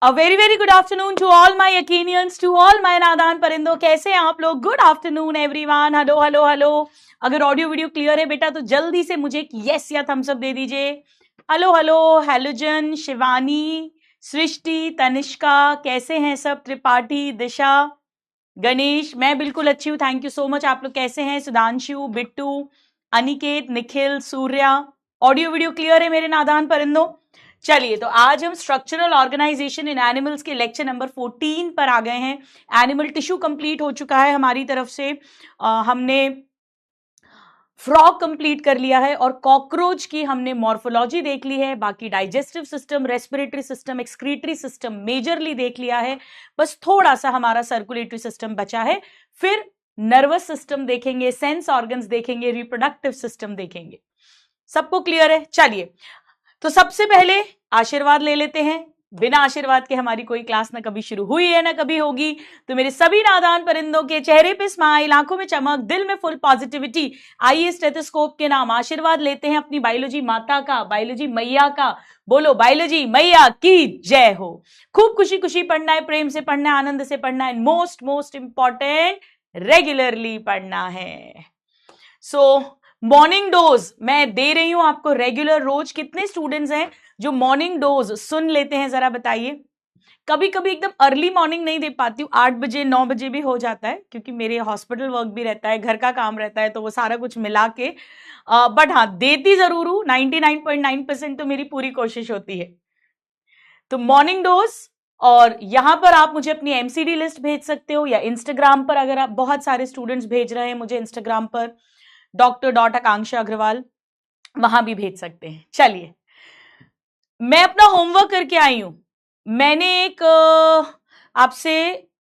A very very good afternoon to all my Yakinians, to all my नादान परिंदों. कैसे हैं आप लोग? Good afternoon everyone. Hello hello hello. अगर ऑडियो वीडियो क्लियर है बेटा तो जल्दी से मुझे एक यस या थम्स अप दे दीजिए. Hello hello. हेलोजन, शिवानी, सृष्टि, तनिष्का, कैसे हैं सब? त्रिपाठी, दिशा, गणेश, मैं बिल्कुल अच्छी हूँ, थैंक यू सो मच. आप लोग कैसे हैं? Sudhanshu, Bittu, Aniket, Nikhil, Surya. Audio video clear है मेरे नादान परिंदों? चलिए, तो आज हम स्ट्रक्चरल ऑर्गेनाइजेशन इन एनिमल्स के लेक्चर नंबर 14 पर आ गए हैं. एनिमल टिश्यू कंप्लीट हो चुका है हमारी तरफ से. हमने फ्रॉग कंप्लीट कर लिया है और कॉकरोच की हमने मॉर्फोलॉजी देख ली है. बाकी digestive system, respiratory system, excretory system majorly देख लिया है. बस थोड़ा सा हमारा सर्कुलेटरी सिस्टम बचा है. फिर नर्वस सिस्टम देखेंगे, सेंस ऑर्गन्स देखेंगे, रिप्रोडक्टिव सिस्टम देखेंगे. सबको क्लियर है? चलिए, तो सबसे पहले आशीर्वाद ले लेते हैं. बिना आशीर्वाद के हमारी कोई क्लास ना कभी शुरू हुई है ना कभी होगी. तो मेरे सभी नादान परिंदों के चेहरे पे स्माइल, आंखों में चमक, दिल में फुल पॉजिटिविटी. आइए स्टेथोस्कोप के नाम आशीर्वाद लेते हैं अपनी बायोलॉजी माता का, बायोलॉजी मैया का. बोलो बायोलॉजी मैया की जय हो. खूब खुशी खुशी पढ़ना है, प्रेम से पढ़ना है, आनंद से पढ़ना है, मोस्ट मोस्ट इंपॉर्टेंट रेगुलरली पढ़ना है. सो मॉर्निंग डोज मैं दे रही हूं आपको रेगुलर रोज. कितने स्टूडेंट्स हैं जो मॉर्निंग डोज सुन लेते हैं, जरा बताइए. कभी कभी एकदम अर्ली मॉर्निंग नहीं दे पाती हूँ, 8 बजे 9 बजे भी हो जाता है, क्योंकि मेरे हॉस्पिटल वर्क भी रहता है, घर का काम रहता है, तो वो सारा कुछ मिला के. बट हाँ, देती जरूर हूँ. 99.9% तो मेरी पूरी कोशिश होती है. तो मॉर्निंग डोज, और यहां पर आप मुझे अपनी एमसीडी लिस्ट भेज सकते हो, या इंस्टाग्राम पर, अगर आप बहुत सारे स्टूडेंट्स भेज रहे हैं मुझे इंस्टाग्राम पर Dr. अग्रवाल, वहां भी भेज सकते हैं. चलिए, मैं अपना होमवर्क करके आई हूं. मैंने एक आपसे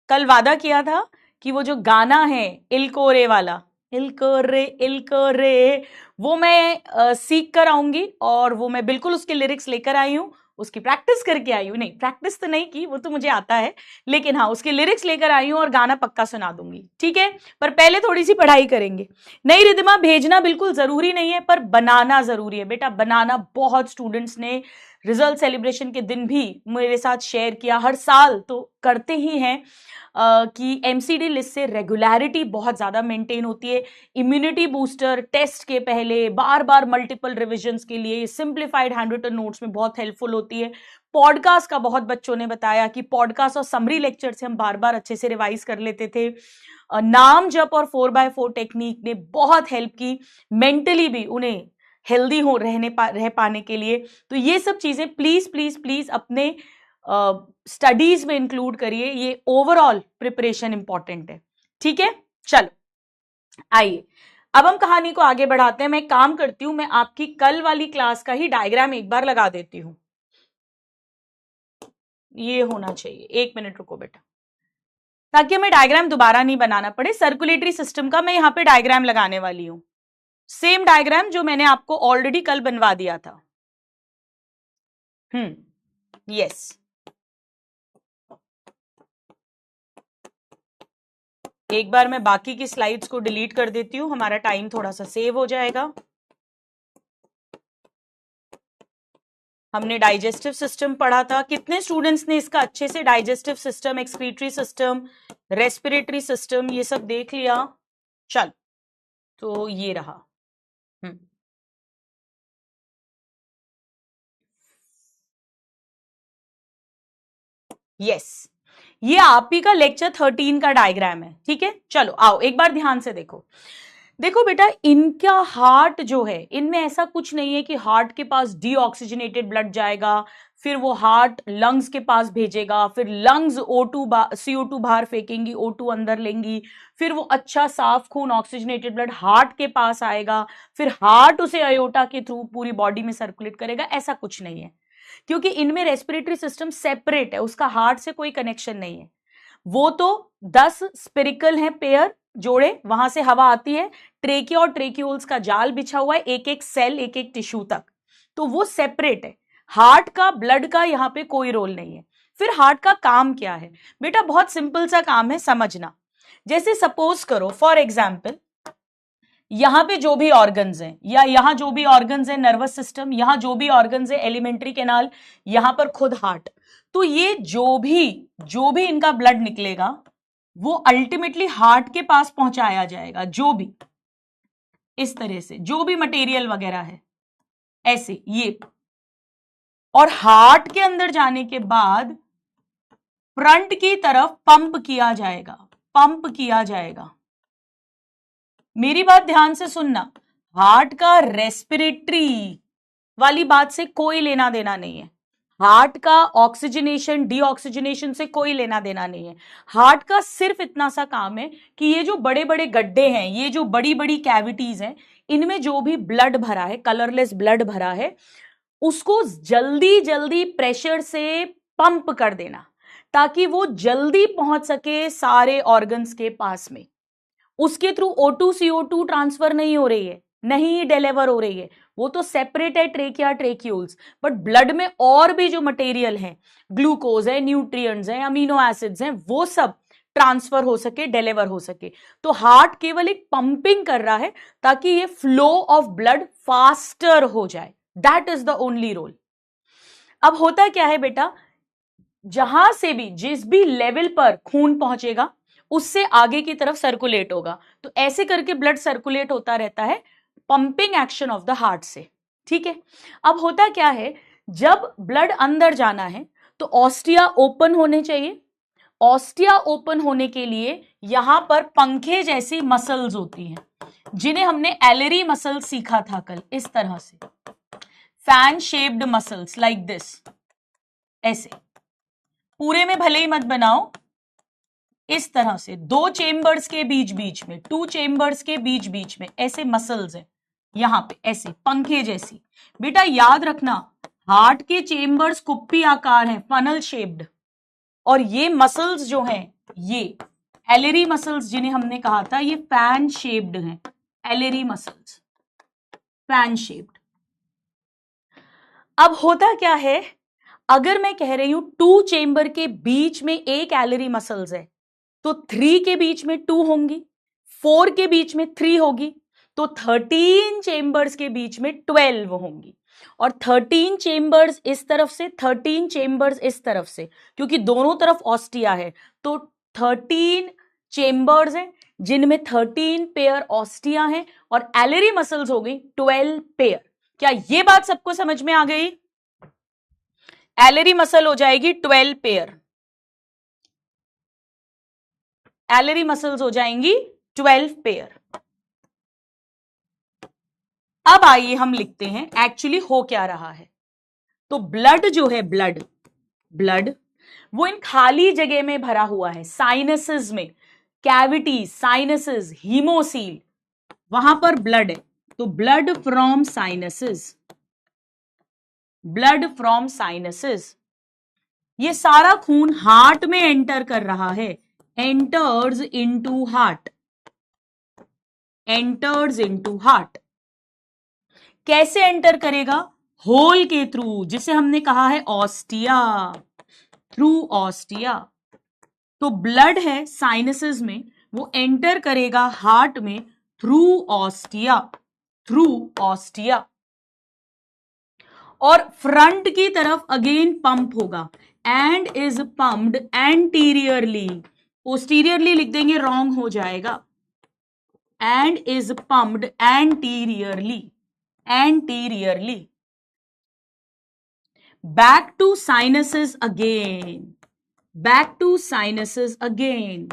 कल वादा किया था कि वो जो गाना है इल्कोरे वाला, इल्कोरे इल्कोरे, वो मैं सीख कर आऊंगी. और वो मैं बिल्कुल उसके लिरिक्स लेकर आई हूं, उसकी प्रैक्टिस करके आई हूं. नहीं, प्रैक्टिस तो नहीं की, वो तो मुझे आता है, लेकिन हाँ, उसके लिरिक्स लेकर आई हूं और गाना पक्का सुना दूंगी. ठीक है, पर पहले थोड़ी सी पढ़ाई करेंगे. नई रिदमा भेजना बिल्कुल जरूरी नहीं है, पर बनाना जरूरी है बेटा. बनाना बहुत स्टूडेंट्स ने रिजल्ट सेलिब्रेशन के दिन भी मेरे साथ शेयर किया. हर साल तो करते ही हैं कि एमसीडी लिस्ट से रेगुलरिटी बहुत ज्यादा मेंटेन होती है. इम्यूनिटी बूस्टर टेस्ट के पहले बार बार मल्टीपल रिविजन्स के लिए सिंप्लीफाइड हैंड रिटन नोट्स में बहुत हेल्पफुल होती है. पॉडकास्ट का बहुत बच्चों ने बताया कि पॉडकास्ट और समरी लेक्चर से हम बार बार अच्छे से रिवाइज कर लेते थे. नाम जप और 4x4 टेक्निक ने बहुत हेल्प की, मेंटली भी उन्हें हेल्दी हो रह पाने के लिए. तो ये सब चीजें प्लीज प्लीज प्लीज अपने स्टडीज में इंक्लूड करिए. ये ओवरऑल प्रिपरेशन इंपॉर्टेंट है. ठीक है, चलो आइए अब हम कहानी को आगे बढ़ाते हैं. मैं एक काम करती हूं, मैं आपकी कल वाली क्लास का ही डायग्राम एक बार लगा देती हूं. ये होना चाहिए. 1 मिनट रुको बेटा, ताकि हमें डायग्राम दोबारा नहीं बनाना पड़े. सर्कुलेटरी सिस्टम का मैं यहां पे डायग्राम लगाने वाली हूं, सेम डायग्राम जो मैंने आपको ऑलरेडी कल बनवा दिया था. यस, एक बार मैं बाकी की स्लाइड्स को डिलीट कर देती हूं, हमारा टाइम थोड़ा सा सेव हो जाएगा. हमने डाइजेस्टिव सिस्टम पढ़ा था. कितने स्टूडेंट्स ने इसका अच्छे से digestive system, excretory system, respiratory system ये सब देख लिया? चल, तो ये रहा. यस, ये आप ही का लेक्चर 13 का डायग्राम है. ठीक है, चलो आओ एक बार ध्यान से देखो. देखो बेटा, इनका हार्ट जो है, इनमें ऐसा कुछ नहीं है कि हार्ट के पास डीऑक्सीजनेटेड ब्लड जाएगा, फिर वो हार्ट लंग्स के पास भेजेगा, फिर लंग्स CO2 बाहर फेंकेंगी, O2 अंदर लेंगी, फिर वो अच्छा साफ खून ऑक्सीजनेटेड ब्लड हार्ट के पास आएगा, फिर हार्ट उसे अयोटा के थ्रू पूरी बॉडी में सर्कुलेट करेगा. ऐसा कुछ नहीं है, क्योंकि इनमें रेस्पिरेटरी सिस्टम सेपरेट है, उसका हार्ट से कोई कनेक्शन नहीं है. वो तो 10 स्पिरिकल है पेयर, जोड़े, वहां से हवा आती है. ट्रेकिया और ट्रेक्यूल्स का जाल बिछा हुआ है, एक एक सेल, एक एक टिश्यू तक, तो वो सेपरेट है. हार्ट का, ब्लड का यहां पे कोई रोल नहीं है. फिर हार्ट का काम क्या है बेटा? बहुत सिंपल सा काम है, समझना. जैसे सपोज करो, फॉर एग्जाम्पल, यहां पे जो भी ऑर्गन्स हैं, या यहां जो भी ऑर्गन्स है नर्वस सिस्टम, यहां जो भी ऑर्गन्स है एलिमेंट्री कैनाल, यहां पर खुद हार्ट, तो ये जो भी इनका ब्लड निकलेगा वो अल्टीमेटली हार्ट के पास पहुंचाया जाएगा, जो भी इस तरह से जो भी मटेरियल वगैरह है ऐसे ये, और हार्ट के अंदर जाने के बाद फ्रंट की तरफ पंप किया जाएगा, पंप किया जाएगा। मेरी बात ध्यान से सुनना, हार्ट का रेस्पिरेटरी वाली बात से कोई लेना देना नहीं है, हार्ट का ऑक्सीजनेशन डीऑक्सीजनेशन से कोई लेना देना नहीं है। हार्ट का सिर्फ इतना सा काम है कि ये जो बड़े बड़े गड्ढे हैं, ये जो बड़ी बड़ी कैविटीज हैं, इनमें जो भी ब्लड भरा है, कलरलेस ब्लड भरा है, उसको जल्दी जल्दी प्रेशर से पंप कर देना, ताकि वो जल्दी पहुंच सके सारे ऑर्गन्स के पास में। उसके थ्रू O2 CO2 ट्रांसफर नहीं हो रही है, नहीं डिलीवर हो रही है, वो तो सेपरेट है ट्रेकिया ट्रेक्यूल्स, बट ब्लड में और भी जो मटेरियल है, ग्लूकोज है, न्यूट्रिएंट्स है, अमीनो एसिड्स हैं, वो सब ट्रांसफर हो सके, डिलीवर हो सके। तो हार्ट केवल एक पंपिंग कर रहा है ताकि ये फ्लो ऑफ ब्लड फास्टर हो जाए, that is the only role. अब होता क्या है बेटा, जहां से भी जिस भी लेवल पर खून पहुंचेगा उससे आगे की तरफ सर्कुलेट होगा, तो ऐसे करके ब्लड सर्कुलेट होता रहता है pumping action of the heart से, ठीक है। अब होता क्या है, जब ब्लड अंदर जाना है तो ऑस्टिया ओपन होने चाहिए, ऑस्टिया ओपन होने के लिए यहां पर पंखे जैसी मसल्स होती हैं, जिन्हें हमने एलरी मसल सीखा था कल, इस तरह से fan shaped muscles like this, ऐसे पूरे में भले ही मत बनाओ, इस तरह से दो चेम्बर्स के बीच बीच में, टू चेम्बर्स के बीच बीच में ऐसे मसल्स हैं, यहां पे ऐसे पंखे जैसी। बेटा याद रखना, हार्ट के चेम्बर्स कुप्पी आकार हैं, फनल शेप्ड, और ये मसल्स जो हैं, ये एलरी मसल्स जिन्हें हमने कहा था, ये फैन शेप्ड हैं, एलरी मसल्स फैन शेप्ड। अब होता क्या है, अगर मैं कह रही हूं टू चेम्बर के बीच में एक एलरी मसल्स है, तो 3 के बीच में 2 होंगी, 4 के बीच में 3 होगी, तो 13 चेम्बर्स के बीच में 12 होंगी, और 13 चेम्बर्स इस तरफ से, 13 चेम्बर्स इस तरफ से, क्योंकि दोनों तरफ ऑस्टिया है, तो 13 चेम्बर्स हैं जिनमें 13 पेयर ऑस्टिया हैं, और एलरी मसल्स हो गई 12 पेयर। क्या ये बात सबको समझ में आ गई? एलरी मसल हो जाएगी 12 पेयर, एलरी मसल्स हो जाएंगी 12 पेयर। अब आइए हम लिखते हैं एक्चुअली हो क्या रहा है। तो ब्लड जो है, ब्लड वो इन खाली जगह में भरा हुआ है, साइनसेस में, कैविटी, साइनसेस, हीमोसील, वहां पर ब्लड है, तो blood from sinuses, blood from sinuses, ये सारा खून हार्ट में एंटर कर रहा है, enters into heart, enters into heart. कैसे एंटर करेगा? होल के थ्रू, जिसे हमने कहा है ऑस्टिया, थ्रू ऑस्टिया। तो ब्लड है साइनसेस में, वो एंटर करेगा हार्ट में थ्रू ऑस्टिया, थ्रू ऑस्टिया, और फ्रंट की तरफ अगेन पंप होगा, and is pumped anteriorly, posteriorly लिख देंगे रॉन्ग हो जाएगा, and is pumped anteriorly, anteriorly, back to sinuses again, back to sinuses again।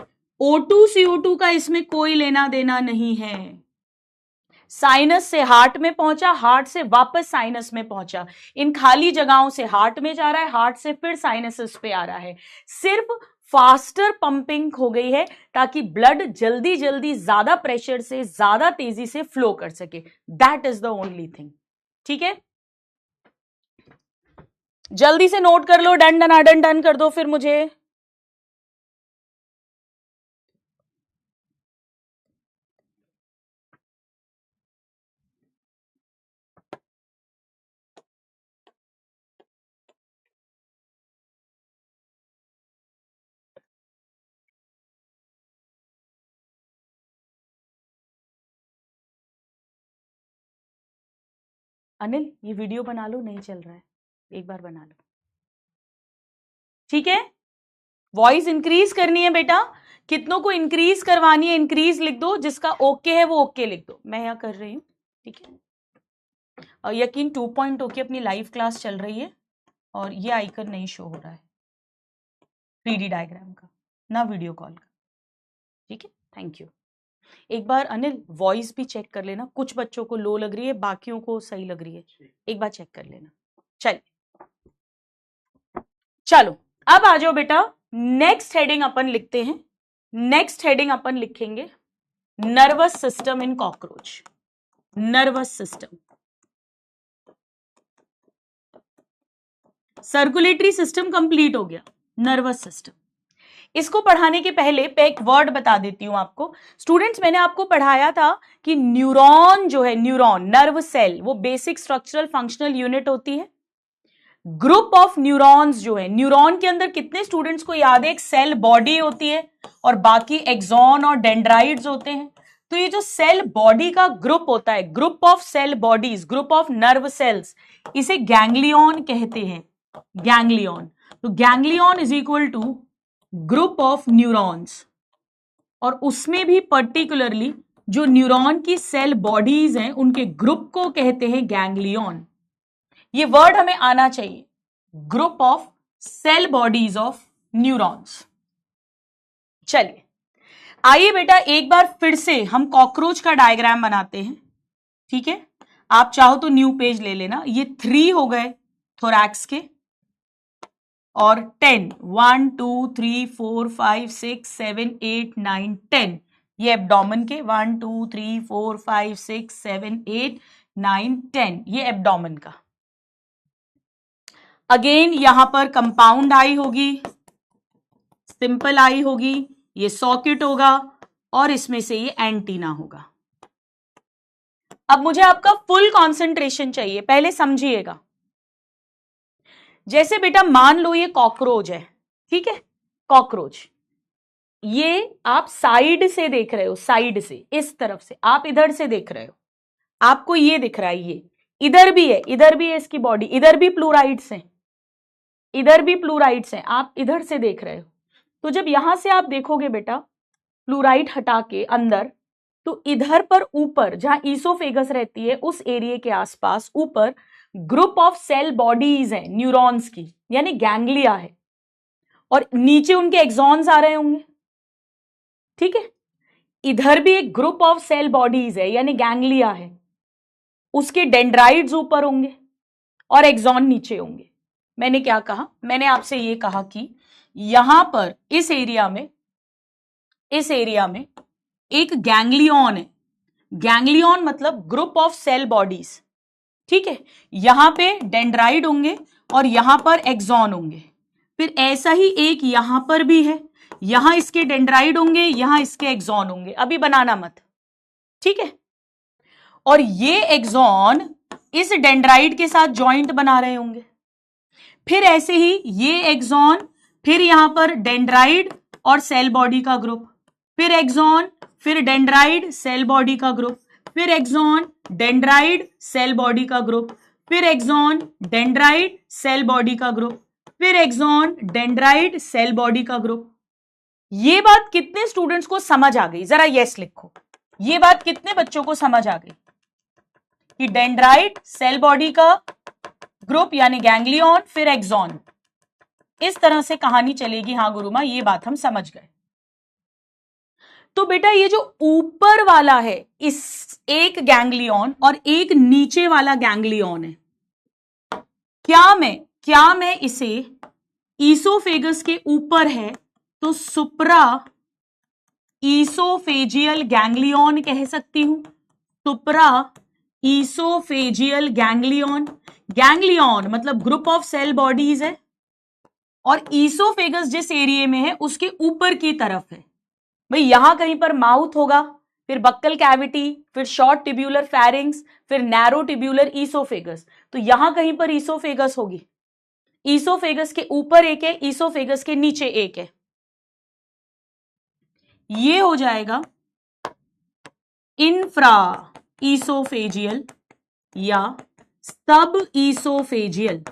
O2 CO2 का इसमें कोई लेना देना नहीं है, साइनस से हार्ट में पहुंचा, हार्ट से वापस साइनस में पहुंचा, इन खाली जगहों से हार्ट में जा रहा है, हार्ट से फिर साइनसेस पे आ रहा है। सिर्फ फास्टर पंपिंग हो गई है ताकि ब्लड जल्दी जल्दी ज्यादा प्रेशर से, ज्यादा तेजी से फ्लो कर सके, that is the only thing, ठीक है। जल्दी से नोट कर लो, डन डन डन डन कर दो फिर मुझे। अनिल ये वीडियो बना लो, नहीं चल रहा है, एक बार बना लो, ठीक है। वॉइस इंक्रीज करनी है बेटा, कितनों को इंक्रीज करवानी है इंक्रीज लिख दो, जिसका ओके है वो ओके लिख दो, मैं यहाँ कर रही हूँ, ठीक है। और यकीन 2.0 की अपनी लाइव क्लास चल रही है और ये आइकन नहीं शो हो रहा है 3D डायग्राम का, ना वीडियो कॉल का, ठीक है। Thank you. एक बार अनिल वॉइस भी चेक कर लेना, कुछ बच्चों को लो लग रही है, बाकियों को सही लग रही है, एक बार चेक कर लेना। चलो अब आ जाओ बेटा, नेक्स्ट हेडिंग अपन लिखते हैं। नेक्स्ट हेडिंग अपन लिखेंगे nervous system in cockroach. Nervous system, circulatory system complete हो गया, नर्वस सिस्टम। इसको पढ़ाने के पहले मैं एक वर्ड बता देती हूं आपको। स्टूडेंट्स मैंने आपको पढ़ाया था कि न्यूरॉन जो है, न्यूरॉन नर्व सेल, वो बेसिक स्ट्रक्चरल फंक्शनल यूनिट होती है। ग्रुप ऑफ न्यूरॉन्स जो है, न्यूरॉन के अंदर कितने स्टूडेंट्स को याद है, एक सेल बॉडी होती है और बाकी एक्सॉन और डेंड्राइड्स होते हैं। तो ये जो सेल बॉडी का ग्रुप होता है, group of cell bodies, group of nerve cells, इसे गैंग्लियन कहते हैं, गैंग्लियन। तो ganglion is equal to group of neurons, और उसमें भी पर्टिकुलरली जो न्यूरॉन की सेल बॉडीज हैं उनके ग्रुप को कहते हैं गैंग्लियन। ये वर्ड हमें आना चाहिए, group of cell bodies of neurons. चलिए आइए बेटा एक बार फिर से हम कॉकरोच का डायग्राम बनाते हैं, ठीक है। आप चाहो तो न्यू पेज ले लेना। ये 3 हो गए थोरैक्स के, और 10, 1 2 3 4 5 6 7 8 9 10 ये एब्डोमेन के, 1 2 3 4 5 6 7 8 9 10 ये एब्डोमेन का। अगेन यहां पर कंपाउंड आई होगी, सिंपल आई होगी, ये सॉकेट होगा और इसमें से ये एंटीना होगा। अब मुझे आपका फुल कंसंट्रेशन चाहिए, पहले समझिएगा। जैसे बेटा मान लो ये कॉकरोच है, ठीक है, कॉकरोच, ये आप साइड से देख रहे हो, साइड से, इस तरफ से आप इधर से देख रहे हो, आपको ये दिख रहा है, ये इधर भी है, इधर भी है इसकी बॉडी, इधर भी प्लूराइड्स हैं, इधर भी प्लूराइड्स हैं, आप इधर से देख रहे हो। तो जब यहां से आप देखोगे बेटा प्लूराइड हटा के अंदर, तो इधर पर ऊपर जहां ईसोफेगस रहती है उस एरिया के आसपास ऊपर ग्रुप ऑफ सेल बॉडीज है न्यूरॉन्स की, यानी गैंग्लिया है, और नीचे उनके एक्सॉन्स आ रहे होंगे, ठीक है। इधर भी एक ग्रुप ऑफ सेल बॉडीज है यानी गैंग्लिया है, उसके डेंड्राइड्स ऊपर होंगे और एक्सॉन नीचे होंगे। मैंने क्या कहा, मैंने आपसे ये कहा कि यहां पर इस एरिया में एक गैंग्लियन है। गैंग्लियन मतलब ग्रुप ऑफ सेल बॉडीज, ठीक है। यहां पे डेंड्राइड होंगे और यहां पर एक्सॉन होंगे। फिर ऐसा ही एक यहां पर भी है, यहां इसके डेंड्राइड होंगे, यहां इसके एक्सॉन होंगे, अभी बनाना मत, ठीक है। और ये एक्सॉन इस डेंड्राइड के साथ जॉइंट बना रहे होंगे। फिर ऐसे ही ये एक्सॉन, फिर यहां पर डेंड्राइड और सेल बॉडी का ग्रुप, फिर एक्सॉन, फिर डेंड्राइड सेल बॉडी का ग्रुप, फिर एक्सॉन, डेंड्राइड सेल बॉडी का ग्रुप, फिर एक्सॉन, डेंड्राइड सेल बॉडी का ग्रुप, फिर एक्सॉन, डेंड्राइड सेल बॉडी का ग्रुप। ये बात कितने स्टूडेंट्स को समझ आ गई, जरा यस लिखो। ये बात कितने बच्चों को समझ आ गई कि डेंड्राइड सेल बॉडी का ग्रुप यानी गैंग्लियन, फिर एक्सॉन, इस तरह से कहानी चलेगी। हाँ गुरुमा ये बात हम समझ गए। तो बेटा ये जो ऊपर वाला है, इस एक गैंग्लियन और एक नीचे वाला गैंग्लियन है, क्या मैं इसे ईसोफेगस के ऊपर है तो सुप्रा ईसोफेजियल गैंग्लियन कह सकती हूं। सुप्रा ईसोफेजियल गैंग्लियन, गैंग्लियन मतलब ग्रुप ऑफ सेल बॉडीज है, और ईसोफेगस जिस एरिया में है उसके ऊपर की तरफ है। भाई यहां कहीं पर माउथ होगा, फिर बक्कल कैविटी, फिर शॉर्ट टिब्यूलर फैरिंग्स, फिर नैरो टिब्यूलर ईसोफेगस, तो यहां कहीं पर ईसोफेगस होगी। ईसोफेगस के ऊपर एक है, ईसोफेगस के नीचे एक है। ये हो जाएगा इंफ्रा ईसोफेजियल या सब ईसोफेजियल,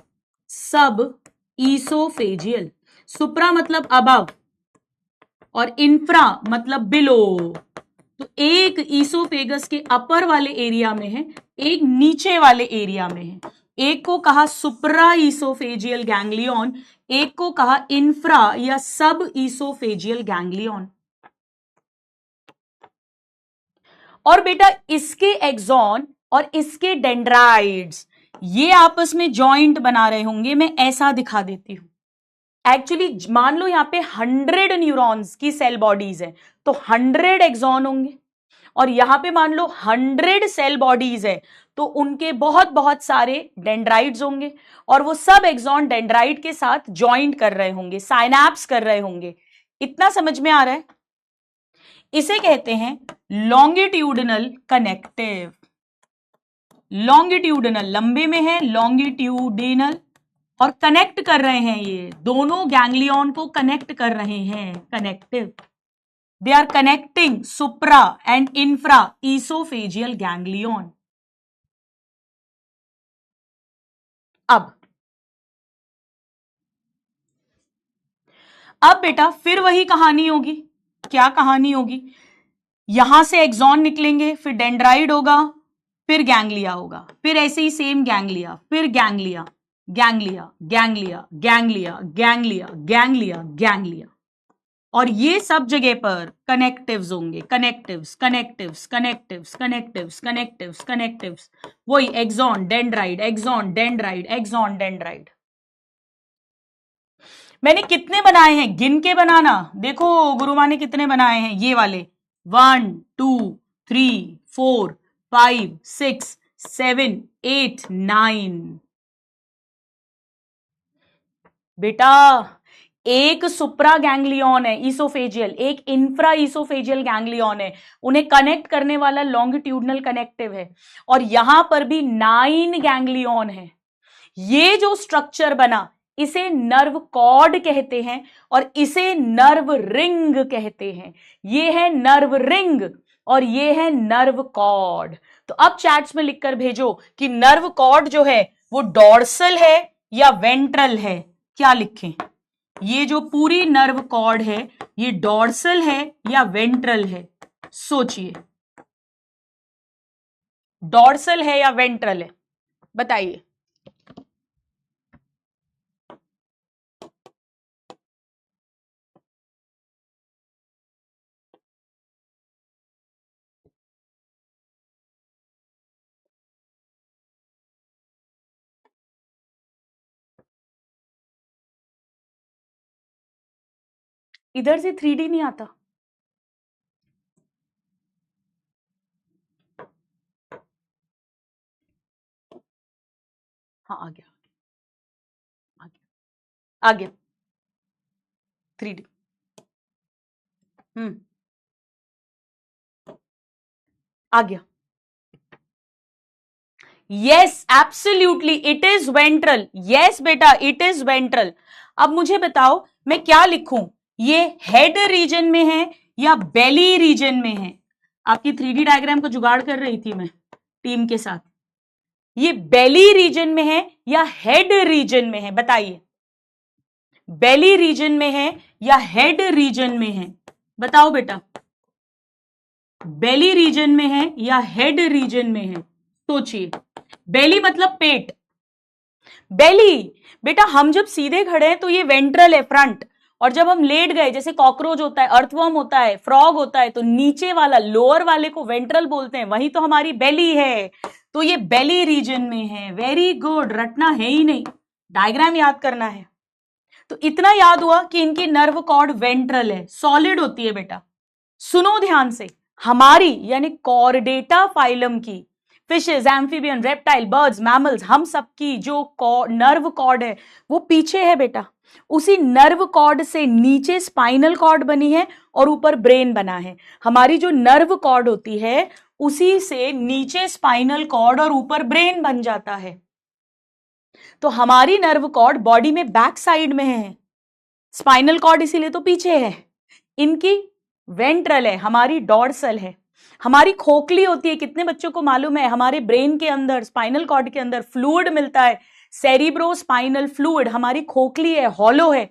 सब ईसोफेजियल। सुप्रा मतलब अबव और इंफ्रा मतलब बिलो। तो एक ईसोफेगस के अपर वाले एरिया में है, एक नीचे वाले एरिया में है। एक को कहा सुप्रा ईसोफेजियल गैंग्लियन, एक को कहा इंफ्रा या सब ईसोफेजियल गैंग्लियन। और बेटा इसके एक्सॉन और इसके डेंड्राइड्स ये आपस में जॉइंट बना रहे होंगे। मैं ऐसा दिखा देती हूं। एक्चुअली मान लो यहां पे 100 न्यूरॉन्स की सेल बॉडीज है, तो 100 एक्सॉन होंगे, और यहां पे मान लो 100 सेल बॉडीज है, तो उनके बहुत बहुत सारे डेंड्राइड्स होंगे, और वो सब एक्सॉन डेंड्राइड के साथ ज्वाइंट कर रहे होंगे, साइनैप्स कर रहे होंगे। इतना समझ में आ रहा है? इसे कहते हैं लॉन्गिट्यूडनल कनेक्टिव। लॉन्गिट्यूडनल लंबे में है, लॉन्गिट्यूडिनल, और कनेक्ट कर रहे हैं, ये दोनों गैंग्लियन को कनेक्ट कर रहे हैं, connective. They are connecting supra and infra oesophageal ganglion. अब बेटा फिर वही कहानी होगी। क्या कहानी होगी? यहां से एक्सॉन निकलेंगे, फिर डेंड्राइड होगा, फिर गैंग्लिया होगा, फिर ऐसे ही सेम गैंग्लिया, फिर ganglia, ganglia, ganglia, ganglia, ganglia, ganglia, ganglia, और ये सब जगह पर कनेक्टिव्स होंगे, connectives, connectives, connectives, connectives, connectives, connectives. वही axon dendrite, axon dendrite, axon dendrite. मैंने कितने बनाए हैं गिन के बनाना। देखो गुरुमा ने कितने बनाए हैं, ये वाले 1 2 3 4 5 6 7 8 9। बेटा एक सुप्रा गैंग्लियन है ईसोफेजियल, एक इंफ्रा ईसोफेजियल गैंग्लियन है, उन्हें कनेक्ट करने वाला लॉन्गिट्यूडनल कनेक्टिव है, और यहां पर भी 9 गैंग्लियन है। ये जो स्ट्रक्चर बना इसे नर्व कॉर्ड कहते हैं, और इसे नर्व रिंग कहते हैं। ये है नर्व रिंग और ये है नर्व कॉर्ड। तो अब चैट्स में लिखकर भेजो कि नर्व कॉर्ड जो है वो डॉर्सल है या वेंट्रल है। क्या लिखें? ये जो पूरी नर्व कॉर्ड है ये डॉर्सल है या वेंट्रल है? सोचिए, डॉर्सल है या वेंट्रल है? बताइए। इधर से 3D नहीं आता। हाँ आ गया, आ गया, आ गया 3D। आ गया। Yes absolutely it is ventral. Yes बेटा इट इज वेंट्रल। अब मुझे बताओ मैं क्या लिखूं, ये हेड रीजन में है या बेली रीजन में है? आपकी 3D डायग्राम को जुगाड़ कर रही थी मैं टीम के साथ। ये बेली रीजन में है या हेड रीजन में है? बताइए, बेली रीजन में है या हेड रीजन में है? बताओ बेटा, बेली रीजन में है या हेड रीजन में है? सोचिए। बेली मतलब पेट। बेली बेटा हम जब सीधे खड़े हैं तो ये वेंट्रल है, फ्रंट, और जब हम लेट गए जैसे कॉकरोच होता है, अर्थवर्म होता है, फ्रॉग होता है, तो नीचे वाला लोअर वाले को वेंट्रल बोलते हैं, वही तो हमारी बेली है। तो ये बेली रीजन में है। वेरी गुड, रटना है ही नहीं, डायग्राम याद करना है। तो इतना याद हुआ कि इनकी नर्व कॉर्ड वेंट्रल है, सॉलिड होती है बेटा। सुनो ध्यान से, हमारी यानी कॉर्डेटा फाइलम की fishes, amphibian, reptile, birds, mammals, हम सबकी जो नर्व कॉर्ड है वो पीछे है बेटा। उसी नर्व कॉर्ड से नीचे स्पाइनल कॉर्ड बनी है और ऊपर ब्रेन बना है। हमारी जो नर्व कॉर्ड होती है उसी से नीचे स्पाइनल कॉर्ड और ऊपर ब्रेन बन जाता है। तो हमारी नर्व कॉर्ड बॉडी में बैक साइड में है, स्पाइनल कॉर्ड इसीलिए तो पीछे है। इनकी वेंट्रल है, हमारी डॉर्सल है। हमारी खोखली होती है, कितने बच्चों को मालूम है हमारे ब्रेन के अंदर, स्पाइनल कॉर्ड के अंदर फ्लूइड मिलता है, सेरिब्रोस्पाइनल फ्लूइड। हमारी खोखली है, हॉलो है,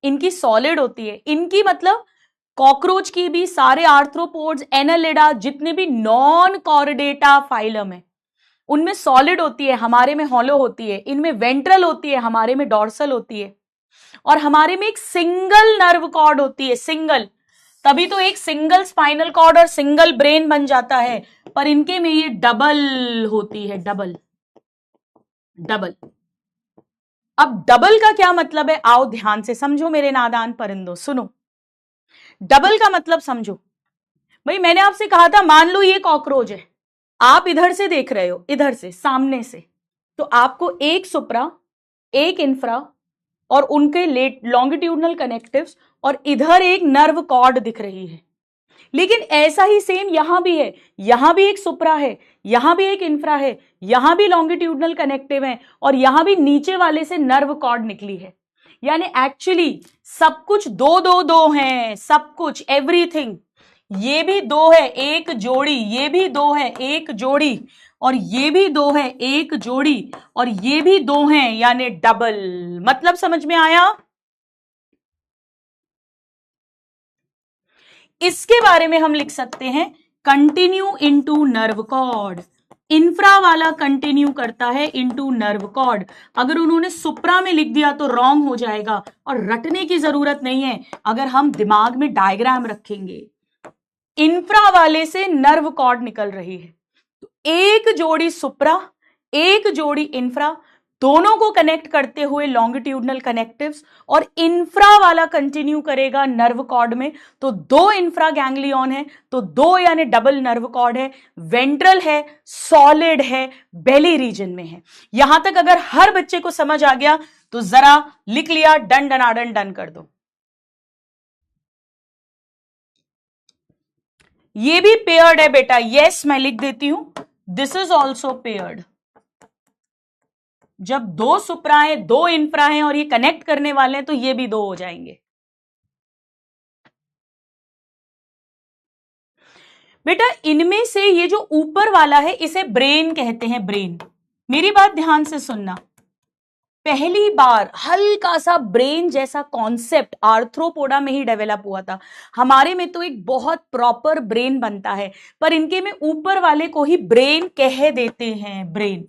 इनकी सॉलिड होती है। इनकी मतलब कॉकरोच की भी, सारे आर्थ्रोपोड्स, एनालिडा, जितने भी नॉन कॉर्डेटा फाइलम है उनमें सॉलिड होती है, हमारे में हॉलो होती है। इनमें वेंट्रल होती है, हमारे में डॉर्सल होती है। और हमारे में एक सिंगल नर्व कॉर्ड होती है, सिंगल। तभी तो एक सिंगल स्पाइनल कॉर्ड और सिंगल ब्रेन बन जाता है, पर इनके में ये डबल होती है, डबल डबल। अब डबल का क्या मतलब है, आओ ध्यान से समझो मेरे नादान परिंदों, सुनो। डबल का मतलब समझो। भाई मैंने आपसे कहा था, मान लो ये कॉकरोच है, आप इधर से देख रहे हो, इधर से सामने से, तो आपको एक सुप्रा, एक इंफ्रा और उनके लॉन्गिट्यूडनल कनेक्टिव्स और इधर एक नर्व कॉर्ड दिख रही है। लेकिन ऐसा ही सेम यहां भी है, यहां भी एक सुप्रा है, यहां भी एक इंफ्रा है, यहां भी लॉन्गिट्यूडनल कनेक्टिव है और यहां भी नीचे वाले से नर्व कॉर्ड निकली है। यानी एक्चुअली सब कुछ दो दो दो हैं, सब कुछ, एवरीथिंग। ये भी दो है एक जोड़ी, ये भी दो है एक जोड़ी, और ये भी दो है एक जोड़ी, और ये भी दो हैं, यानी डबल। मतलब समझ में आया? इसके बारे में हम लिख सकते हैं continue into nerve cord. Infra वाला कंटिन्यू करता है इनटू नर्व कॉर्ड। अगर उन्होंने सुप्रा में लिख दिया तो रॉन्ग हो जाएगा, और रटने की जरूरत नहीं है अगर हम दिमाग में डायग्राम रखेंगे। इंफ्रा वाले से नर्व कॉर्ड निकल रही है, तो एक जोड़ी सुप्रा, एक जोड़ी इंफ्रा, दोनों को कनेक्ट करते हुए लॉन्गिट्यूडनल कनेक्टिव्स, और इंफ्रा वाला कंटिन्यू करेगा नर्व कॉर्ड में। तो दो इंफ्रा गैंग्लियन है, तो दो यानी डबल नर्व कॉर्ड है, वेंट्रल है, सॉलिड है, बेली रीजन में है। यहां तक अगर हर बच्चे को समझ आ गया तो जरा लिख लिया, डन डनाडन डन कर दो। ये भी पेयर्ड है बेटा, यस मैं लिख देती हूं, दिस इज ऑल्सो पेयर्ड। जब दो सुप्रा है, दो इंफ्रा है और ये कनेक्ट करने वाले हैं तो ये भी दो हो जाएंगे। बेटा इनमें से ये जो ऊपर वाला है इसे ब्रेन कहते हैं, ब्रेन। मेरी बात ध्यान से सुनना, पहली बार हल्का सा ब्रेन जैसा कॉन्सेप्ट आर्थ्रोपोडा में ही डेवलप हुआ था। हमारे में तो एक बहुत प्रॉपर ब्रेन बनता है, पर इनके में ऊपर वाले को ही ब्रेन कह देते हैं, ब्रेन।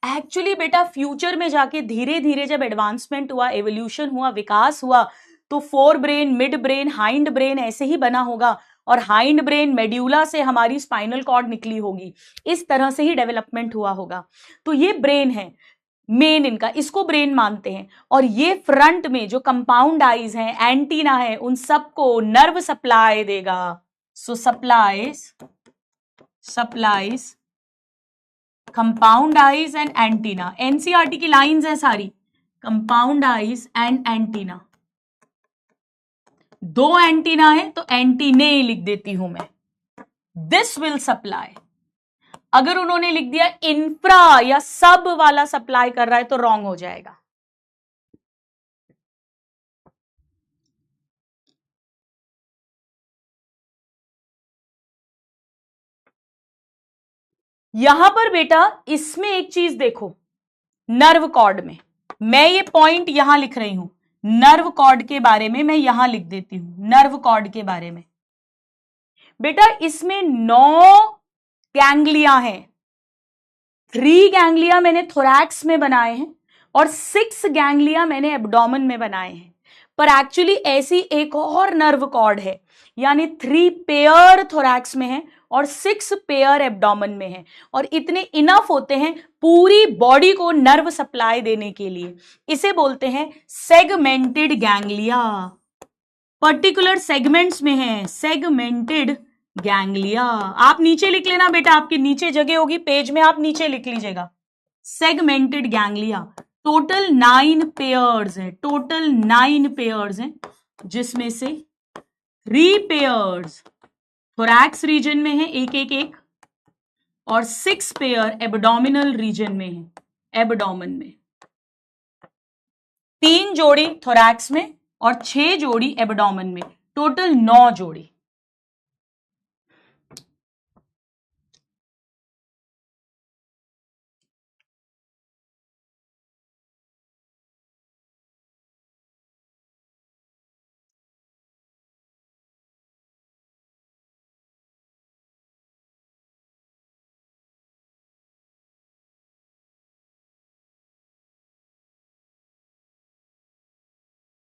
एक्चुअली बेटा फ्यूचर में जाके धीरे धीरे जब एडवांसमेंट हुआ, एवोल्यूशन हुआ, विकास हुआ, तो fore brain, mid brain, hind brain ऐसे ही बना होगा, और हाइंड ब्रेन मेड्यूला से हमारी स्पाइनल कॉर्ड निकली होगी, इस तरह से ही डेवलपमेंट हुआ होगा। तो ये ब्रेन है मेन इनका, इसको ब्रेन मानते हैं। और ये फ्रंट में जो कंपाउंड आईज हैं, एंटीना है, उन सबको नर्व सप्लाई देगा। So supplies compound eyes and antenna. NCERT की लाइंस है सारी, कंपाउंड आईज एंड एंटीना। दो एंटीना है तो एंटीने लिख देती हूं मैं, दिस विल सप्लाई। अगर उन्होंने लिख दिया इंफ्रा या सब वाला सप्लाई कर रहा है तो रॉन्ग हो जाएगा। यहां पर बेटा इसमें एक चीज देखो, नर्व कॉर्ड में मैं ये पॉइंट यहां लिख रही हूं, नर्व कॉर्ड के बारे में मैं यहां लिख देती हूं, नर्व कॉर्ड के बारे में। बेटा इसमें 9 गैंग्लिया हैं, 3 गैंग्लिया मैंने थोरैक्स में बनाए हैं और 6 गैंग्लिया मैंने एब्डोमेन में बनाए हैं। पर एक्चुअली ऐसी एक और नर्व कॉर्ड है, यानी 3 पेयर थोरैक्स में है और 6 पेयर एब्डोमेन में है, और इतने इनफ होते हैं पूरी बॉडी को नर्व सप्लाई देने के लिए। इसे बोलते हैं सेगमेंटेड गैंग्लिया, पर्टिकुलर सेगमेंट्स में है, सेगमेंटेड गैंग्लिया। आप नीचे लिख लेना बेटा, आपके नीचे जगह होगी पेज में, आप नीचे लिख लीजिएगा सेगमेंटेड गैंग्लिया। टोटल 9 पेयर्स है, टोटल 9 पेयर्स हैं, जिसमें से 3 पेयर्स थोरैक्स रीजन में है, एक एक एक, और 6 पेयर एब्डोमिनल रीजन में है, एब्डोमेन में। 3 जोड़ी थोरैक्स में और 6 जोड़ी एब्डोमेन में, टोटल 9 जोड़ी।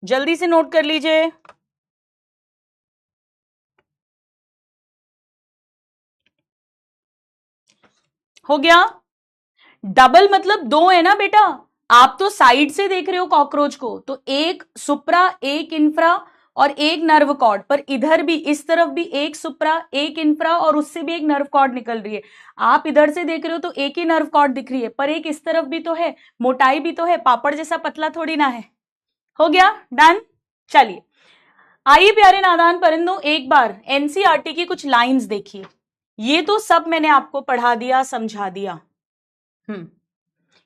जल्दी से नोट कर लीजिए। हो गया? डबल मतलब दो है ना बेटा, आप तो साइड से देख रहे हो कॉकरोच को, तो एक सुप्रा, एक इंफ्रा और एक नर्व कॉर्ड, पर इधर भी इस तरफ भी एक सुप्रा, एक इंफ्रा और उससे भी एक नर्व कॉर्ड निकल रही है। आप इधर से देख रहे हो तो एक ही नर्व कॉर्ड दिख रही है, पर एक इस तरफ भी तो है, मोटाई भी तो है, पापड़ जैसा पतला थोड़ी ना है। हो गया? डन। चलिए आइए प्यारे नादान परिंदों, एक बार एनसीईआरटी की कुछ लाइंस देखिए। ये तो सब मैंने आपको पढ़ा दिया, समझा दिया।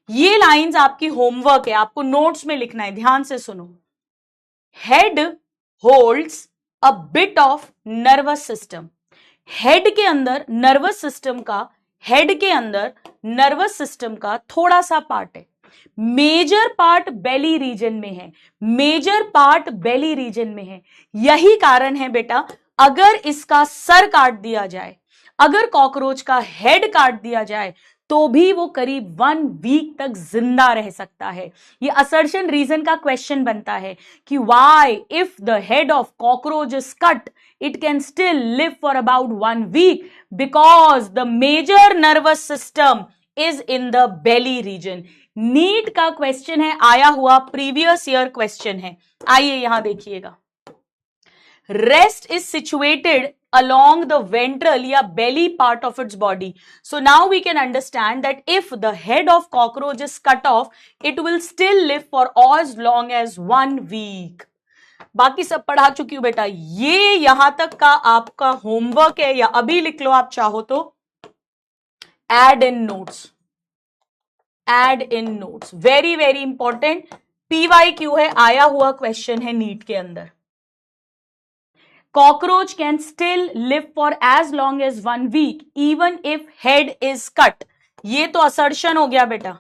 ये लाइंस आपकी होमवर्क है, आपको नोट्स में लिखना है, ध्यान से सुनो। Head holds a bit of nervous system. Head के अंदर नर्वस सिस्टम का, हेड के अंदर नर्वस सिस्टम का थोड़ा सा पार्ट है। मेजर पार्ट बेली रीजन में है, मेजर पार्ट बेली रीजन में है। यही कारण है बेटा, अगर इसका सर काट दिया जाए, अगर कॉकरोच का हेड काट दिया जाए, तो भी वो करीब 1 वीक तक जिंदा रह सकता है। ये असर्शन रीजन का क्वेश्चन बनता है कि why if the head of cockroach is cut it can still live for about 1 week because the major nervous system is in the belly region. NEET का क्वेश्चन है, आया हुआ प्रीवियस ईयर क्वेश्चन है। आइए यहां देखिएगा। Rest is situated along the ventral या belly part of its body. So now we can understand that if the head of cockroach is cut off, it will still live for as long as 1 week. बाकी सब पढ़ा चुकी हूं बेटा, ये यहां तक का आपका होमवर्क है, या अभी लिख लो आप चाहो तो। Add in notes, add in notes, very very important PYQ है, आया हुआ क्वेश्चन है नीट के अंदर। Cockroach can still live for as long as 1 week even if head is cut. ये तो असर्शन हो गया बेटा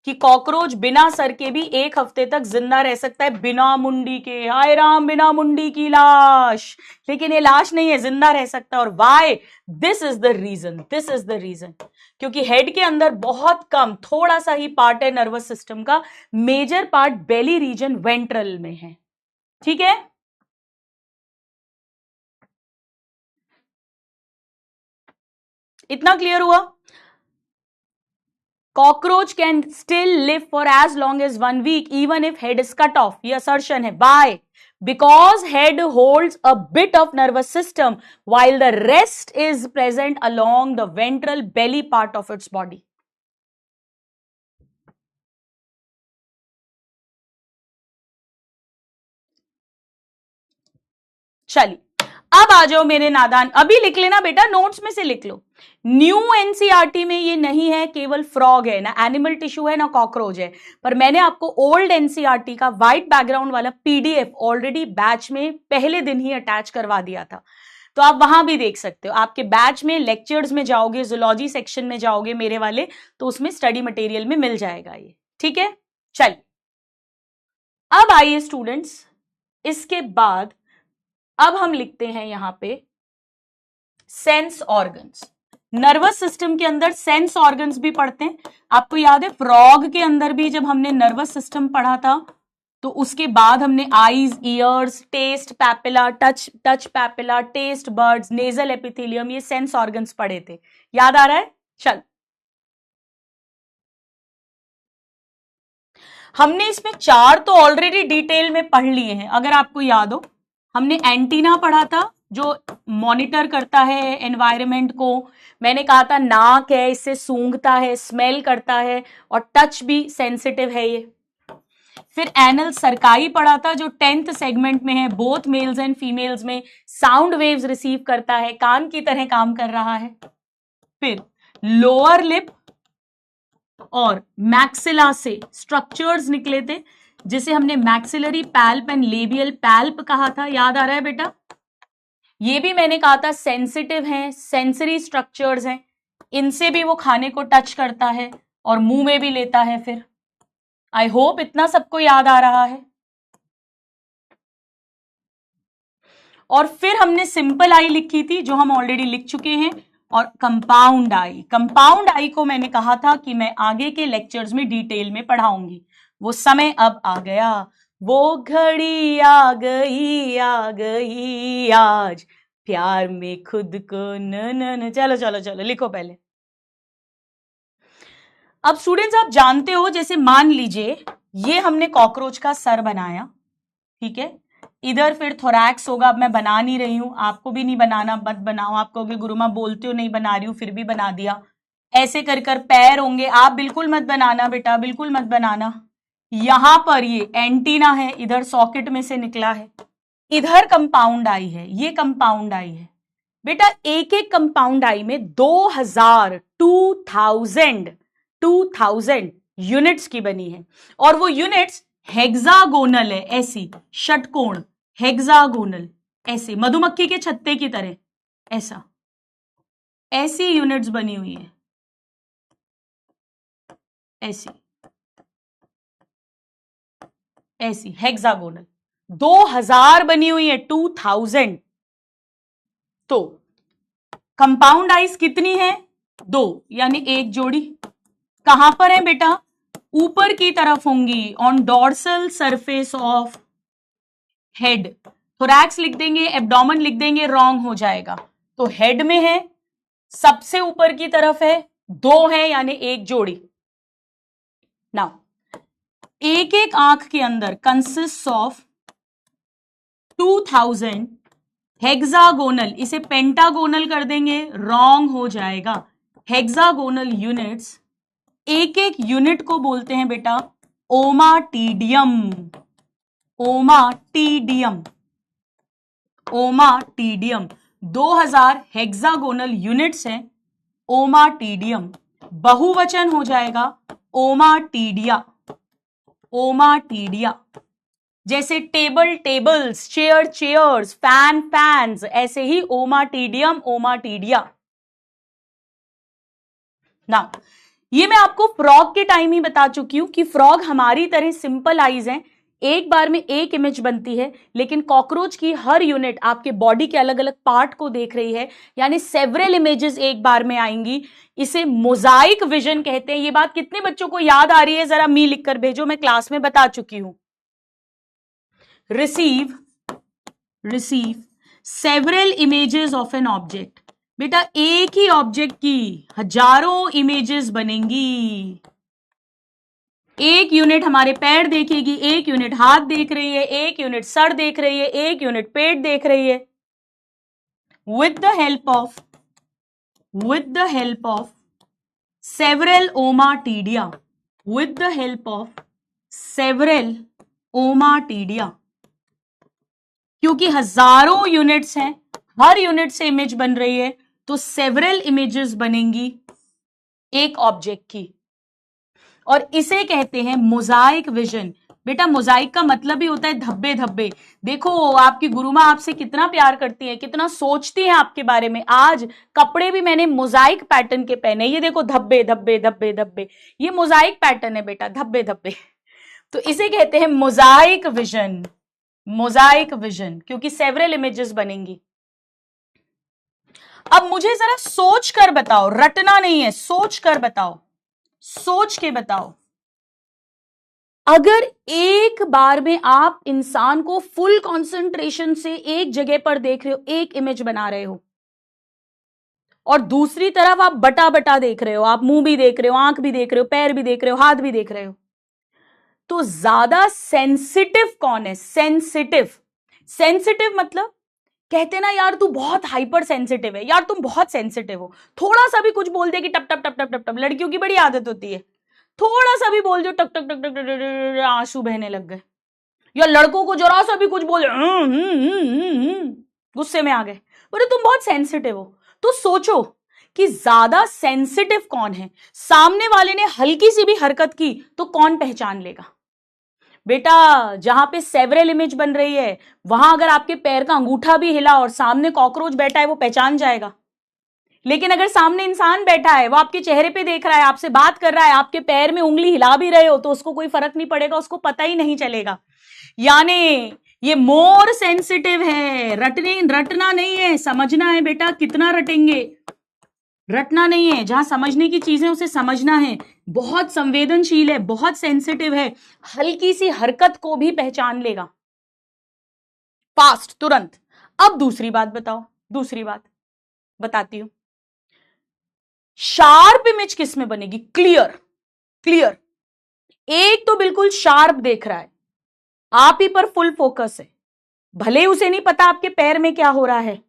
कि कॉकरोच बिना सर के भी 1 हफ्ते तक जिंदा रह सकता है, बिना मुंडी के। हाय राम, बिना मुंडी की लाश, लेकिन ये लाश नहीं है, जिंदा रह सकता है। और why? This is the region, this is the region, क्योंकि हेड के अंदर बहुत कम, थोड़ा सा ही पार्ट है नर्वस सिस्टम का, major part belly region ventral में है। ठीक है? इतना क्लियर हुआ? Cockroach can still live for as long as 1 week even if head is cut off. ये असर्शन है। By because head holds a bit of nervous system while the rest is present along the ventral belly part of its body. चलिए अब आ जाओ मेरे नादान, अभी लिख लेना बेटा, नोट्स में से लिख लो। न्यू एनसीईआरटी में ये नहीं है, केवल फ्रॉग है, ना एनिमल टिश्यू है, ना कॉकरोच है। पर मैंने आपको ओल्ड एनसीईआरटी का व्हाइट बैकग्राउंड वाला पीडीएफ ऑलरेडी बैच में पहले दिन ही अटैच करवा दिया था, तो आप वहां भी देख सकते हो। आपके बैच में लेक्चर्स में जाओगे, जूलॉजी सेक्शन में जाओगे मेरे वाले, तो उसमें स्टडी मटेरियल में मिल जाएगा ये। ठीक है? चलिए अब आइए स्टूडेंट्स, इसके बाद अब हम लिखते हैं यहां पे सेंस ऑर्गन्स। नर्वस सिस्टम के अंदर सेंस ऑर्गन्स भी पढ़ते हैं। आपको याद है फ्रॉग के अंदर भी जब हमने नर्वस सिस्टम पढ़ा था, तो उसके बाद हमने eyes, ears, taste papilla, touch papilla, taste buds, nasal epithelium, ये सेंस ऑर्गन्स पढ़े थे। याद आ रहा है? चल, हमने इसमें 4 तो ऑलरेडी डिटेल में पढ़ लिए हैं। अगर आपको याद हो, हमने एंटीना पढ़ा था जो मॉनिटर करता है एनवायरनमेंट को। मैंने कहा था नाक है, इससे सूंघता है, स्मेल करता है, और टच भी सेंसिटिव है ये। फिर एनल सरकाई पढ़ा था जो 10th सेगमेंट में है, बोथ मेल्स एंड फीमेल्स में साउंड वेव्स रिसीव करता है, कान की तरह काम कर रहा है। फिर लोअर लिप और मैक्सिला से स्ट्रक्चर्स निकले थे, जिसे हमने maxillary palp and labial palp कहा था। याद आ रहा है बेटा? ये भी मैंने कहा था सेंसिटिव हैं, सेंसरी स्ट्रक्चर्स हैं, इनसे भी वो खाने को टच करता है और मुंह में भी लेता है। फिर आई होप इतना सबको याद आ रहा है। और फिर हमने सिंपल आई लिखी थी जो हम ऑलरेडी लिख चुके हैं, और कंपाउंड आई। कंपाउंड आई को मैंने कहा था कि मैं आगे के लेक्चर्स में डिटेल में पढ़ाऊंगी, वो समय अब आ गया। वो घड़ी आ गई आज, प्यार में खुद को न। चलो चलो चलो लिखो पहले। अब स्टूडेंट्स आप जानते हो, जैसे मान लीजिए ये हमने कॉकरोच का सर बनाया, ठीक है, इधर फिर थोरैक्स होगा। अब मैं बना नहीं रही हूं, आपको भी नहीं बनाना, मत बनाओ। आप कहोगे गुरुमा बोलते हो नहीं बना रही हूं, फिर भी बना दिया। ऐसे कर कर पैर होंगे, आप बिल्कुल मत बनाना बेटा, बिल्कुल मत बनाना। यहां पर ये एंटीना है, इधर सॉकेट में से निकला है, इधर कंपाउंड आई है, ये कंपाउंड आई है बेटा। एक एक कंपाउंड आई में 2000 यूनिट्स की बनी है, और वो यूनिट्स हेक्सागोनल है, ऐसी षटकोण, हेक्सागोनल, ऐसे मधुमक्खी के छत्ते की तरह, ऐसा, ऐसी यूनिट्स बनी हुई है, ऐसी ऐसी हेक्सागोनल 2000 बनी हुई है, 2000। तो कंपाउंड आइज कितनी है? 2, यानी एक जोड़ी। कहां पर है बेटा? ऊपर की तरफ होंगी, on dorsal surface of head. Thorax लिख देंगे, एब्डोमेन लिख देंगे, रॉन्ग हो जाएगा। तो हेड में है, सबसे ऊपर की तरफ है, 2 है, यानी एक जोड़ी। नाउ एक एक आंख के अंदर कंसिस्ट ऑफ 2000 हेक्सागोनल, इसे पेंटागोनल कर देंगे, रॉन्ग हो जाएगा। हेक्सागोनल यूनिट्स, एक एक यूनिट को बोलते हैं बेटा ओमाटीडियम। ओमाटीडियम, ओमाटीडियम 2000 हेक्सागोनल यूनिट्स हैं, ओमाटीडियम। बहुवचन हो जाएगा ओमाटीडिया, ओमाटीडिया। जैसे table tables, chair chairs, fan fans, ऐसे ही ओमाटीडियम, ओमाटीडिया। ना ये मैं आपको फ्रॉग के टाइम ही बता चुकी हूं कि फ्रॉग हमारी तरह सिंपल आईज हैं, एक बार में एक इमेज बनती है, लेकिन कॉकरोच की हर यूनिट आपके बॉडी के अलग अलग पार्ट को देख रही है, यानी सेवरल इमेजेस एक बार में आएंगी। इसे मोजाइक विजन कहते हैं। ये बात कितने बच्चों को याद आ रही है? जरा मी लिखकर भेजो, मैं क्लास में बता चुकी हूं। Receive several images of an object. बेटा एक ही ऑब्जेक्ट की हजारों इमेजेस बनेंगी। एक यूनिट हमारे पैर देखेगी, एक यूनिट हाथ देख रही है, एक यूनिट सर देख रही है, एक यूनिट पेट देख रही है। With the help of several ओमाटीडिया, with the help of several ओमाटीडिया, क्योंकि हजारों यूनिट्स हैं, हर यूनिट से इमेज बन रही है, तो सेवरल इमेजेस बनेंगी एक ऑब्जेक्ट की, और इसे कहते हैं मोजाइक विजन। बेटा मोजाइक का मतलब ही होता है धब्बे धब्बे। देखो आपकी गुरुमा आपसे कितना प्यार करती है, कितना सोचती है आपके बारे में। आज कपड़े भी मैंने मोजाइक पैटर्न के पहने, ये देखो धब्बे धब्बे धब्बे धब्बे, ये मोजाइक पैटर्न है बेटा, धब्बे धब्बे। तो इसे कहते हैं मोजाइक विजन, मोजाइक विजन, क्योंकि सेवरल इमेजेस बनेंगी। अब मुझे जरा सोच कर बताओ, रटना नहीं है, सोच कर बताओ, सोच के बताओ, अगर एक बार में आप इंसान को फुल कंसंट्रेशन से एक जगह पर देख रहे हो, एक इमेज बना रहे हो, और दूसरी तरफ आप बटा बटा देख रहे हो, आप मुंह भी देख रहे हो, आंख भी देख रहे हो, पैर भी देख रहे हो, हाथ भी देख रहे हो, तो ज्यादा सेंसिटिव कौन है? सेंसिटिव मतलब कहते ना यार तू बहुत हाइपर सेंसिटिव है, यार तुम बहुत सेंसिटिव हो, थोड़ा सा भी कुछ बोल दे कि टप टप टप टप टप टप। लड़कियों की बड़ी आदत होती है, थोड़ा सा भी बोल दो टक टक टक टक टक आंसू बहने लग गए, या लड़कों को जरा सा भी कुछ बोल गुस्से में आ गए, बोले तुम बहुत सेंसिटिव हो। तो सोचो कि ज्यादा सेंसिटिव कौन है? सामने वाले ने हल्की सी भी हरकत की तो कौन पहचान लेगा? बेटा जहां पे सेवरल इमेज बन रही है, वहां अगर आपके पैर का अंगूठा भी हिला और सामने कॉकरोच बैठा है, वो पहचान जाएगा। लेकिन अगर सामने इंसान बैठा है, वो आपके चेहरे पे देख रहा है, आपसे बात कर रहा है, आपके पैर में उंगली हिला भी रहे हो, तो उसको कोई फर्क नहीं पड़ेगा, उसको पता ही नहीं चलेगा। यानी ये मोर सेंसिटिव है। रटना नहीं है, समझना है बेटा, कितना रटेंगे, रटना नहीं है, जहां समझने की चीजें उसे समझना है, बहुत संवेदनशील है, बहुत सेंसिटिव है, हल्की सी हरकत को भी पहचान लेगा फास्ट, तुरंत। अब दूसरी बात बताओ, दूसरी बात बताती हूं। शार्प इमेज किस में बनेगी? Clear, clear. एक तो बिल्कुल शार्प देख रहा है, आप ही पर फुल फोकस है, भले उसे नहीं पता आपके पैर में क्या हो रहा है,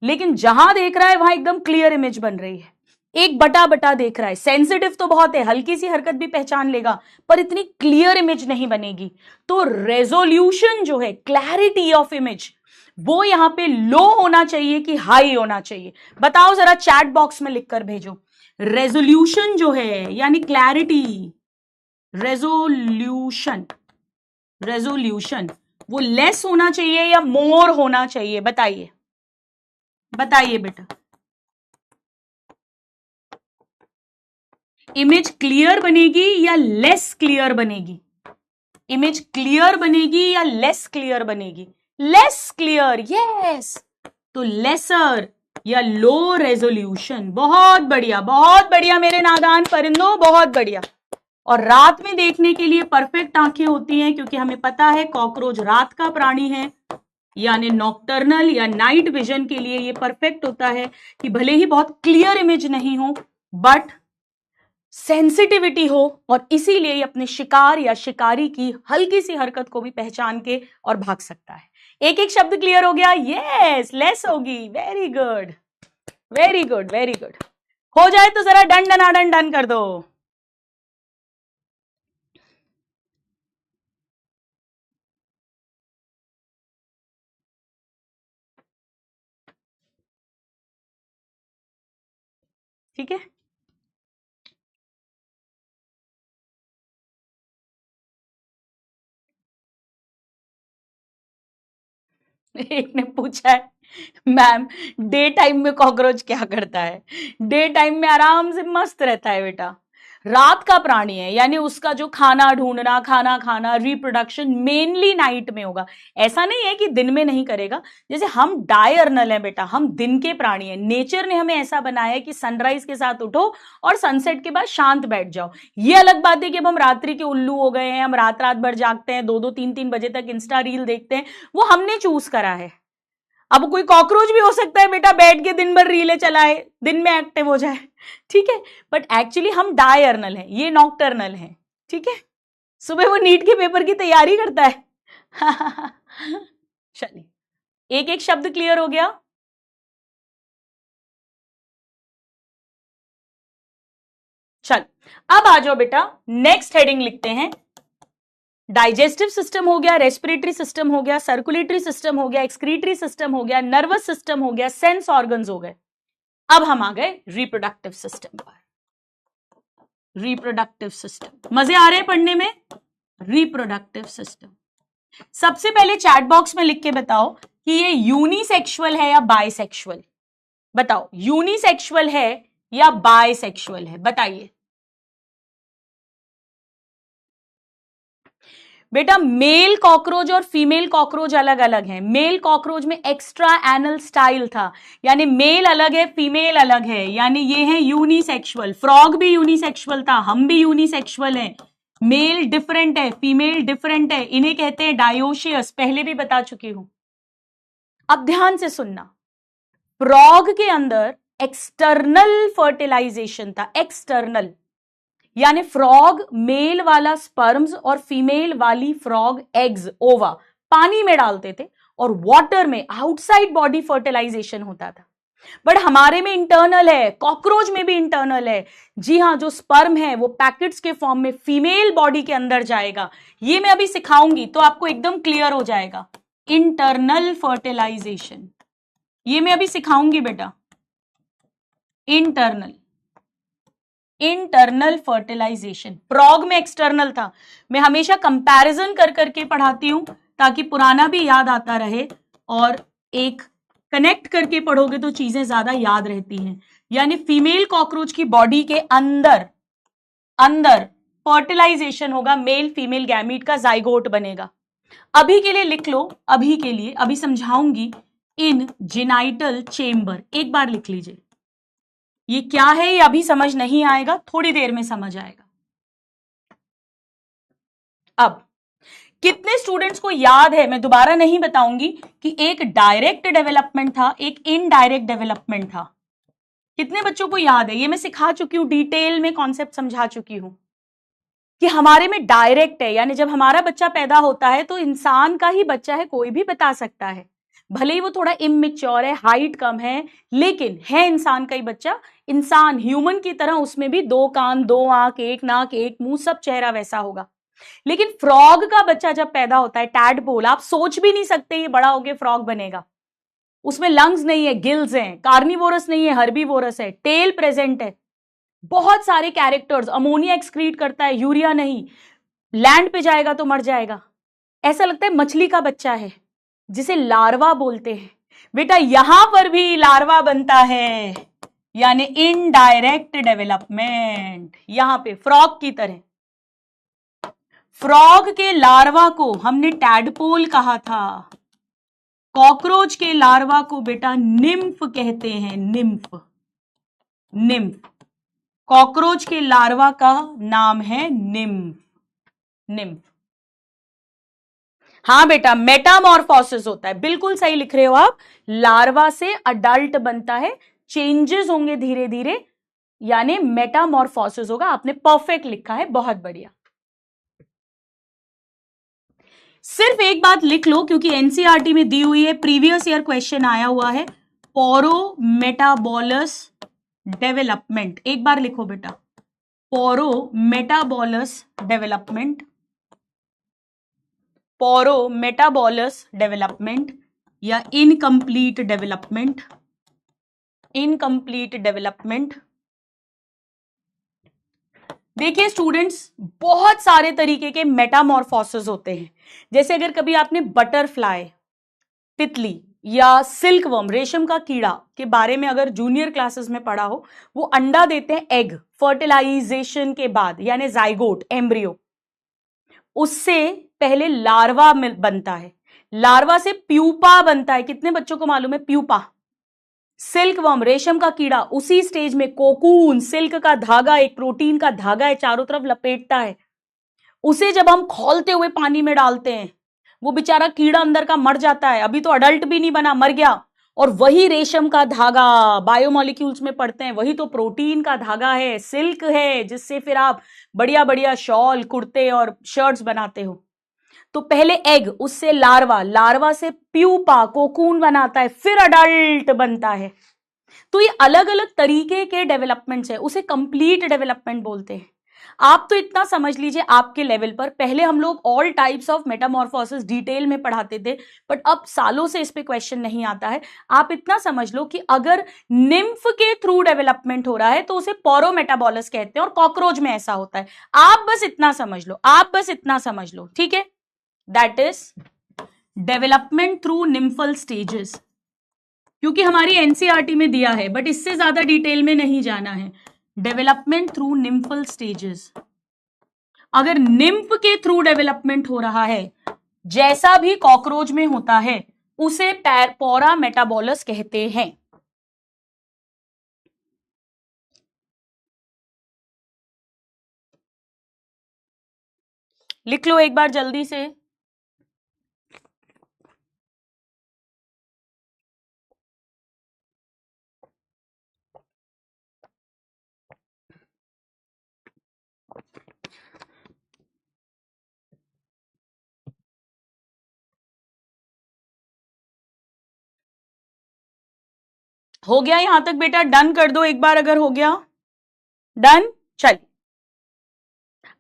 लेकिन जहां देख रहा है वहां एकदम क्लियर इमेज बन रही है। एक बटा बटा देख रहा है, सेंसिटिव तो बहुत है, हल्की सी हरकत भी पहचान लेगा, पर इतनी क्लियर इमेज नहीं बनेगी। तो रेजोल्यूशन जो है, क्लैरिटी ऑफ इमेज, वो यहां पे लो होना चाहिए कि हाई होना चाहिए? बताओ जरा, चैट बॉक्स में लिखकर भेजो। रेजोल्यूशन जो है यानी क्लैरिटी, रेजोल्यूशन, रेजोल्यूशन वो लेस होना चाहिए या मोर होना चाहिए? बताइए, बताइए बेटा। इमेज क्लियर बनेगी या लेस क्लियर बनेगी? इमेज क्लियर बनेगी या लेस क्लियर बनेगी? Less clear, yes. तो लेसर या लो रेजोल्यूशन। बहुत बढ़िया मेरे नादान परिंदों, बहुत बढ़िया। और रात में देखने के लिए परफेक्ट आंखें होती हैं, क्योंकि हमें पता है कॉकरोच रात का प्राणी है, यानी नॉक्टर्नल या नाइट विजन के लिए ये परफेक्ट होता है कि भले ही बहुत क्लियर इमेज नहीं हो बट सेंसिटिविटी हो, और इसीलिए ये अपने शिकार या शिकारी की हल्की सी हरकत को भी पहचान के और भाग सकता है। एक एक शब्द क्लियर हो गया? यस, लेस होगी। Very good, very good, very good. हो जाए तो जरा डन डनाडन डन कर दो। ठीक है, एक ने पूछा है मैम डे टाइम में कॉकरोच क्या करता है? डे टाइम में आराम से मस्त रहता है बेटा, रात का प्राणी है, यानी उसका जो खाना ढूंढना, खाना खाना, रिप्रोडक्शन मेनली नाइट में होगा। ऐसा नहीं है कि दिन में नहीं करेगा। जैसे हम डायर्नल हैं बेटा, हम दिन के प्राणी हैं, नेचर ने हमें ऐसा बनाया है कि सनराइज के साथ उठो और सनसेट के बाद शांत बैठ जाओ। ये अलग बात है कि अब हम रात्रि के उल्लू हो गए हैं, हम रात रात भर जागते हैं, 2-2 3-3 बजे तक इंस्टा रील देखते हैं, वो हमने चूज करा है। अब कोई कॉकरोच भी हो सकता है बेटा, बैठ के दिन भर रीले चलाए, दिन में एक्टिव हो जाए, ठीक है, बट एक्चुअली हम डायर्नल हैं, ये नॉक्टर्नल हैं, ठीक है। सुबह वो नीट के पेपर की तैयारी करता है। चलिए, एक एक शब्द क्लियर हो गया? चल, अब आ जाओ बेटा, नेक्स्ट हेडिंग लिखते हैं। डाइजेस्टिव सिस्टम हो गया, रेस्पिरेटरी सिस्टम हो गया, सर्कुलेटरी सिस्टम हो गया, एक्सक्रीटरी सिस्टम हो गया, नर्वस सिस्टम हो गया, सेंस ऑर्गन्स हो गए। अब हम आ गए रिप्रोडक्टिव सिस्टम पर। रिप्रोडक्टिव सिस्टम मजे आ रहे हैं पढ़ने में? रिप्रोडक्टिव सिस्टम, सबसे पहले चैट बॉक्स में लिख के बताओ कि ये यूनिसेक्सुअल है या बायसेक्सुअल? बताओ, यूनिसेक्सुअल है या बायसेक्सुअल है? बताइए बेटा। मेल कॉकरोच और फीमेल कॉकरोच अलग अलग हैं। मेल कॉकरोच में एक्स्ट्रा एनल स्टाइल था, यानी मेल अलग है, फीमेल अलग है, यानी ये है यूनिसेक्सुअल। फ्रॉग भी यूनिसेक्सुअल था, हम भी यूनिसेक्सुअल हैं। मेल डिफरेंट है, फीमेल डिफरेंट है, इन्हें कहते हैं डायोशियस, पहले भी बता चुकी हूं। अब ध्यान से सुनना, फ्रॉग के अंदर एक्सटर्नल फर्टिलाइजेशन था, एक्सटर्नल, यानी फ्रॉग मेल वाला स्पर्म्स और फीमेल वाली फ्रॉग एग्स, ओवा, पानी में डालते थे और वाटर में आउटसाइड बॉडी फर्टिलाइजेशन होता था। बट हमारे में इंटरनल है, कॉकरोच में भी इंटरनल है। जी हां, जो स्पर्म है वो पैकेट्स के फॉर्म में फीमेल बॉडी के अंदर जाएगा। ये मैं अभी सिखाऊंगी तो आपको एकदम क्लियर हो जाएगा। इंटरनल फर्टिलाइजेशन, ये मैं अभी सिखाऊंगी बेटा। इंटरनल, इंटरनल फर्टिलाइजेशन, फ्रॉग में एक्सटर्नल था। मैं हमेशा कंपैरिजन कर करके पढ़ाती हूं ताकि पुराना भी याद आता रहे, और एक कनेक्ट करके पढ़ोगे तो चीजें ज्यादा याद रहती हैं। यानी फीमेल कॉकरोच की बॉडी के अंदर अंदर फर्टिलाइजेशन होगा, मेल फीमेल गैमीट का जाइगोट बनेगा। अभी के लिए लिख लो, अभी के लिए, अभी समझाऊंगी। इन जेनाइटल चेम्बर, एक बार लिख लीजिए, ये क्या है ये अभी समझ नहीं आएगा, थोड़ी देर में समझ आएगा। अब कितने स्टूडेंट्स को याद है, मैं दोबारा नहीं बताऊंगी, कि एक डायरेक्ट डेवलपमेंट था, एक इनडायरेक्ट डेवलपमेंट था। कितने बच्चों को याद है? ये मैं सिखा चुकी हूं, डिटेल में कॉन्सेप्ट समझा चुकी हूं कि हमारे में डायरेक्ट है, यानी जब हमारा बच्चा पैदा होता है तो इंसान का ही बच्चा है, कोई भी बता सकता है, भले ही वो थोड़ा इमेच्योर है, हाइट कम है, लेकिन है इंसान का ही बच्चा। इंसान ह्यूमन की तरह, उसमें भी 2 कान, 2 आंख, 1 नाक, 1 मुंह, सब चेहरा वैसा होगा। लेकिन फ्रॉग का बच्चा जब पैदा होता है, टैडपोल, आप सोच भी नहीं सकते ये बड़ा होके फ्रॉग बनेगा। उसमें लंग्स नहीं है, गिल्स हैं, कार्निवोरस नहीं है, हर्बीवोरस है, टेल प्रेजेंट है, बहुत सारे कैरेक्टर्स, अमोनिया एक्सक्रीट करता है, यूरिया नहीं, लैंड पे जाएगा तो मर जाएगा, ऐसा लगता है मछली का बच्चा है, जिसे लार्वा बोलते हैं। बेटा यहां पर भी लार्वा बनता है, यानी इनडायरेक्ट डेवलपमेंट, यहां पे फ्रॉग की तरह। फ्रॉग के लार्वा को हमने टैडपोल कहा था, कॉकरोच के लार्वा को बेटा निम्फ कहते हैं, निम्फ। निम्फ, कॉकरोच के लार्वा का नाम है निम्फ, निम्फ। हाँ बेटा, मेटामॉर्फोसिस होता है, बिल्कुल सही लिख रहे हो आप। लार्वा से अडल्ट बनता है, चेंजेस होंगे धीरे धीरे, यानी मेटामॉर्फोसिस होगा। आपने परफेक्ट लिखा है, बहुत बढ़िया। सिर्फ एक बात लिख लो, क्योंकि एनसीईआरटी में दी हुई है, प्रीवियस ईयर क्वेश्चन आया हुआ है, पोरोमेटाबोलस डेवलपमेंट। एक बार लिखो बेटा, पोरोमेटाबोलस डेवलपमेंट, पोरोमेटाबोलस डेवलपमेंट या इनकम्प्लीट डेवलपमेंट, इनकम्प्लीट डेवलपमेंट। देखिए स्टूडेंट्स, बहुत सारे तरीके के मेटामॉर्फोसिस होते हैं। जैसे अगर कभी आपने बटरफ्लाई, तितली या सिल्कवर्म, रेशम का कीड़ा के बारे में अगर जूनियर क्लासेस में पढ़ा हो, वो अंडा देते हैं एग, फर्टिलाइजेशन के बाद, यानी जाइगोट, एम्ब्रियो, उससे पहले लार्वा बनता है, लार्वा से प्यूपा बनता है। कितने बच्चों को मालूम है प्यूपा? सिल्कवर्म, रेशम का कीड़ा, उसी स्टेज में कोकून, सिल्क का धागा, एक प्रोटीन का धागा है, चारों तरफ लपेटता है, उसे जब हम खौलते हुए पानी में डालते हैं, वो बेचारा कीड़ा अंदर का मर जाता है, अभी तो अडल्ट भी नहीं बना, मर गया। और वही रेशम का धागा, बायोमोलिक्यूल्स में पढ़ते हैं, वही तो प्रोटीन का धागा है, सिल्क है, जिससे फिर आप बढ़िया बढ़िया शॉल, कुर्ते और शर्ट्स बनाते हो। तो पहले एग, उससे लार्वा, लार्वा से प्यूपा, कोकून बनाता है, फिर अडल्ट बनता है। तो ये अलग अलग तरीके के डेवलपमेंट्स है, उसे कंप्लीट डेवलपमेंट बोलते हैं। आप तो इतना समझ लीजिए, आपके लेवल पर पहले हम लोग all types of Metamorphosis detail में पढ़ाते थे, बट अब सालों से इस पे क्वेश्चन नहीं आता है। आप इतना समझ लो कि अगर निम्फ के थ्रू डेवलपमेंट हो रहा है तो उसे पोरोमेटाबोलस कहते हैं, और कॉकरोच में ऐसा होता है। आप बस इतना समझ लो, आप बस इतना समझ लो, ठीक है? That is development through nymphal stages, क्योंकि हमारी एनसीईआरटी में दिया है, बट इससे ज्यादा डिटेल में नहीं जाना है। डेवलपमेंट थ्रू निम्फल स्टेजेस, अगर निम्फ के थ्रू डेवलपमेंट हो रहा है, जैसा भी कॉकरोच में होता है, उसे पोरामेटाबोलस कहते हैं। लिख लो एक बार जल्दी से। हो गया यहां तक बेटा? डन कर दो एक बार अगर हो गया। डन। चल,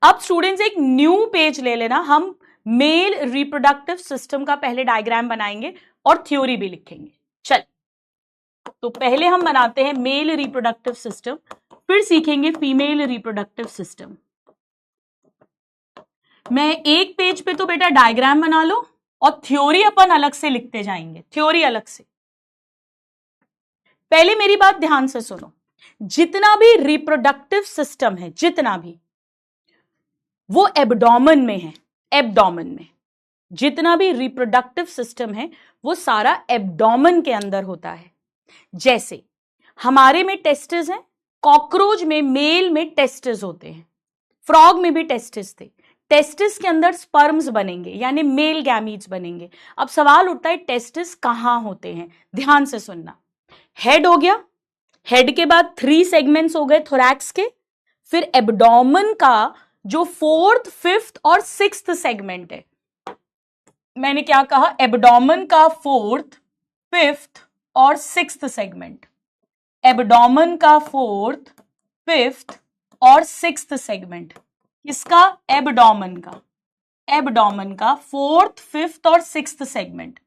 अब स्टूडेंट्स एक न्यू पेज ले लेना, हम मेल रिप्रोडक्टिव सिस्टम का पहले डायग्राम बनाएंगे और थ्योरी भी लिखेंगे। चल, तो पहले हम बनाते हैं मेल रिप्रोडक्टिव सिस्टम, फिर सीखेंगे फीमेल रिप्रोडक्टिव सिस्टम। मैं एक पेज पे तो बेटा डायग्राम बना लो, और थ्योरी अपन अलग से लिखते जाएंगे, थ्योरी अलग से। पहले मेरी बात ध्यान से सुनो, जितना भी रिप्रोडक्टिव सिस्टम है, जितना भी, वो एब्डोमेन में है, एब्डोमेन में। जितना भी रिप्रोडक्टिव सिस्टम है वो सारा एब्डोमेन के अंदर होता है। जैसे हमारे में टेस्टिस हैं, कॉकरोच में मेल में टेस्टिस होते हैं, फ्रॉग में भी टेस्टिस थे। टेस्टिस के अंदर स्पर्म्स बनेंगे यानी मेल गैमीट्स बनेंगे। अब सवाल उठता है टेस्टिस कहां होते हैं? ध्यान से सुनना। हेड हो गया, हेड के बाद 3 सेगमेंट्स हो गए थोरैक्स के, फिर एब्डोमेन का जो 4th, 5th और 6th सेगमेंट है, मैंने क्या कहा? एब्डोमेन का 4th, 5th और 6th सेगमेंट, एब्डोमेन का 4th, 5th और 6th सेगमेंट। किसका? एब्डोमेन का। एब्डोमेन का 4th, 5th और 6th सेगमेंट,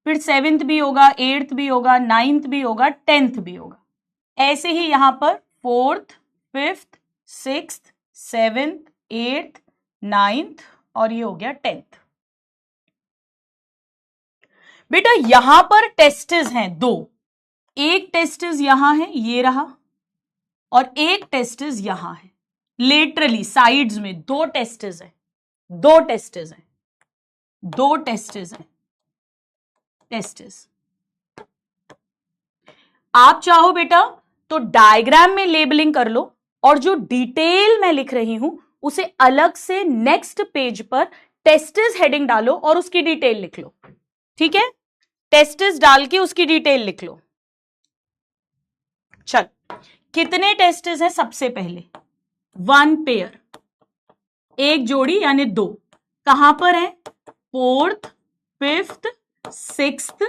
फिर 7th भी होगा, 8th भी होगा, 9th भी होगा, 10th भी होगा। ऐसे ही यहां पर 4th, 5th, 6th, 7th, 8th, 9th और ये हो गया 10th। बेटा यहां पर टेस्टिस हैं 2, एक टेस्टिस यहां है, ये रहा, और एक टेस्टिस यहां है। लेटरली साइड्स में 2 टेस्टिस है, 2 टेस्टिस है, 2 टेस्टिस है, टेस्टिस। आप चाहो बेटा तो डायग्राम में लेबलिंग कर लो, और जो डिटेल मैं लिख रही हूं उसे अलग से नेक्स्ट पेज पर टेस्टिस हेडिंग डालो और उसकी डिटेल लिख लो। ठीक है, टेस्टिस डाल के उसकी डिटेल लिख लो। चल, कितने टेस्टिस हैं? सबसे पहले 1 पेयर, एक जोड़ी यानी 2। कहां पर है? 4th, 5th, 6th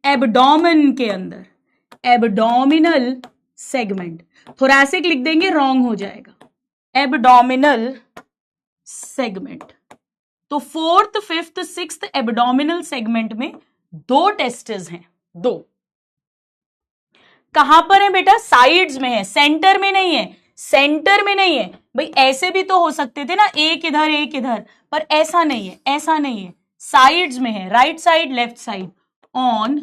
एब्डोमेन के अंदर, एब्डोमिनल सेगमेंट। थोरैसिक लिख देंगे, रॉन्ग हो जाएगा। Abdominal segment. तो 4th, 5th, 6th abdominal segment में 2 टेस्टिस हैं, 2। कहां पर है बेटा? साइड्स में है, सेंटर में नहीं है। सेंटर में नहीं है भाई, ऐसे भी तो हो सकते थे ना, एक इधर एक इधर, पर ऐसा नहीं है, ऐसा नहीं है, साइड्स में है, right side, left side, on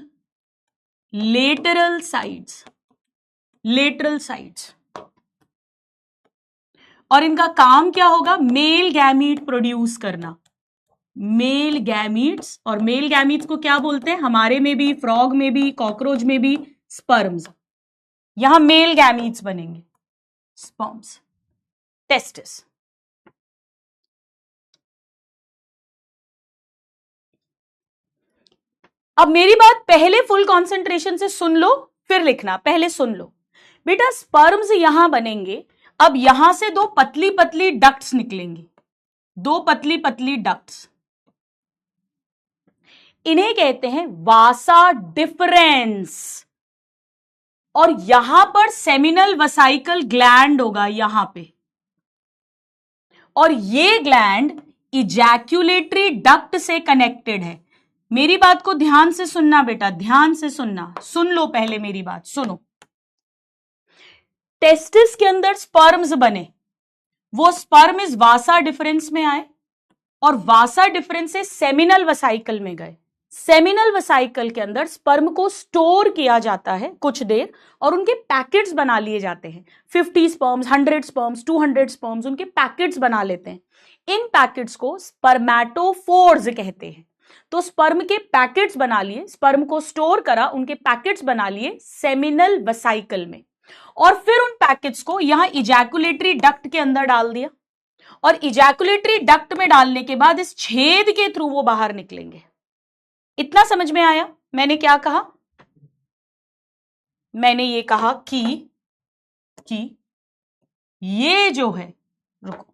lateral sides, lateral sides. और इनका काम क्या होगा? मेल गैमीट प्रोड्यूस करना, मेल गैमीट्स। और मेल गैमीट्स को क्या बोलते हैं? हमारे में भी, फ्रॉग में भी, कॉकरोच में भी स्पर्म्स। यहां मेल गैमीट्स बनेंगे, स्पर्म्स, टेस्टिस। अब मेरी बात पहले फुल कंसंट्रेशन से सुन लो, फिर लिखना। पहले सुन लो बेटा, स्पर्म्स यहां बनेंगे। अब यहां से 2 पतली पतली डक्ट्स निकलेंगी, 2 पतली पतली डक्ट्स। इन्हें कहते हैं वासा डिफरेंस। और यहां पर सेमिनल वसाइकल ग्लैंड होगा, यहां पे, और ये ग्लैंड इजैक्यूलेटरी डक्ट से कनेक्टेड है। मेरी बात को ध्यान से सुनना बेटा, ध्यान से सुनना, सुन लो पहले मेरी बात, सुनो। टेस्टिस के अंदर स्पर्म्स बने, वो स्पर्म इस वासा डिफरेंस में आए, और वासा डिफरेंस से सेमिनल वसाइकल में गए। सेमिनल वसाइकल के अंदर स्पर्म को स्टोर किया जाता है कुछ देर, और उनके पैकेट्स बना लिए जाते हैं। 50 स्पर्म्स, 100 स्पर्म्स, 200 स्पर्म्स, उनके पैकेट्स बना लेते हैं। इन पैकेट्स को स्पर्मेटोफोर्स कहते हैं। तो स्पर्म के पैकेट्स बना लिए, स्पर्म को स्टोर करा, उनके पैकेट्स बना लिए सेमिनल वसाइकल में, और फिर उन पैकेट्स को यहां इजैकुलेटरी डक्ट के अंदर डाल दिया। और इजैकुलेटरी डक्ट में डालने के बाद इस छेद के थ्रू वो बाहर निकलेंगे। इतना समझ में आया? मैंने क्या कहा? मैंने ये कहा कि ये जो है, रुको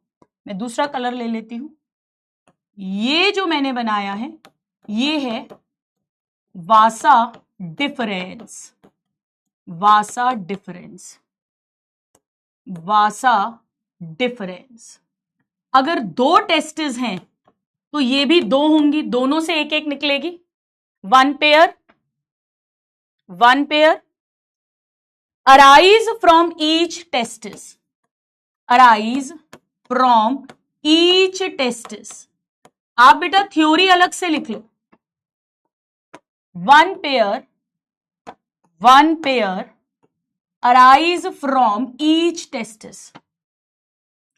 मैं दूसरा कलर ले लेती हूं, ये जो मैंने बनाया है ये है वासा डिफरेंस, वासा डिफरेंस, वासा डिफरेंस। अगर 2 टेस्टिस हैं तो ये भी 2 होंगी, दोनों से एक एक निकलेगी। 1 pair, 1 pair arise from each testis, arise from each testis। आप बेटा थ्योरी अलग से लिख लो। 1 pair arise from each testis,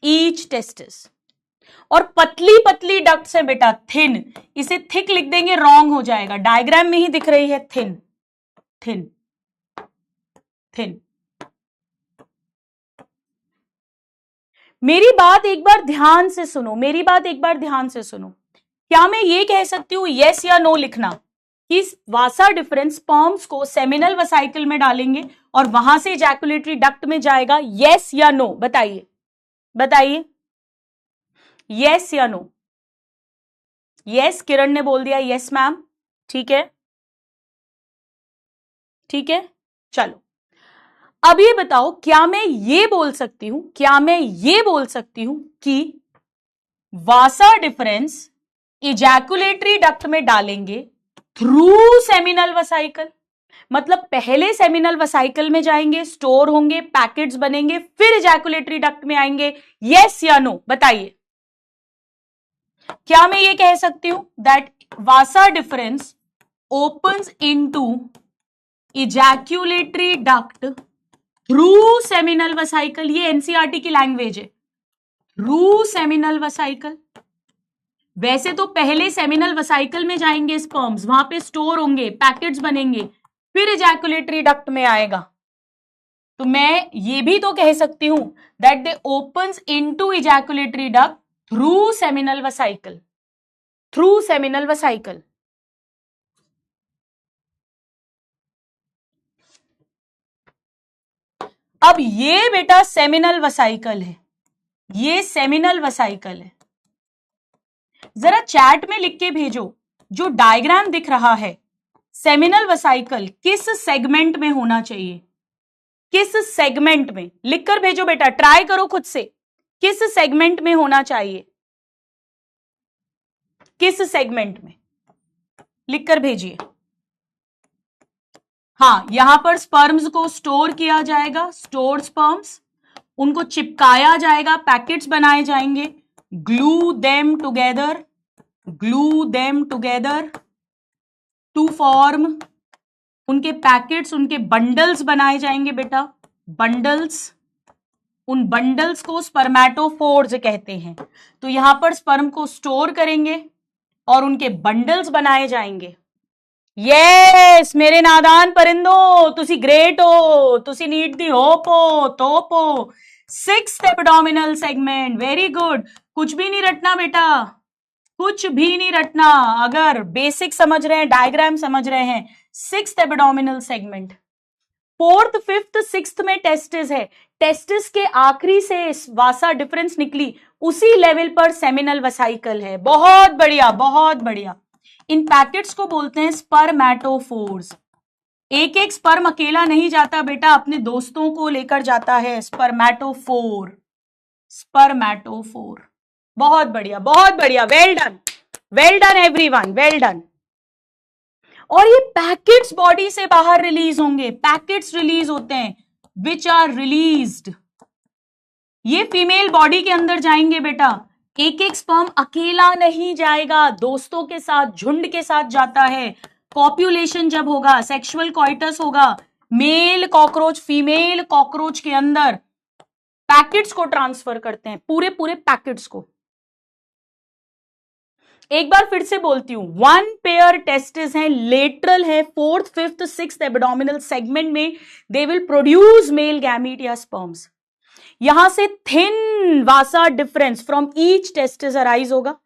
each testis। और पतली पतली डक्ट्स है बेटा, थिन, इसे थिक लिख देंगे, रॉन्ग हो जाएगा, डायग्राम में ही दिख रही है थिन, थिन, थिन। मेरी बात एक बार ध्यान से सुनो, मेरी बात एक बार ध्यान से सुनो। क्या मैं ये कह सकती हूं यस या नो लिखना कि वासा डिफरेंस स्पर्म्स को सेमिनल वेसाइकल में डालेंगे और वहां से इजैकुलेटरी डक्ट में जाएगा, यस या नो? बताइए बताइए, यस या नो? यस, किरण ने बोल दिया यस मैम, ठीक है ठीक है। चलो अब ये बताओ, क्या मैं ये बोल सकती हूं, क्या मैं ये बोल सकती हूं कि वासा डिफरेंस इजैकुलेटरी डक्ट में डालेंगे थ्रू सेमिनल वेसाइकल? मतलब पहले सेमिनल वेसाइकल में जाएंगे, स्टोर होंगे, पैकेट्स बनेंगे, फिर इजैकुलेटरी डक्ट में आएंगे, यस या नो? बताइए, क्या मैं ये कह सकती हूं that Vasa difference opens into ejaculatory duct through seminal vesicle? ये एनसीईआरटी की लैंग्वेज है, थ्रू सेमिनल वेसाइकल। वैसे तो पहले सेमिनल वेसाइकल में जाएंगे स्पर्म्स, वहां पे स्टोर होंगे, पैकेट्स बनेंगे, फिर इजैकुलेटरी डक्ट में आएगा। तो मैं ये भी तो कह सकती हूं that they opens into ejaculatory duct through seminal vesicle, through seminal vesicle. अब ये बेटा सेमिनल वेसाइकल है, ये सेमिनल वेसाइकल है। जरा चैट में लिख के भेजो, जो डायग्राम दिख रहा है सेमिनल वेसाइकल किस सेगमेंट में होना चाहिए, किस सेगमेंट में? लिखकर भेजो बेटा, ट्राई करो खुद से, किस सेगमेंट में होना चाहिए, किस सेगमेंट में? लिखकर भेजिए। हाँ, यहां पर स्पर्म्स को स्टोर किया जाएगा, स्टोर स्पर्म्स, उनको चिपकाया जाएगा, पैकेट्स बनाए जाएंगे, glue them together to form, उनके पैकेट्स, उनके बंडल्स बनाए जाएंगे बेटा, बंडल्स। उन बंडल्स को स्पर्मेटोफोर्स कहते हैं। तो यहां पर स्पर्म को स्टोर करेंगे और उनके बंडल्स बनाए जाएंगे। यस मेरे नादान परिंदो, तुसी ग्रेट हो, तुसी नीड दी होप हो, तोप हो। 6th abdominal segment, very good. कुछ भी नहीं रटना बेटा, कुछ भी नहीं रटना। अगर बेसिक समझ रहे हैं, डायग्राम समझ रहे हैं, 6th abdominal segment. 4th, 5th, 6th में टेस्टिस है, टेस्टिस के आखिरी से वासा डिफरेंस निकली, उसी लेवल पर सेमिनल वेसाइकल है। बहुत बढ़िया, बहुत बढ़िया। इन पैकेट्स को बोलते हैं स्पर्मेटोफोर्स। एक एक स्पर्म अकेला नहीं जाता बेटा, अपने दोस्तों को लेकर जाता है, स्पर्मेटोफोर, स्पर्मेटोफोर। बहुत बढ़िया, बहुत बढ़िया, well done everyone, well done. और ये पैकेट्स बॉडी से बाहर रिलीज होंगे, पैकेट्स रिलीज होते हैं, विच आर रिलीज्ड। ये फीमेल बॉडी के अंदर जाएंगे बेटा, एक एक स्पर्म अकेला नहीं जाएगा, दोस्तों के साथ, झुंड के साथ जाता है। कॉप्यूलेशन जब होगा, सेक्सुअल कॉइटस होगा, मेल कॉकरोच फीमेल कॉकरोच के अंदर पैकेट्स को ट्रांसफर करते हैं, पूरे पूरे पैकेट्स को। एक बार फिर से बोलती हूं, 1 पेयर टेस्टिस है, लेटरल है, 4th, 5th, 6th abdominal segment में they will produce male gamete या स्पर्म्स। यहां से thin vasa deferens from each testis arise होगा।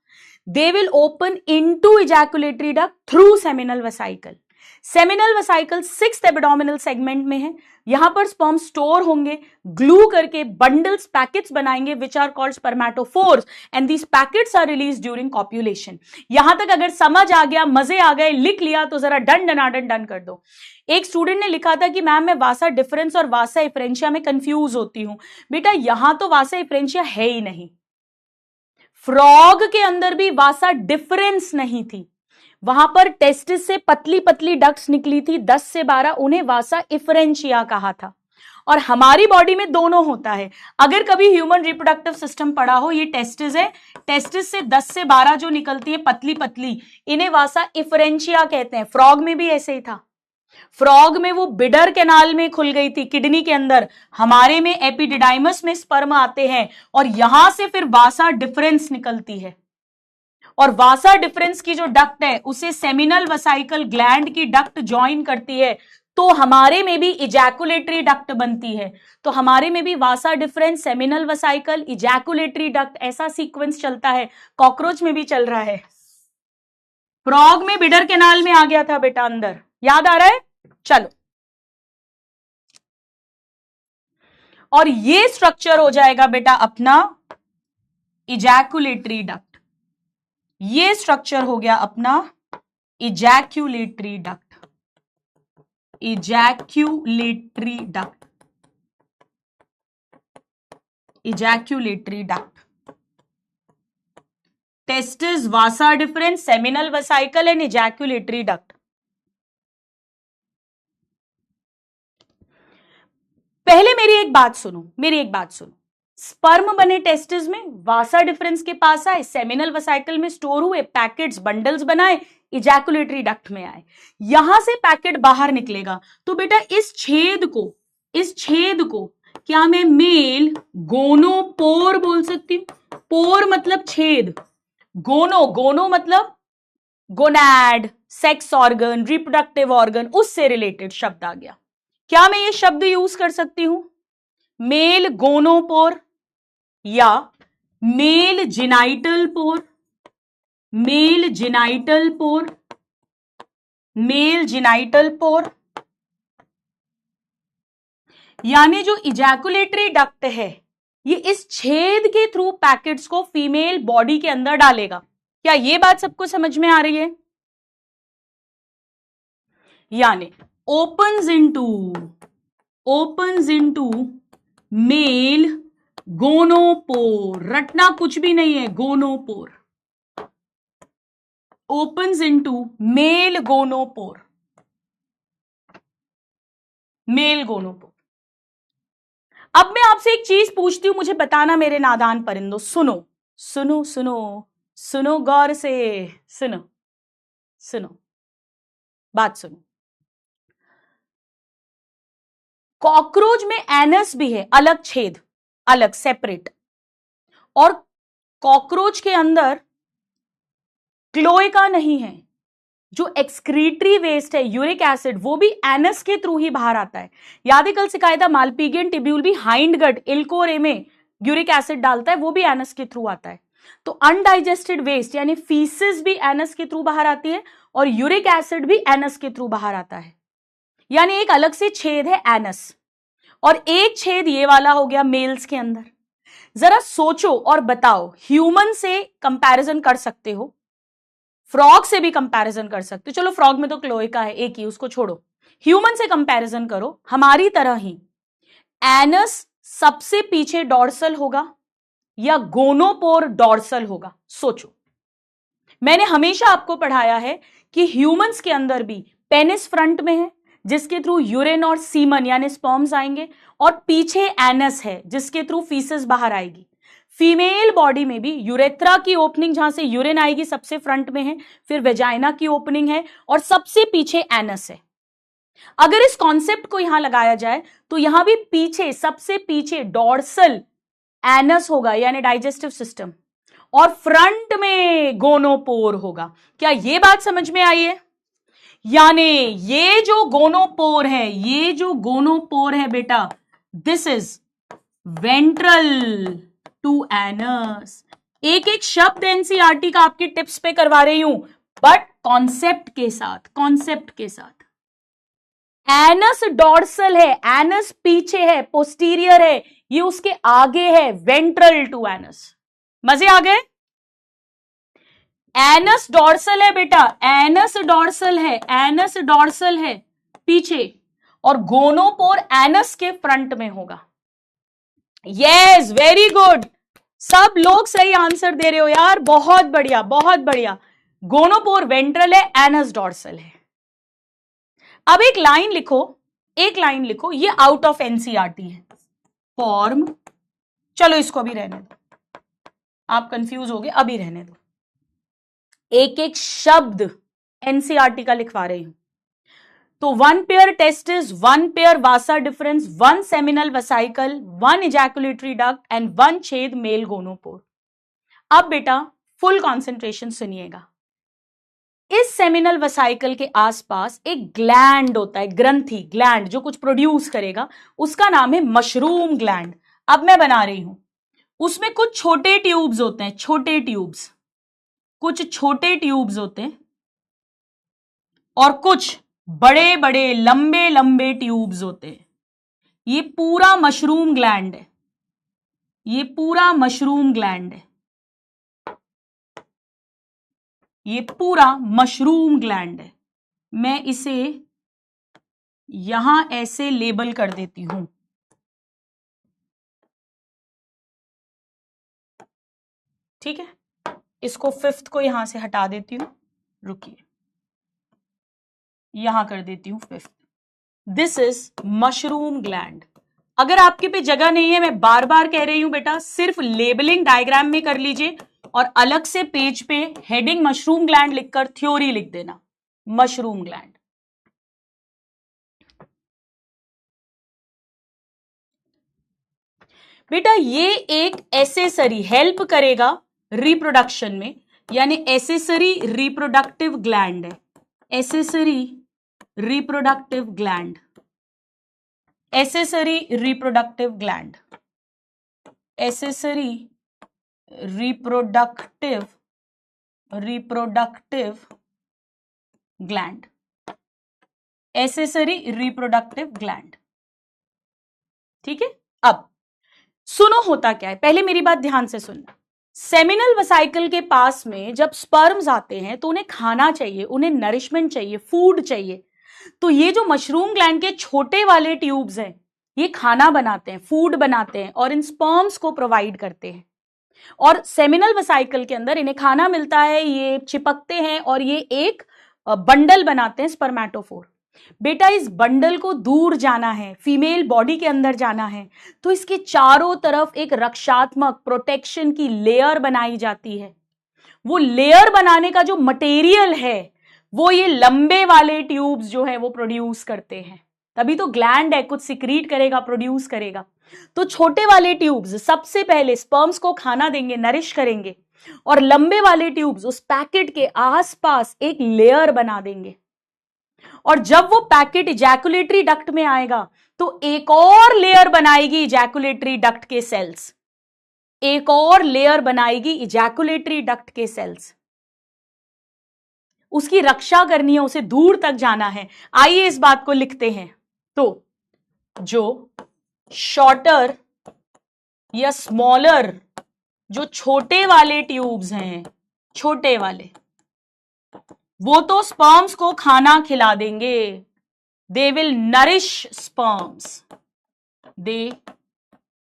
They will open into ejaculatory duct through seminal vesicle. Seminal vesicle 6th abdominal segment में है। यहां पर sperm store होंगे, ग्लू करके बंडल्स, पैकेट्स बनाएंगे, which are called spermatophores, and these packets are release during copulation. यहां तक अगर समझ आ गया, मजे आ गए, लिख लिया, तो जरा डन डनाडन डन कर दो। एक स्टूडेंट ने लिखा था कि मैम मैं वासा डिफरेंस और वासा इफ्रेंशिया में कंफ्यूज होती हूं। बेटा यहां तो वासा इफ्रेंशिया है ही नहीं, फ्रॉग के अंदर भी वासा डिफरेंस नहीं थी, वहां पर टेस्टिस से पतली पतली डक्ट्स निकली थी, 10 से 12, उन्हें वासा इफ्रेंशिया कहा था। और हमारी बॉडी में दोनों होता है। अगर कभी ह्यूमन रिप्रोडक्टिव सिस्टम पढ़ा हो, ये टेस्टिस है, टेस्टिस से 10 से 12 जो निकलती है पतली पतली, इन्हें वासा इफ्रेंशिया कहते हैं। फ्रॉग में भी ऐसे ही था, फ्रॉग में वो बिडर कैनाल में खुल गई थी, किडनी के अंदर। हमारे में एपिडिडाइमस में स्पर्म आते हैं और यहां से फिर वासा डिफरेंस निकलती है। और वासा डिफरेंस की जो डक्ट है उसे सेमिनल वेसाइकल ग्लैंड की डक्ट ज्वाइन करती है, तो हमारे में भी इजैकुलेटरी डक्ट बनती है, तो हमारे में भी वासा डिफरेंस, सेमिनल वसाइकल, इजैकुलेटरी डक्ट, ऐसा सीक्वेंस चलता है। कॉकरोच में भी चल रहा है। फ्रॉग में बिडर कैनाल में आ गया था बेटा अंदर, याद आ रहा है? चलो, और ये स्ट्रक्चर हो जाएगा बेटा अपना इजैकुलेटरी डक्ट। ये स्ट्रक्चर हो गया अपना ejaculatory duct. Ejaculatory duct, ejaculatory duct, testis, vasa deferens, seminal vesicle and ejaculatory duct. पहले मेरी एक बात सुनो, स्पर्म बने टेस्टिस में, वासा डिफरेंस के पास आए, सेमिनल वसाइकल में स्टोर हुए, पैकेट्स, बंडल्स बनाए, इजैकुलेटरी डक्ट में आए, यहां से पैकेट बाहर निकलेगा। तो बेटा इस छेद को क्या मैं मेल गोनोपोर बोल सकती हूं? पोर मतलब छेद, गोनो मतलब gonad, sex organ, reproductive organ, उससे रिलेटेड शब्द आ गया। क्या मैं ये शब्द यूज कर सकती हूं? मेल गोनोपोर या मेल जिनाइटल पोर, मेल जिनाइटल पोर, मेल जिनाइटल पोर। यानी जो इजैकुलेटरी डक्ट है ये इस छेद के थ्रू पैकेट्स को फीमेल बॉडी के अंदर डालेगा। क्या ये बात सबको समझ में आ रही है? यानी opens into मेल गोनोपोर, रटना कुछ भी नहीं है, gonopore, opens into male gonopore, male gonopore. अब मैं आपसे एक चीज पूछती हूं, मुझे बताना मेरे नादान परिंदों, सुनो सुनो सुनो सुनो गौर से, सुनो सुनो, बात सुनो। कॉकरोच में एनस भी है, अलग छेद, अलग सेपरेट, और कॉकरोच के अंदर क्लोएका नहीं है। जो एक्सक्रीटरी वेस्ट है, यूरिक एसिड, वो भी एनस के थ्रू ही बाहर आता है। याद है कल सिखाया था, मालपीगियन टिब्यूल भी हाइंड गट इल्कोरे में यूरिक एसिड डालता है, वो भी एनस के थ्रू आता है। तो अनडाइजेस्टेड वेस्ट यानी फीसिस भी एनस के थ्रू बाहर आती है, और यूरिक एसिड भी एनस के थ्रू बाहर आता है। यानी एक अलग से छेद है एनस, और एक छेद ये वाला हो गया मेल्स के अंदर। जरा सोचो और बताओ, ह्यूमन से कंपैरिजन कर सकते हो, फ्रॉग से भी कंपैरिजन कर सकते हो, चलो फ्रॉग में तो क्लोएका है एक ही, उसको छोड़ो, ह्यूमन से कंपैरिजन करो। हमारी तरह ही एनस सबसे पीछे डॉर्सल होगा या गोनोपोर डॉर्सल होगा? सोचो। मैंने हमेशा आपको पढ़ाया है कि ह्यूमंस के अंदर भी पेनिस फ्रंट में है जिसके थ्रू यूरिन और सीमन यानी स्पर्म्स आएंगे, और पीछे एनस है जिसके थ्रू फीसिस बाहर आएगी। फीमेल बॉडी में भी यूरेथ्रा की ओपनिंग जहां से यूरिन आएगी सबसे फ्रंट में है, फिर वेजाइना की ओपनिंग है, और सबसे पीछे एनस है। अगर इस कॉन्सेप्ट को यहां लगाया जाए तो यहां भी पीछे, सबसे पीछे डॉर्सल एनस होगा यानी डाइजेस्टिव सिस्टम, और फ्रंट में गोनोपोर होगा। क्या यह बात समझ में आई है? यानी ये जो गोनोपोर है, ये जो गोनोपोर है बेटा, this is ventral to anus. एक एक शब्द एनसीईआरटी का आपकी टिप्स पे करवा रही हूं, बट कॉन्सेप्ट के साथ, कॉन्सेप्ट के साथ। एनस डॉर्सल है, एनस पीछे है, पोस्टीरियर है, ये उसके आगे है, वेंट्रल टू एनस। मजे आ गए? एनस डॉर्सल है बेटा, एनस डॉर्सल है, एनस डॉर्सल है पीछे, और गोनोपोर एनस के फ्रंट में होगा। यस, वेरी गुड, सब लोग सही आंसर दे रहे हो यार, बहुत बढ़िया बहुत बढ़िया। गोनोपोर वेंट्रल है, एनस डॉर्सल है। अब एक लाइन लिखो, एक लाइन लिखो, ये आउट ऑफ एनसीईआरटी है। फॉर्म, चलो इसको भी रहने दो, आप कंफ्यूज हो गए, अभी रहने दो। एक एक शब्द एनसीईआरटी का लिखवा रही हूं। तो 1 pair testis, 1 pair vasa deferens, 1 seminal vesicle, 1 ejaculatory duct and 1 छेद मेल गोनोपोर। अब बेटा फुल कॉन्सेंट्रेशन सुनिएगा। इस सेमिनल वेसाइकल के आसपास एक ग्लैंड होता है, ग्रंथि, ग्लैंड, जो कुछ प्रोड्यूस करेगा, उसका नाम है मशरूम ग्लैंड। अब मैं बना रही हूं, उसमें कुछ छोटे ट्यूब्स होते हैं, छोटे ट्यूब्स, कुछ छोटे ट्यूब्स होते हैं और कुछ बड़े बड़े लंबे लंबे ट्यूब्स होते हैं। ये पूरा मशरूम ग्लैंड है, ये पूरा मशरूम ग्लैंड है, ये पूरा मशरूम ग्लैंड है। मैं इसे यहां ऐसे लेबल कर देती हूं। ठीक है, इसको फिफ्थ को यहां से हटा देती हूं, रुकिए, यहां कर देती हूं fifth. This is mushroom gland. अगर आपके पे जगह नहीं है, मैं बार बार कह रही हूं बेटा, सिर्फ लेबलिंग डायग्राम में कर लीजिए और अलग से पेज पे हेडिंग मशरूम ग्लैंड लिखकर थ्योरी लिख देना, मशरूम ग्लैंड। बेटा ये एक एसेसरी हेल्प करेगा रिप्रोडक्शन में, यानी एसेसरी रिप्रोडक्टिव ग्लैंड है, accessory reproductive gland, accessory reproductive gland, accessory reproductive gland, accessory reproductive gland. ठीक है, अब सुनो होता क्या है, पहले मेरी बात ध्यान से सुनना। सेमिनल वेसाइकल के पास में जब स्पर्म्स आते हैं तो उन्हें खाना चाहिए, उन्हें नरिशमेंट चाहिए, फूड चाहिए। तो ये जो मशरूम ग्लैंड के छोटे वाले ट्यूब्स हैं, ये खाना बनाते हैं, फूड बनाते हैं और इन स्पर्म्स को प्रोवाइड करते हैं। और सेमिनल वेसाइकल के अंदर इन्हें खाना मिलता है, ये चिपकते हैं और ये एक बंडल बनाते हैं, स्पर्मेटोफोर। बेटा इस बंडल को दूर जाना है, फीमेल बॉडी के अंदर जाना है, तो इसके चारों तरफ एक रक्षात्मक प्रोटेक्शन की लेयर बनाई जाती है। वो लेयर बनाने का जो मटेरियल है वो ये लंबे वाले ट्यूब्स जो है वो प्रोड्यूस करते हैं। तभी तो ग्लैंड है, कुछ सिक्रीट करेगा, प्रोड्यूस करेगा। तो छोटे वाले ट्यूब्स सबसे पहले स्पर्म्स को खाना देंगे, नरिश करेंगे, और लंबे वाले ट्यूब्स उस पैकेट के आसपास एक लेयर बना देंगे। और जब वो पैकेट इजैकुलेटरी डक्ट में आएगा तो एक और लेयर बनाएगी इजैकुलेटरी डक्ट के सेल्स, एक और लेयर बनाएगी इजैकुलेटरी डक्ट के सेल्स। उसकी रक्षा करनी है, उसे दूर तक जाना है। आइए इस बात को लिखते हैं। तो जो शॉर्टर या स्मॉलर, जो छोटे वाले ट्यूब्स हैं, छोटे वाले, वो तो स्पर्म्स को खाना खिला देंगे, they will nourish sperms, they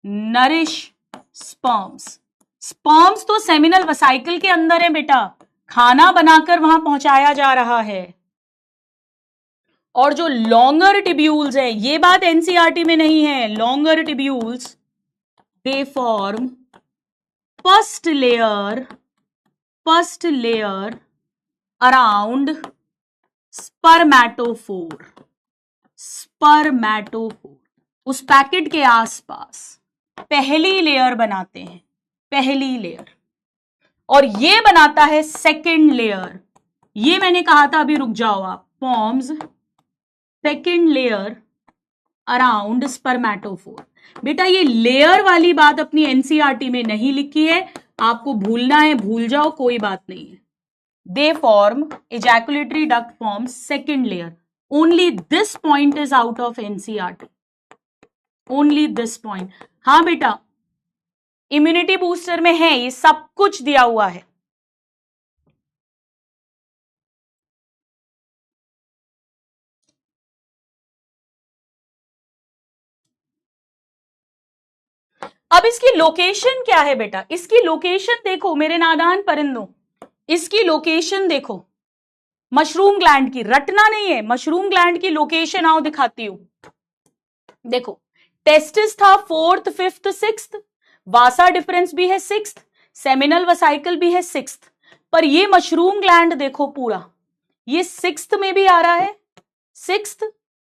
nourish sperms. Sperms तो सेमिनल वेसाइकल के अंदर है बेटा, खाना बनाकर वहां पहुंचाया जा रहा है। और जो लॉन्गर टिब्यूल्स है, ये बात एनसीईआरटी में नहीं है, longer tubules they form first layer around spermatophore, spermatophore उस पैकेट के आसपास पहली लेयर बनाते हैं, पहली लेयर। और ये बनाता है सेकेंड लेयर। ये मैंने कहा था, अभी रुक जाओ आप, फॉर्म्स सेकेंड लेयर अराउंड स्पर्मेटोफोर। बेटा ये लेयर वाली बात अपनी एनसीईआरटी में नहीं लिखी है, आपको भूलना है भूल जाओ, कोई बात नहीं है। They form ejaculatory duct forms second layer. Only this point is out of NCERT. Only this point. हाँ बेटा, इम्यूनिटी बूस्टर में है, ये सब कुछ दिया हुआ है। अब इसकी लोकेशन क्या है बेटा, इसकी लोकेशन देखो मेरे नादान परिंदों, इसकी लोकेशन देखो, मशरूम ग्लैंड की, रटना नहीं है, मशरूम ग्लैंड की लोकेशन आओ दिखाती हूं। देखो टेस्टिस था 4th 5th 6th, वासा डिफरेंस भी है 6th, सेमिनल वेसाइकल भी है 6th, पर ये मशरूम ग्लैंड देखो पूरा, ये 6th में भी आ रहा है, 6th,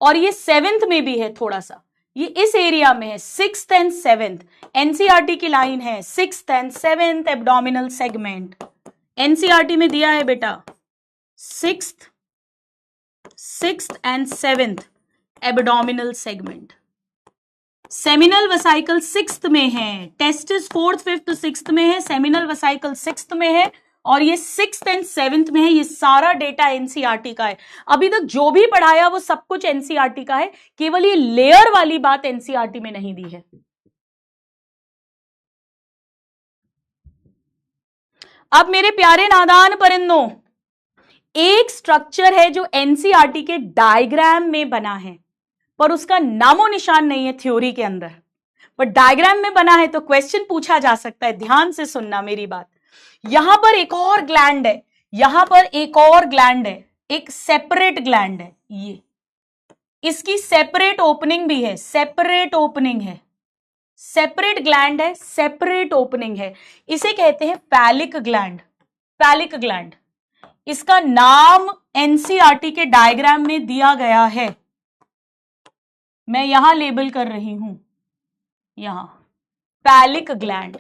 और ये 7th में भी है थोड़ा सा, ये इस एरिया में है 6th and 7th। एनसीईआरटी की लाइन है 6th and 7th abdominal segment, NCERT में दिया है बेटा sixth and seventh abdominal segment. Seminal vesicle sixth में है, टेस्टिस फोर्थ फिफ्थ सिक्स्थ में है, सेमिनल वेसाइकल सिक्स्थ में है, और ये सिक्स्थ एंड सेवेंथ में है। ये सारा डेटा एनसीईआरटी का है। अभी तक जो भी पढ़ाया वो सब कुछ एनसीईआरटी का है, केवल ये लेयर वाली बात एनसीईआरटी में नहीं दी है। अब मेरे प्यारे नादान परिंदों, एक स्ट्रक्चर है जो एनसीईआरटी के डायग्राम में बना है पर उसका नामो निशान नहीं है थ्योरी के अंदर, पर डायग्राम में बना है, तो क्वेश्चन पूछा जा सकता है। ध्यान से सुनना मेरी बात। यहां पर एक और ग्लैंड है, यहां पर एक और ग्लैंड है, एक सेपरेट ग्लैंड है। ये इसकी सेपरेट ओपनिंग भी है, सेपरेट ओपनिंग है, सेपरेट ग्लैंड है, सेपरेट ओपनिंग है। इसे कहते हैं फैलिक ग्लैंड, फैलिक ग्लैंड। इसका नाम एनसीईआरटी के डायग्राम में दिया गया है, मैं यहां लेबल कर रही हूं, यहां फैलिक ग्लैंड।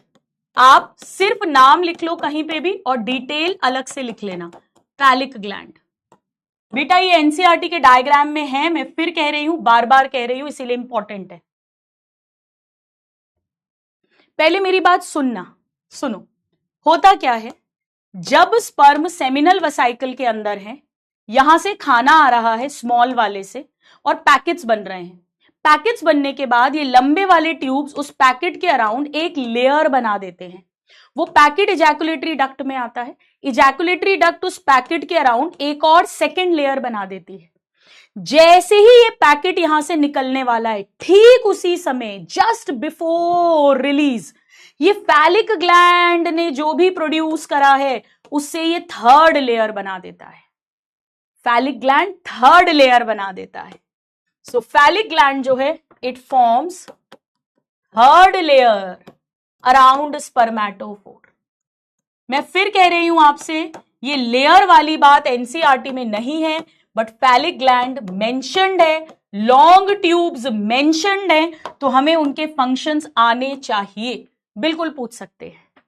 आप सिर्फ नाम लिख लो कहीं पे भी और डिटेल अलग से लिख लेना, फैलिक ग्लैंड। बेटा ये एनसीईआरटी के डायग्राम में है, मैं फिर कह रही हूं, बार बार कह रही हूं, इसीलिए इंपॉर्टेंट है। पहले मेरी बात सुनना, सुनो। होता क्या है, जब स्पर्म सेमिनल वेसाइकल के अंदर है, यहां से खाना आ रहा है स्मॉल वाले से और पैकेट्स बन रहे हैं। पैकेट्स बनने के बाद ये लंबे वाले ट्यूब्स उस पैकेट के अराउंड एक लेयर बना देते हैं। वो पैकेट इजैकुलेटरी डक्ट में आता है, इजैकुलेटरी डक्ट उस पैकेट के अराउंड एक और सेकेंड लेयर बना देती है। जैसे ही ये पैकेट यहां से निकलने वाला है, ठीक उसी समय, जस्ट बिफोर रिलीज, ये फैलिक ग्लैंड ने जो भी प्रोड्यूस करा है उससे ये थर्ड लेयर बना देता है। फैलिक ग्लैंड थर्ड लेयर बना देता है। सो फैलिक ग्लैंड जो है, it forms third layer around spermatophore. मैं फिर कह रही हूं आपसे, ये लेयर वाली बात एनसीईआरटी में नहीं है, बट फैलिक ग्लैंड मेंशन्ड है, लॉन्ग ट्यूब्स मेंशन्ड है, तो हमें उनके फंक्शंस आने चाहिए, बिल्कुल पूछ सकते हैं।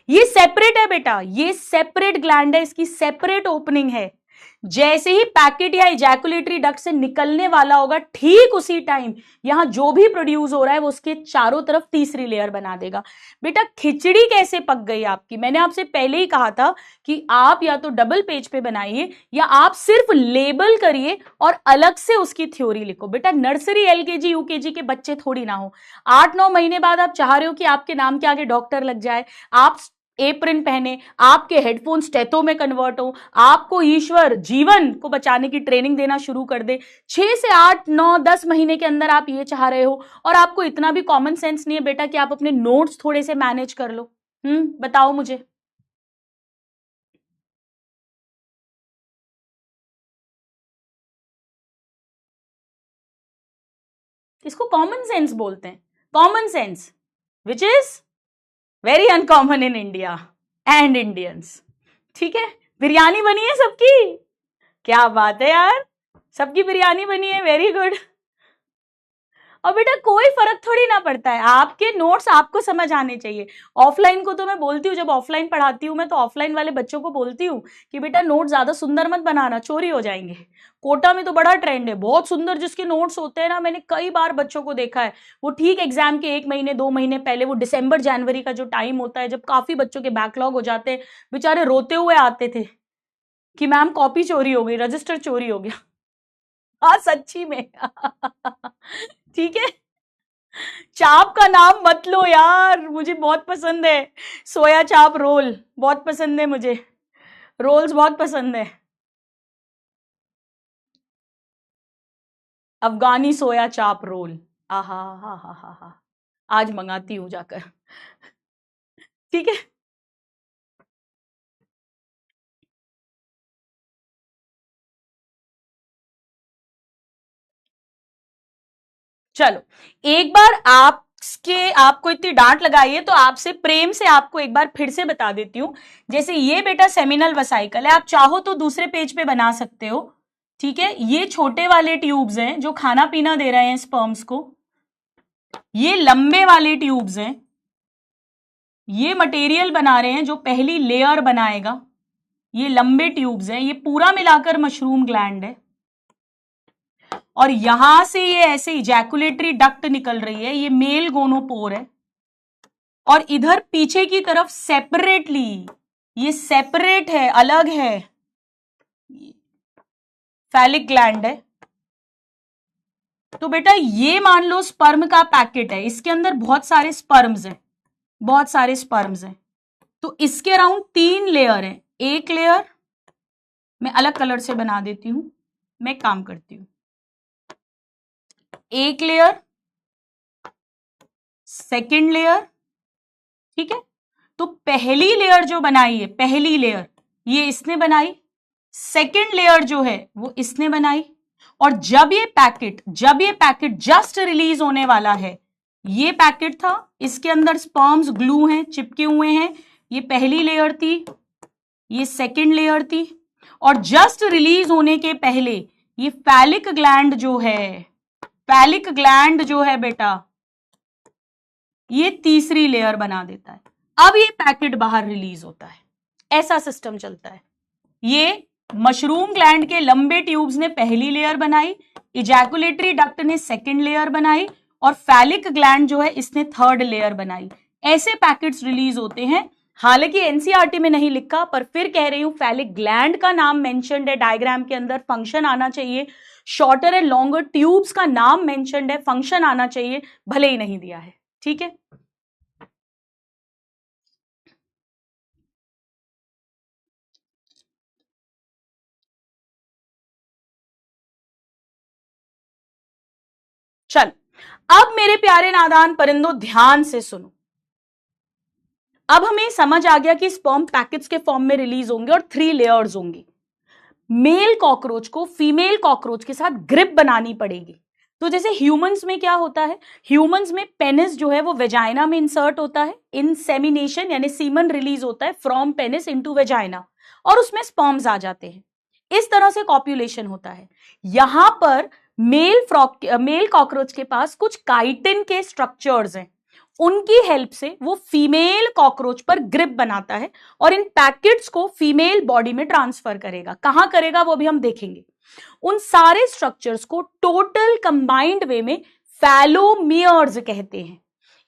ये सेपरेट है बेटा, ये सेपरेट ग्लैंड है, इसकी सेपरेट ओपनिंग है। जैसे ही पैकेट या इजैकुलेटरी डक्ट से निकलने वाला होगा, ठीक उसी टाइम यहां जो भी प्रोड्यूस हो रहा है वो उसके चारों तरफ तीसरी लेयर बना देगा। बेटा खिचड़ी कैसे पक गई आपकी? मैंने आपसे पहले ही कहा था कि आप या तो डबल पेज पे बनाइए या आप सिर्फ लेबल करिए और अलग से उसकी थ्योरी लिखो। बेटा नर्सरी, एलकेजी, यूकेजी के बच्चे थोड़ी ना हो। 8-9 महीने बाद आप चाह रहे हो कि आपके नाम के आगे डॉक्टर लग जाए, आप एप्रन पहने, आपके हेडफोन स्टेथो में कन्वर्ट हो, आपको ईश्वर जीवन को बचाने की ट्रेनिंग देना शुरू कर दे। 6 से 8, 9, 10 महीने के अंदर आप ये चाह रहे हो, और आपको इतना भी कॉमन सेंस नहीं है बेटा कि आप अपने नोट्स थोड़े से मैनेज कर लो। बताओ मुझे। इसको कॉमन सेंस बोलते हैं, common sense, which is very uncommon in India and Indians. ठीक है, बिरयानी बनी है सबकी, क्या बात है यार, सबकी बिरयानी बनी है, वेरी गुड। और बेटा कोई फर्क थोड़ी ना पड़ता है, आपके नोट्स आपको समझ आने चाहिए। ऑफलाइन को तो मैं बोलती हूँ, जब ऑफलाइन पढ़ाती हूँ मैं, तो ऑफलाइन वाले बच्चों को बोलती हूँ कि बेटा नोट ज्यादा सुंदर मत बनाना, चोरी हो जाएंगे। कोटा में तो बड़ा ट्रेंड है, बहुत सुंदर जिसके नोट्स होते हैं ना, मैंने कई बार बच्चों को देखा है, वो ठीक एग्जाम के 1 महीने 2 महीने पहले, वो दिसंबर जनवरी का जो टाइम होता है, जब काफी बच्चों के बैकलॉग हो जाते हैं, बेचारे रोते हुए आते थे कि मैम कॉपी चोरी हो गई, रजिस्टर चोरी हो गया। हाँ सच्ची में। ठीक है, चाप का नाम मत लो यार, मुझे बहुत पसंद है सोया चाप रोल, बहुत पसंद है मुझे, रोल्स बहुत पसंद है। अफगानी सोया चाप रोल, आहा हा हा हा हा, आज मंगाती हूं जाकर। ठीक है, चलो एक बार आपको इतनी डांट लगाई है तो आपसे प्रेम से आपको एक बार फिर से बता देती हूं। जैसे ये बेटा सेमिनल वेसाइकल है, आप चाहो तो दूसरे पेज पे बना सकते हो। ठीक है, ये छोटे वाले ट्यूब्स हैं जो खाना पीना दे रहे हैं स्पर्म्स को, ये लंबे वाले ट्यूब्स हैं, ये मटेरियल बना रहे हैं जो पहली लेयर बनाएगा, ये लंबे ट्यूब्स हैं, ये पूरा मिलाकर मशरूम ग्लैंड है, और यहां से ये ऐसे इजैकुलेटरी डक्ट निकल रही है, ये मेल गोनोपोर है, और इधर पीछे की तरफ सेपरेटली, ये सेपरेट है, अलग है, फैलिक ग्लैंड है। तो बेटा ये मान लो स्पर्म का पैकेट है, इसके अंदर बहुत सारे स्पर्म्स हैं, बहुत सारे स्पर्म्स हैं। तो इसके अराउंड 3 लेयर है। एक लेयर मैं अलग कलर से बना देती हूं, मैं काम करती हूं। एक लेयर, सेकंड लेयर, ठीक है। तो पहली लेयर जो बनाई है, पहली लेयर ये इसने बनाई, सेकंड लेयर जो है वो इसने बनाई, और जब ये पैकेट जस्ट रिलीज होने वाला है, ये पैकेट था, इसके अंदर स्पर्म्स ग्लू हैं, चिपके हुए हैं, ये पहली लेयर थी, ये सेकंड लेयर थी, और जस्ट रिलीज होने के पहले ये फैलिक ग्लैंड जो है बेटा, ये तीसरी लेयर बना देता है। अब ये पैकेट बाहर रिलीज होता है, ऐसा सिस्टम चलता है। ये मशरूम ग्लैंड के लंबे ट्यूब्स ने पहली लेयर बनाई, इजैकुलेटरी डक्ट ने सेकंड लेयर बनाई, और फैलिक ग्लैंड जो है इसने थर्ड लेयर बनाई। ऐसे पैकेट्स रिलीज होते हैं। हालांकि एनसीईआरटी में नहीं लिखा, पर फिर कह रही हूं, फैलिक ग्लैंड का नाम मेंशन्ड है डायग्राम के अंदर, फंक्शन आना चाहिए। शॉर्टर एंड लॉन्गर ट्यूब्स का नाम मेंशन्ड है, फंक्शन आना चाहिए, भले ही नहीं दिया है, ठीक है। चल, अब मेरे प्यारे नादान परिंदों ध्यान से सुनो। अब हमें समझ आ गया कि स्पर्म पैकेट्स के फॉर्म में रिलीज होंगे और 3 लेयर्स होंगी। मेल कॉकरोच को फीमेल कॉकरोच के साथ ग्रिप बनानी पड़ेगी। तो जैसे ह्यूमंस में क्या होता है, ह्यूमंस में पेनिस जो है वो वेजाइना में इंसर्ट होता है, इंसेमिनेशन यानी सीमन रिलीज होता है फ्रॉम पेनिस इनटू वेजाइना, और उसमें स्पर्म्स आ जाते हैं। इस तरह से कॉप्यूलेशन होता है। यहां पर मेल कॉकरोच के पास कुछ काइटिन के स्ट्रक्चर्स हैं, उनकी हेल्प से वो फीमेल कॉकरोच पर ग्रिप बनाता है और इन पैकेट्स को फीमेल बॉडी में ट्रांसफर करेगा। कहां करेगा वो भी हम देखेंगे। उन सारे स्ट्रक्चर्स को टोटल कंबाइंड वे में फैलोमियर्स कहते हैं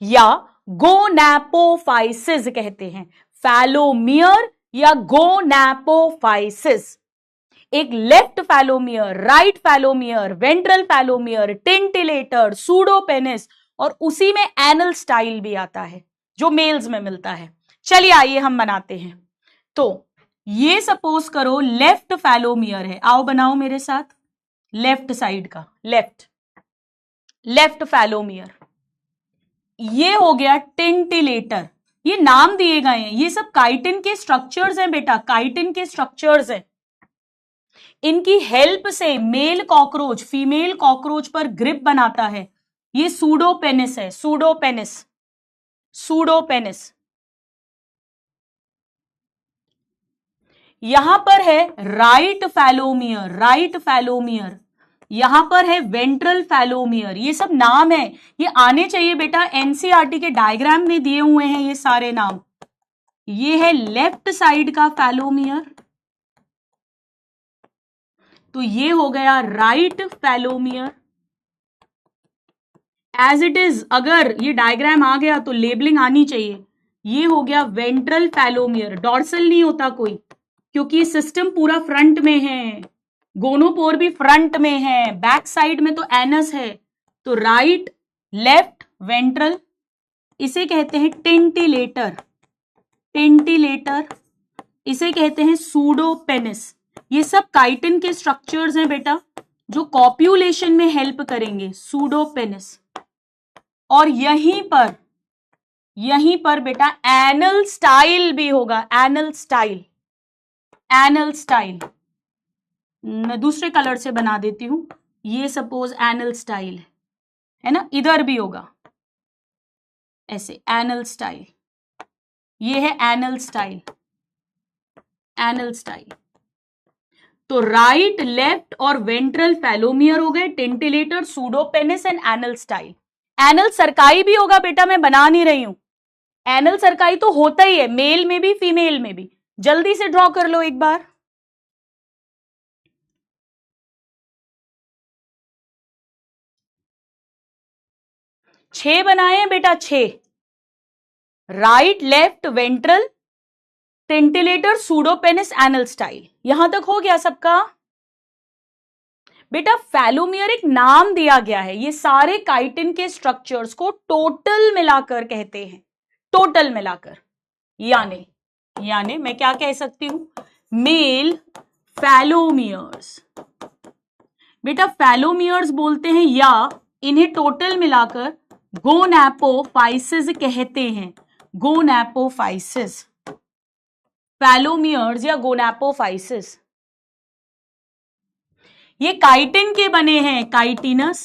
या गोनैपोफाइसिस कहते हैं। फैलोमियर या गोनैपोफाइसिस। एक left phallomere, right phallomere, ventral phallomere, titillator, pseudopenis, और उसी में एनल स्टाइल भी आता है जो मेल्स में मिलता है। चलिए आइए हम बनाते हैं। तो ये सपोज करो लेफ्ट फैलोमियर है, आओ बनाओ मेरे साथ लेफ्ट साइड का, लेफ्ट फैलोमियर। ये हो गया टिंटिलेटर। ये नाम दिए गए हैं, ये सब काइटिन के स्ट्रक्चर्स हैं बेटा, काइटिन के स्ट्रक्चर्स हैं। इनकी हेल्प से मेल कॉकरोच फीमेल कॉकरोच पर ग्रिप बनाता है। ये सूडोपेनिस है, सूडोपेनिस। यहां पर है राइट फैलोमियर, यहां पर है वेंट्रल फैलोमियर। ये सब नाम है, ये आने चाहिए बेटा, एनसीईआरटी के डायग्राम में दिए हुए हैं ये सारे नाम। ये है लेफ्ट साइड का फैलोमियर, तो ये हो गया right phallomere. As it is अगर ये डायग्राम आ गया तो लेबलिंग आनी चाहिए। ये हो गया वेंट्रल फैलोमियर, डॉर्सल नहीं होता कोई, क्योंकि सिस्टम पूरा फ्रंट में है, गोनोपोर भी फ्रंट में है, बैक साइड में तो एनस है। तो राइट, लेफ्ट, वेंट्रल, इसे कहते हैं टिंटिलेटर, इसे कहते हैं सूडोपेनिस। ये सब काइटिन के स्ट्रक्चर्स हैं बेटा जो कॉप्यूलेशन में हेल्प करेंगे, सूडोपेनिस। और यहीं पर बेटा एनल स्टाइल भी होगा, एनल स्टाइल। मैं दूसरे कलर से बना देती हूं। ये सपोज एनल स्टाइल है ना, इधर भी होगा ऐसे एनल स्टाइल। ये है एनल स्टाइल। तो राइट, लेफ्ट और वेंट्रल फैलोमियर हो गए, टिंटिलेटर, सूडोपेनिस एंड एनल स्टाइल। एनल सर्काई भी होगा बेटा, मैं बना नहीं रही हूं। एनल सर्काई तो होता ही है, मेल में भी फीमेल में भी। जल्दी से ड्रॉ कर लो एक बार। छह बनाए हैं बेटा, छह। Right, left, ventral, titillator, pseudopenis, anal style. यहां तक हो गया सबका? बेटा फैलोमियर एक नाम दिया गया है, ये सारे काइटिन के स्ट्रक्चर्स को टोटल मिलाकर कहते हैं, टोटल मिलाकर। यानी मैं क्या कह सकती हूं, मेल फैलोमियर्स। बेटा फैलोमियर्स बोलते हैं या इन्हें टोटल मिलाकर गोनैपोफाइसिस कहते हैं, गोनैपोफाइसिस, फैलोमियर्स या गोनैपोफाइसिस। ये काइटिन के बने हैं, काइटिनस,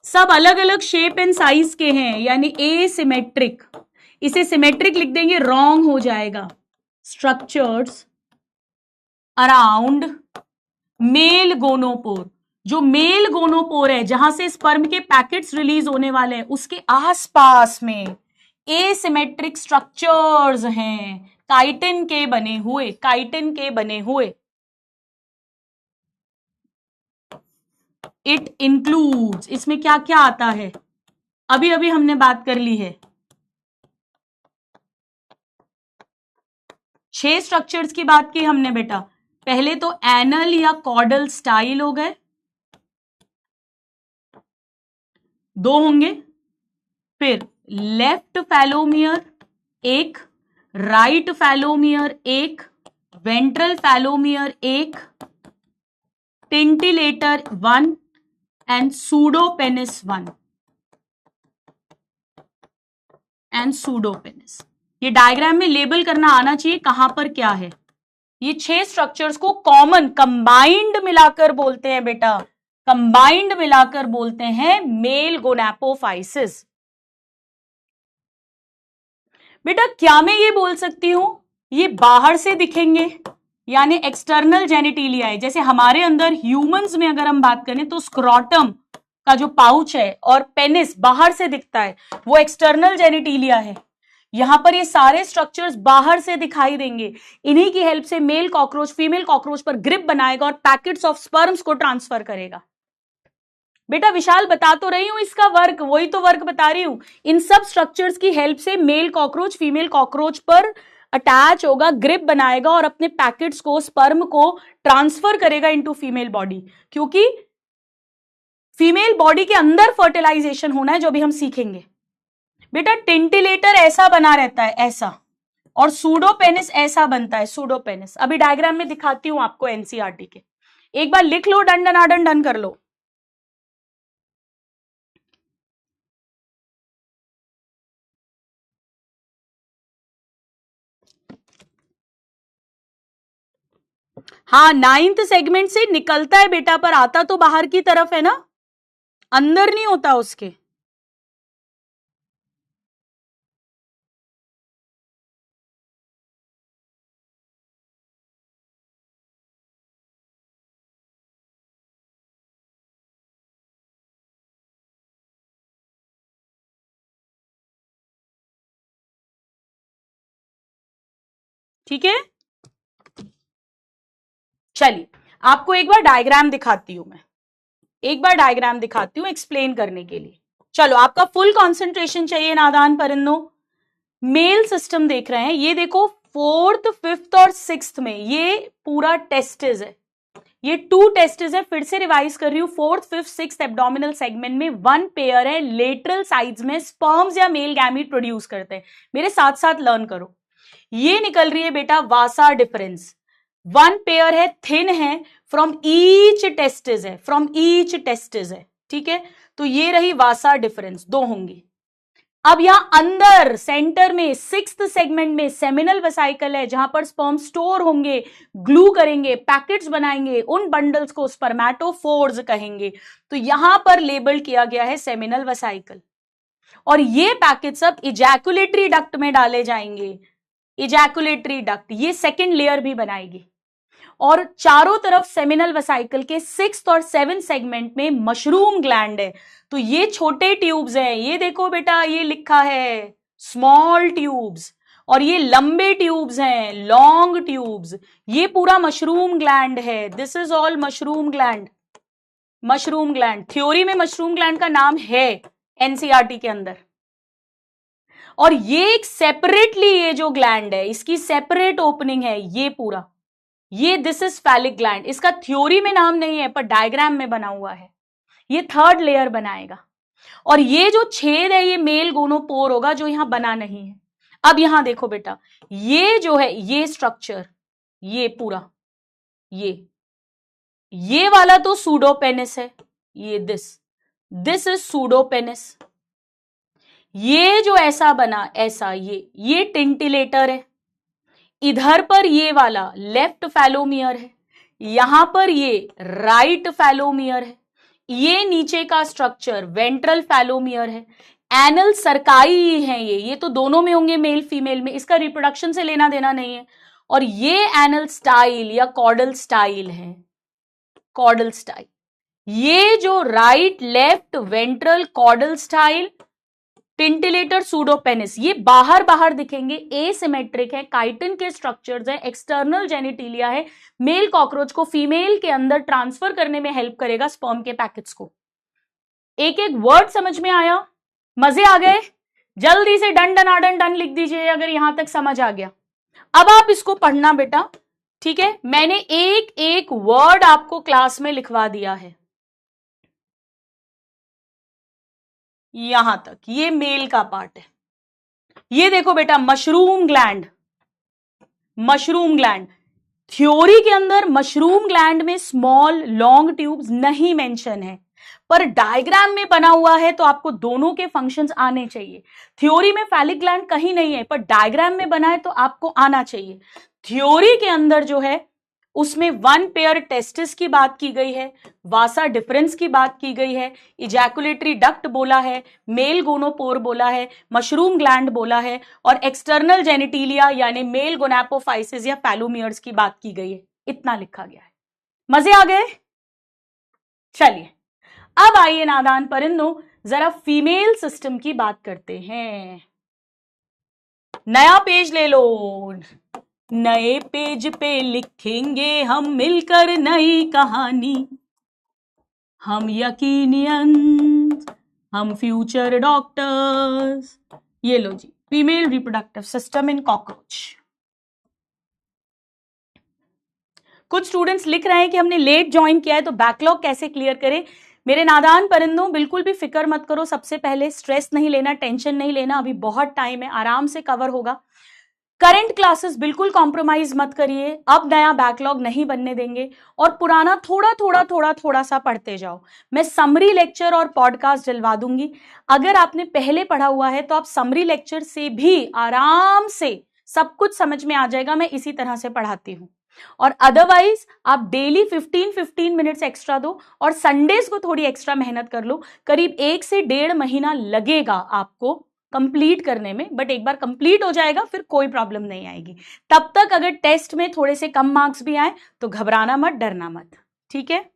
सब अलग अलग शेप एंड साइज के हैं, यानी एसिमेट्रिक। इसे सिमेट्रिक लिख देंगे, रॉन्ग हो जाएगा। स्ट्रक्चर्स अराउंड मेल गोनोपोर, जो मेल गोनोपोर है जहां से स्पर्म के पैकेट्स रिलीज होने वाले हैं, उसके आसपास में एसिमेट्रिक स्ट्रक्चर्स हैं, काइटिन के बने हुए, काइटिन के बने हुए। इट इंक्लूड्स, इसमें क्या क्या आता है, अभी अभी हमने बात कर ली है। 6 स्ट्रक्चर्स की बात की हमने बेटा। पहले तो एनल या कॉर्डल स्टाइल हो गए, 2 होंगे। फिर left phallomere 1, right phallomere 1, ventral phallomere 1, titillator 1 and pseudopenis 1 and pseudopenis. ये डायग्राम में लेबल करना आना चाहिए कहां पर क्या है। ये 6 स्ट्रक्चर्स को कॉमन कंबाइंड मिलाकर बोलते हैं बेटा, कंबाइंड मिलाकर बोलते हैं मेल गोनैपोफाइसिस। बेटा क्या मैं ये बोल सकती हूं ये बाहर से दिखेंगे, यानी एक्सटर्नल जेनिटिलिया है। जैसे हमारे अंदर ह्यूमंस में अगर हम बात करें तो स्क्रोटम का जो पाउच है और पेनिस बाहर से दिखता है, वो एक्सटर्नल जेनिटिलिया है। यहां पर ये सारे स्ट्रक्चर्स बाहर से दिखाई देंगे। इन्हीं की हेल्प से मेल कॉकरोच फीमेल कॉकरोच पर ग्रिप बनाएगा और पैकेट्स ऑफ स्पर्म्स को ट्रांसफर करेगा। बेटा विशाल बता तो रही हूं इसका वर्क, वही तो वर्क बता रही हूं। इन सब स्ट्रक्चर्स की हेल्प से मेल कॉकरोच फीमेल कॉकरोच पर अटैच होगा, ग्रिप बनाएगा और अपने पैकेट्स को, स्पर्म को ट्रांसफर करेगा इनटू फीमेल बॉडी, क्योंकि फीमेल बॉडी के अंदर फर्टिलाइजेशन होना है, जो भी हम सीखेंगे। बेटा टेंटिलेटर ऐसा बना रहता है, ऐसा, और सूडोपेनिस ऐसा बनता है, सूडोपेनिस। अभी डायग्राम में दिखाती हूं आपको एनसीईआरटी के, एक बार लिख लो, डन डन डन डन कर लो। हाँ 9th सेगमेंट से निकलता है बेटा, पर आता तो बाहर की तरफ है ना, अंदर नहीं होता उसके। ठीक है, चलिए आपको एक बार डायग्राम दिखाती हूं मैं, एक बार डायग्राम दिखाती हूं एक्सप्लेन करने के लिए। चलो आपका फुल कंसंट्रेशन चाहिए नादान परिंदों। मेल सिस्टम देख रहे हैं, ये देखो 4th 5th और 6th में ये पूरा टेस्टिस है, ये 2 टेस्टिस है। फिर से रिवाइज कर रही हूं, 4th 5th 6th abdominal segment में 1 पेयर है, लेटरल साइड्स में स्पर्म्स या मेल गैमीट प्रोड्यूस करते हैं। मेरे साथ साथ लर्न करो। ये निकल रही है बेटा वासा डिफरेंस, 1 पेयर है, थिन है, फ्रॉम ईच टेस्टिस है, फ्रॉम ईच टेस्टिस है। ठीक है, तो ये रही वासा डिफरेंस, 2 होंगी। अब यहां अंदर सेंटर में 6th सेगमेंट में सेमिनल वेसाइकल है, जहां पर स्पर्म स्टोर होंगे, ग्लू करेंगे, पैकेट्स बनाएंगे, उन बंडल्स को स्पर्मेटोफोर्स कहेंगे। तो यहां पर लेबल किया गया है सेमिनल वेसाइकल, और ये पैकेट्स अब इजैकुलेटरी डक्ट में डाले जाएंगे। इजैकुलेटरी डक्ट ये सेकेंड लेयर भी बनाएगी, और चारों तरफ सेमिनल वेसाइकल के 6th और 7th सेगमेंट में मशरूम ग्लैंड है। तो ये छोटे ट्यूब्स हैं, ये देखो बेटा, ये लिखा है स्मॉल ट्यूब्स, और ये लंबे ट्यूब्स हैं, लॉन्ग ट्यूब्स। ये पूरा मशरूम ग्लैंड है, this is all mushroom gland. Mushroom gland, theory में मशरूम ग्लैंड का नाम है एनसीईआरटी के अंदर। और ये एक सेपरेटली, ये जो ग्लैंड है इसकी सेपरेट ओपनिंग है, ये पूरा, ये दिस इज फैलिक ग्लैंड। इसका थ्योरी में नाम नहीं है पर डायग्राम में बना हुआ है। ये थर्ड लेयर बनाएगा। और ये जो छेद है ये मेल गोनोपोर होगा, जो यहां बना नहीं है। अब यहां देखो बेटा, ये जो है ये स्ट्रक्चर, ये पूरा, ये वाला तो सूडोपेनिस है, ये दिस इज सूडोपेनिस। ये जो ऐसा बना, ऐसा, ये टिंटिलेटर है। इधर पर ये वाला लेफ्ट फैलोमियर है, यहां पर ये राइट फैलोमियर है। ये नीचे का स्ट्रक्चर वेंट्रल फैलोमियर है। एनल सरकाई है, ये तो दोनों में होंगे, मेल फीमेल में, इसका रिप्रोडक्शन से लेना देना नहीं है। और ये एनल स्टाइल या कॉर्डल स्टाइल है, कॉर्डल स्टाइल। ये जो right left ventral caudal style, titillator pseudopenis, ये बाहर बाहर दिखेंगे, एसिमेट्रिक है, काइटिन के स्ट्रक्चर्स है, एक्सटर्नल जेनिटिलिया है, मेल कॉकरोच को फीमेल के अंदर ट्रांसफर करने में हेल्प करेगा स्पर्म के पैकेट्स को। एक एक वर्ड समझ में आया? मजे आ गए? जल्दी से डन डन डन लिख दीजिए अगर यहां तक समझ आ गया। अब आप इसको पढ़ना बेटा, ठीक है? मैंने एक एक वर्ड आपको क्लास में लिखवा दिया है यहां तक। ये मेल का पार्ट है। ये देखो बेटा, mushroom gland, mushroom gland. Theory के अंदर मशरूम ग्लैंड में स्मॉल लॉन्ग ट्यूब्स नहीं मेंशन है, पर डायग्राम में बना हुआ है तो आपको दोनों के फंक्शंस आने चाहिए। थ्योरी में फैलिक ग्लैंड कहीं नहीं है, पर डायग्राम में बना है तो आपको आना चाहिए। थ्योरी के अंदर जो है उसमें वन पेयर टेस्टिस की बात की गई है, वासा डिफरेंस की बात की गई है, इजैकुलेटरी डक्ट बोला है, मेल गोनोपोर बोला है, मशरूम ग्लैंड बोला है, और एक्सटर्नल जेनिटिलिया यानी मेल गोनापोफाइसिस या फैलोमियर्स की बात की गई है। इतना लिखा गया है। मजे आ गए? चलिए अब आइए नादान परिंदों, जरा फीमेल सिस्टम की बात करते हैं। नया पेज ले लो, नए पेज पे लिखेंगे हम मिलकर नई कहानी। हम यकीनियन, हम फ्यूचर डॉक्टर्स। ये लो जी, female reproductive system in cockroach. कुछ स्टूडेंट्स लिख रहे हैं कि हमने लेट ज्वाइन किया है तो बैकलॉग कैसे क्लियर करें। मेरे नादान परिंदों, बिल्कुल भी फिक्र मत करो। सबसे पहले स्ट्रेस नहीं लेना, टेंशन नहीं लेना, अभी बहुत टाइम है, आराम से कवर होगा। करंट क्लासेस बिल्कुल कॉम्प्रोमाइज मत करिए, अब नया बैकलॉग नहीं बनने देंगे, और पुराना थोड़ा सा पढ़ते जाओ। मैं समरी लेक्चर और पॉडकास्ट डलवा दूंगी। अगर आपने पहले पढ़ा हुआ है तो आप समरी लेक्चर से भी आराम से सब कुछ समझ में आ जाएगा, मैं इसी तरह से पढ़ाती हूँ। और अदरवाइज आप डेली 15-15 मिनट्स एक्स्ट्रा दो, और संडेज को थोड़ी एक्स्ट्रा मेहनत कर लो। करीब 1 से 1.5 महीना लगेगा आपको कंप्लीट करने में, बट एक बार कंप्लीट हो जाएगा फिर कोई प्रॉब्लम नहीं आएगी। तब तक अगर टेस्ट में थोड़े से कम मार्क्स भी आए तो घबराना मत, डरना मत, ठीक है?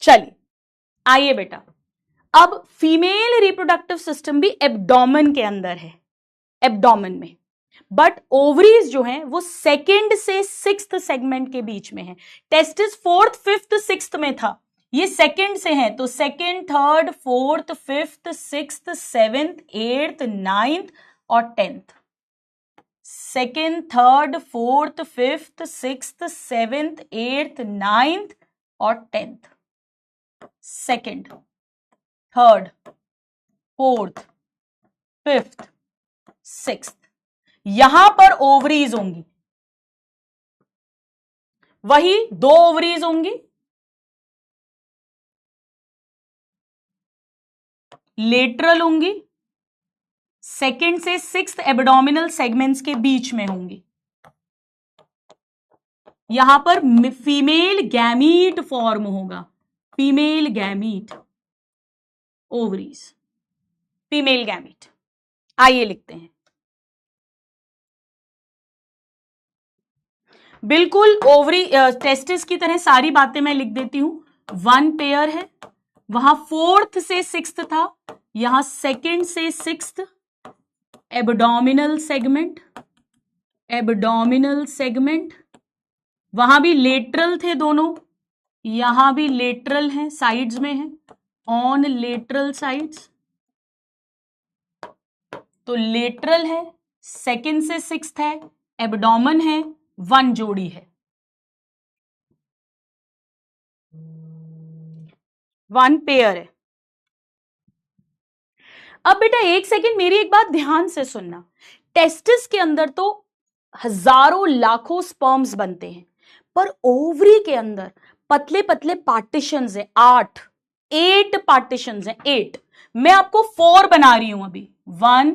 चलिए आइए बेटा, अब फीमेल रिप्रोडक्टिव सिस्टम भी एब्डोमेन के अंदर है, एब्डोमेन में, बट ओवरीज जो है वो 2nd से 6th सेगमेंट के बीच में है। टेस्टिस 4th 5th 6th में था, ये 2nd से है, तो 2nd 3rd 4th 5th 6th 7th 8th 9th और 10th। 2nd 3rd 4th 5th 6th 7th 8th 9th और 10th। 2nd 3rd 4th 5th 6th, यहां पर ओवरीज होंगी, वही 2 ओवरीज होंगी, लेटरल होंगी, 2nd से 6th एब्डोमिनल सेगमेंट्स के बीच में होंगी। यहां पर फीमेल गैमीट फॉर्म होगा, female gamete, ovaries, female gamete. आइए लिखते हैं, बिल्कुल ओवरी टेस्टिस की तरह सारी बातें मैं लिख देती हूं। 1 पेयर है, वहां फोर्थ से सिक्स्थ था, यहां सेकंड से sixth, abdominal segment, abdominal segment, वहां भी लेटरल थे दोनों, यहां भी लेटरल हैं, साइड्स में है, ऑन लेटरल साइड्स, तो लेटरल है, सेकंड से सिक्स्थ है, एब्डोमेन है, वन जोड़ी है, वन पेयर है। अब बेटा एक सेकंड मेरी एक बात ध्यान से सुनना, टेस्टिस के अंदर तो हजारों लाखों स्पर्म्स बनते हैं, पर ओवरी के अंदर पतले पतले पार्टीशंस हैं, 8 पार्टीशंस हैं, 8। मैं आपको 4 बना रही हूं अभी, 1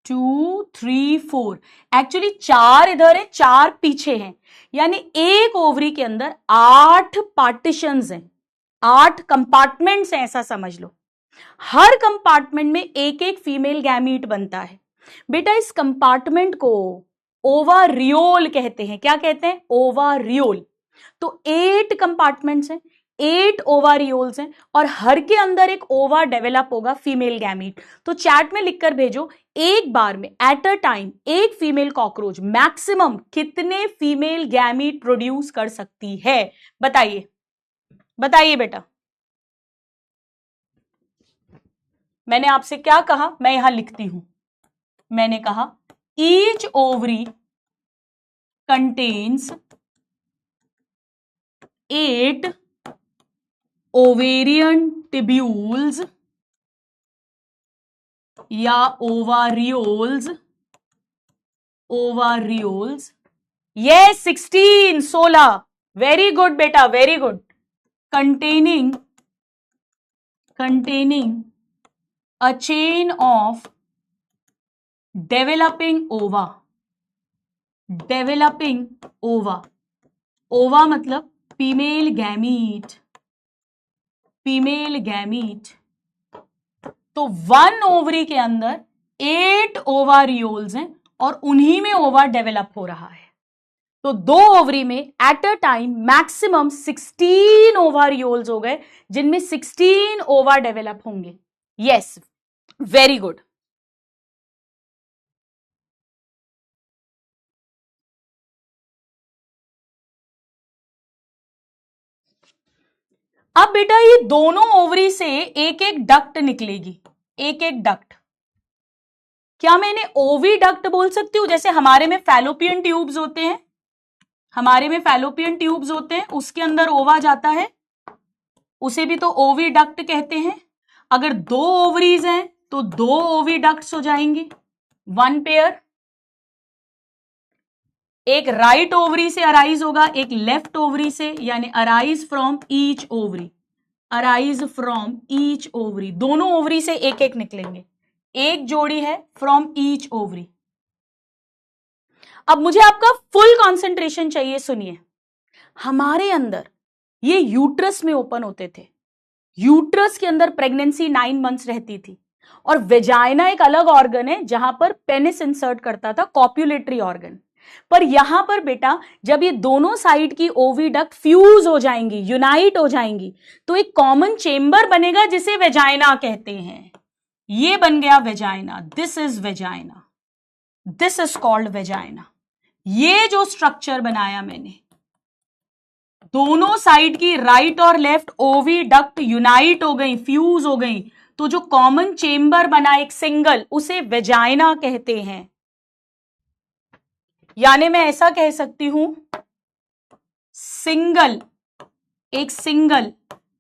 2 3 4, एक्चुअली 4 इधर है, 4 पीछे हैं, यानी एक ओवरी के अंदर 8 पार्टीशंस हैं, 8 कंपार्टमेंट्स हैं, ऐसा समझ लो। हर कंपार्टमेंट में एक एक फीमेल गैमीट बनता है। बेटा इस कंपार्टमेंट को ओवारियोल कहते हैं। क्या कहते हैं? ओवारियोल। तो 8 कंपार्टमेंट्स हैं, 8 ओवारियोल्स हैं, और हर के अंदर एक ओवा डेवलप होगा, फीमेल गैमीट। तो चैट में लिखकर भेजो, एक बार में एट अ टाइम एक फीमेल कॉकरोच मैक्सिमम कितने फीमेल गैमीट प्रोड्यूस कर सकती है? बताइए, बताइए बेटा। मैंने आपसे क्या कहा? मैं यहां लिखती हूं, मैंने कहा each ovary contains 8 ovarian tubules या ओवारियोल्स, ओवारियोल्स। ये 16 वेरी गुड बेटा, very good. Containing a chain of developing ova, developing ova, ova मतलब फीमेल गैमीट, फीमेल गैमीट। तो 1 ओवरी के अंदर 8 ओवारियोल्स हैं और उन्हीं में ओवा डेवलप हो रहा है। तो 2 ओवरी में एट अ टाइम मैक्सिमम 16 ओवारियोल्स हो गए, जिनमें 16 ओवा डेवलप होंगे। Yes, very good. अब बेटा ये दोनों ओवरी से एक एक डक्ट निकलेगी, एक एक डक्ट। क्या मैं इन्हें ओवी डक्ट बोल सकती हूं? जैसे हमारे में फैलोपियन ट्यूब्स होते हैं, हमारे में फैलोपियन ट्यूब्स होते हैं, उसके अंदर ओवा जाता है, उसे भी तो ओवी डक्ट कहते हैं। अगर 2 ओवरीज हैं तो 2 ओवी डक्ट्स हो जाएंगे, 1 पेयर। एक राइट ओवरी से अराइज होगा, एक लेफ्ट ओवरी से, यानी arise from each ovary, arise from each ovary. दोनों ओवरी से एक एक निकलेंगे, एक जोड़ी है फ्रॉम ईच ओवरी। अब मुझे आपका फुल कंसंट्रेशन चाहिए, सुनिए। हमारे अंदर ये यूट्रस में ओपन होते थे, यूट्रस के अंदर प्रेगनेंसी 9 मंथ्स रहती थी, और वेजाइना एक अलग ऑर्गन है जहां पर पेनिस इंसर्ट करता था, कॉप्युलेटरी ऑर्गन। पर यहां पर बेटा जब ये दोनों साइड की ओविडक्ट फ्यूज हो जाएंगी, यूनाइट हो जाएंगी, तो एक कॉमन चेंबर बनेगा जिसे वेजाइना कहते हैं। ये बन गया vagina, this is vagina, this is called vagina. ये जो स्ट्रक्चर बनाया मैंने, दोनों साइड की राइट और लेफ्ट ओविडक्ट यूनाइट हो गई, फ्यूज हो गई, तो जो कॉमन चेंबर बना एक सिंगल, उसे वेजाइना कहते हैं। यानी मैं ऐसा कह सकती हूं, सिंगल, एक सिंगल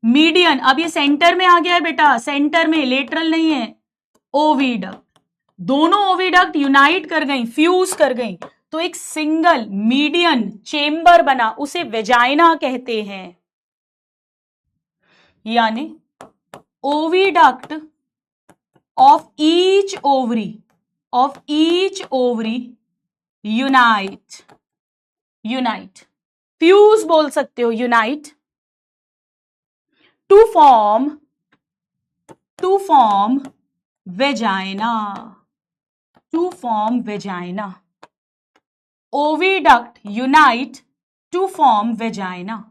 मीडियन। अब ये सेंटर में आ गया है बेटा, सेंटर में, लेटरल नहीं है, ओविडक्ट। दोनों ओविडक्ट यूनाइट कर गई, फ्यूज कर गई, तो एक सिंगल मीडियन चेंबर बना, उसे वेजाइना कहते हैं। यानी oviduct of each ovary unite, unite, fuse बोल सकते हो, unite, to form vagina, to form vagina. Oviduct unite to form vagina.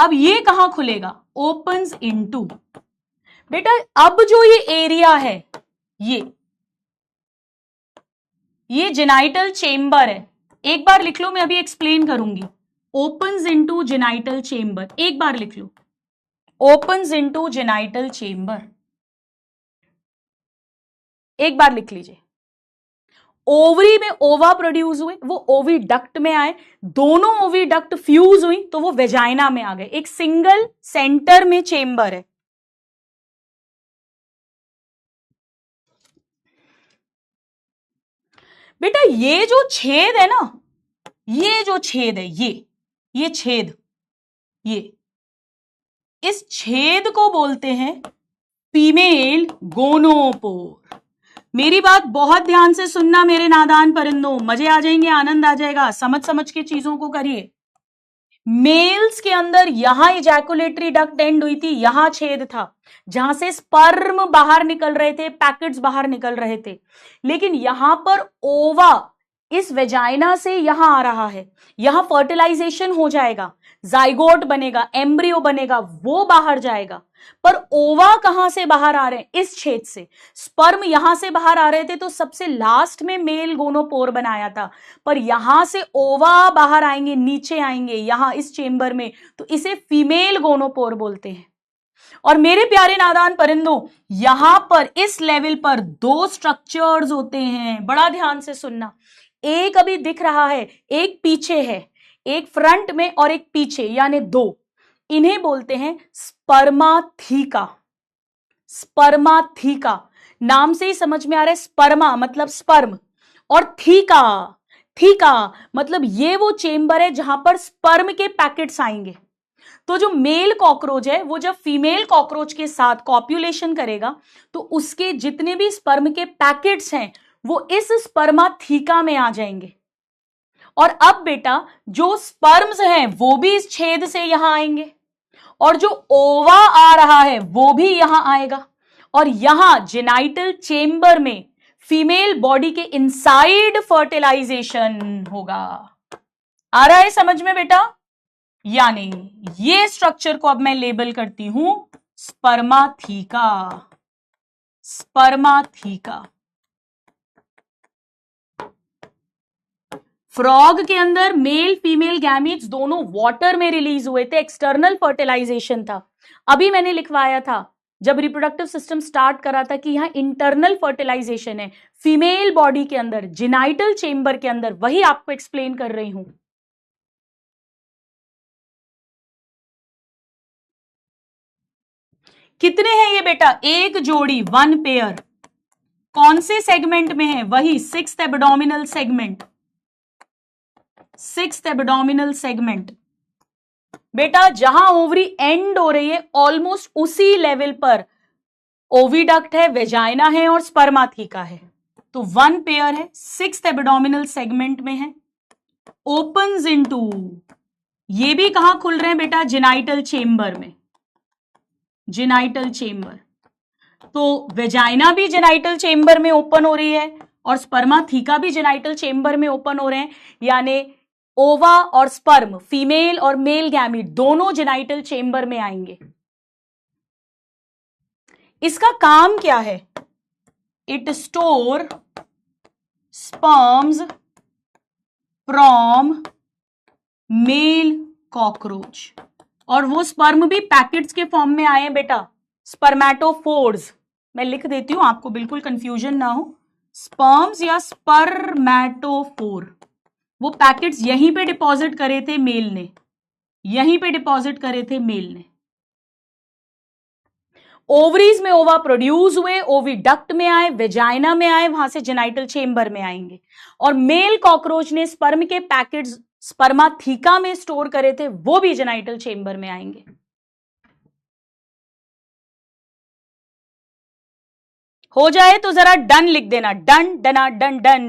अब ये कहां खुलेगा, ओपन्स इनटू, बेटा अब जो ये एरिया है ये जेनाइटल चेम्बर है। एक बार लिख लो, मैं अभी एक्सप्लेन करूंगी। ओपन्स इनटू जेनाइटल चेम्बर, एक बार लिख लो, ओपन्स इनटू जेनाइटल चेम्बर, एक बार लिख लीजिए। ओवरी में ओवा प्रोड्यूस हुए, वो ओवी डक्ट में आए, दोनों ओवी डक्ट फ्यूज हुई तो वो वेजाइना में आ गए। एक सिंगल सेंटर में चेम्बर है। बेटा ये जो छेद है ना, ये जो छेद है, ये छेद, ये इस छेद को बोलते हैं फीमेल गोनोपोर। मेरी बात बहुत ध्यान से सुनना मेरे नादान परिंदों, मजे आ जाएंगे, आनंद आ जाएगा, समझ समझ के चीजों को करिए। मेल्स के अंदर यहां इजैकुलेटरी डक्ट एंड हुई थी, यहां छेद था जहां से स्पर्म बाहर निकल रहे थे, पैकेट्स बाहर निकल रहे थे। लेकिन यहां पर ओवा इस वेजाइना से यहां आ रहा है, यहां फर्टिलाइजेशन हो जाएगा, जाइगोट बनेगा, एम्ब्रियो बनेगा, वो बाहर जाएगा। पर ओवा कहां से बाहर आ रहे हैं, इस छेद से। स्पर्म यहां से बाहर आ रहे थे तो सबसे लास्ट में मेल गोनोपोर बनाया था, पर यहां से ओवा बाहर आएंगे, नीचे आएंगे यहां इस चेंबर में, तो इसे फीमेल गोनोपोर बोलते हैं। और मेरे प्यारे नादान परिंदों, यहां पर इस लेवल पर दो स्ट्रक्चर्स होते हैं, बड़ा ध्यान से सुनना। एक अभी दिख रहा है, एक पीछे है, एक फ्रंट में और एक पीछे, यानी दो। इन्हें बोलते हैं स्पर्माथीका। स्पर्माथीका नाम से ही समझ में आ रहा है, स्पर्मा मतलब स्पर्म, और थीका, थीका मतलब ये वो चेंबर है जहां पर स्पर्म के पैकेट्स आएंगे। तो जो मेल कॉकरोच है वो जब फीमेल कॉकरोच के साथ कॉप्युलेशन करेगा तो उसके जितने भी स्पर्म के पैकेट्स हैं वो इस स्पर्माथीका में आ जाएंगे। और अब बेटा जो स्पर्म्स हैं वो भी इस छेद से यहां आएंगे, और जो ओवा आ रहा है वो भी यहां आएगा, और यहां जेनाइटल चेंबर में फीमेल बॉडी के इनसाइड फर्टिलाइजेशन होगा। आ रहा है समझ में बेटा? यानी ये स्ट्रक्चर को अब मैं लेबल करती हूं स्पर्माथीका। स्पर्माथीका। फ्रॉग के अंदर मेल फीमेल गैमीट्स दोनों वाटर में रिलीज हुए थे, एक्सटर्नल फर्टिलाइजेशन था। अभी मैंने लिखवाया था जब रिप्रोडक्टिव सिस्टम स्टार्ट करा था कि यहां इंटरनल फर्टिलाइजेशन है फीमेल बॉडी के अंदर, जेनाइटल चेंबर के अंदर, वही आपको एक्सप्लेन कर रही हूं। कितने हैं ये बेटा? एक जोड़ी, 1 पेयर। कौन से सेगमेंट में है? वही 6th abdominal segment. 6th abdominal segment बेटा, जहां ओवरी एंड हो रही है ऑलमोस्ट उसी लेवल पर ओविडक्ट है, वेजाइना है और स्पर्माथीका है। तो 1 पेयर है, 6th एब्डोमिनल सेगमेंट में है, ओपन्स इनटू, ये भी कहां खुल रहे हैं बेटा? जेनाइटल चेंबर में। जेनाइटल चेंबर, तो वेजाइना भी जेनाइटल चेंबर में ओपन हो रही है और स्पर्माथीका भी जेनाइटल चेंबर में ओपन हो रहे हैं, यानी ओवा और स्पर्म, फीमेल और मेल गैमीट दोनों जेनाइटल चेंबर में आएंगे। इसका काम क्या है? It store sperms from male cockroach, और वो स्पर्म भी पैकेट्स के फॉर्म में आए हैं बेटा, स्पर्मेटोफोर्स। मैं लिख देती हूं आपको बिल्कुल कंफ्यूजन ना हो, स्पर्म्स या स्पर्मेटोफोर। वो पैकेट्स यहीं पे डिपॉजिट करे थे मेल ने, यहीं पे डिपॉजिट करे थे मेल ने। ओवरीज में ओवा प्रोड्यूस हुए, ओविडक्ट में आए, वेजाइना में आए, वहां से जेनाइटल चेंबर में आएंगे, और मेल कॉकरोच ने स्पर्म के पैकेट्स स्पर्माथीका में स्टोर करे थे, वो भी जेनाइटल चेंबर में आएंगे। हो जाए तो जरा डन लिख देना, डन डना डन डन।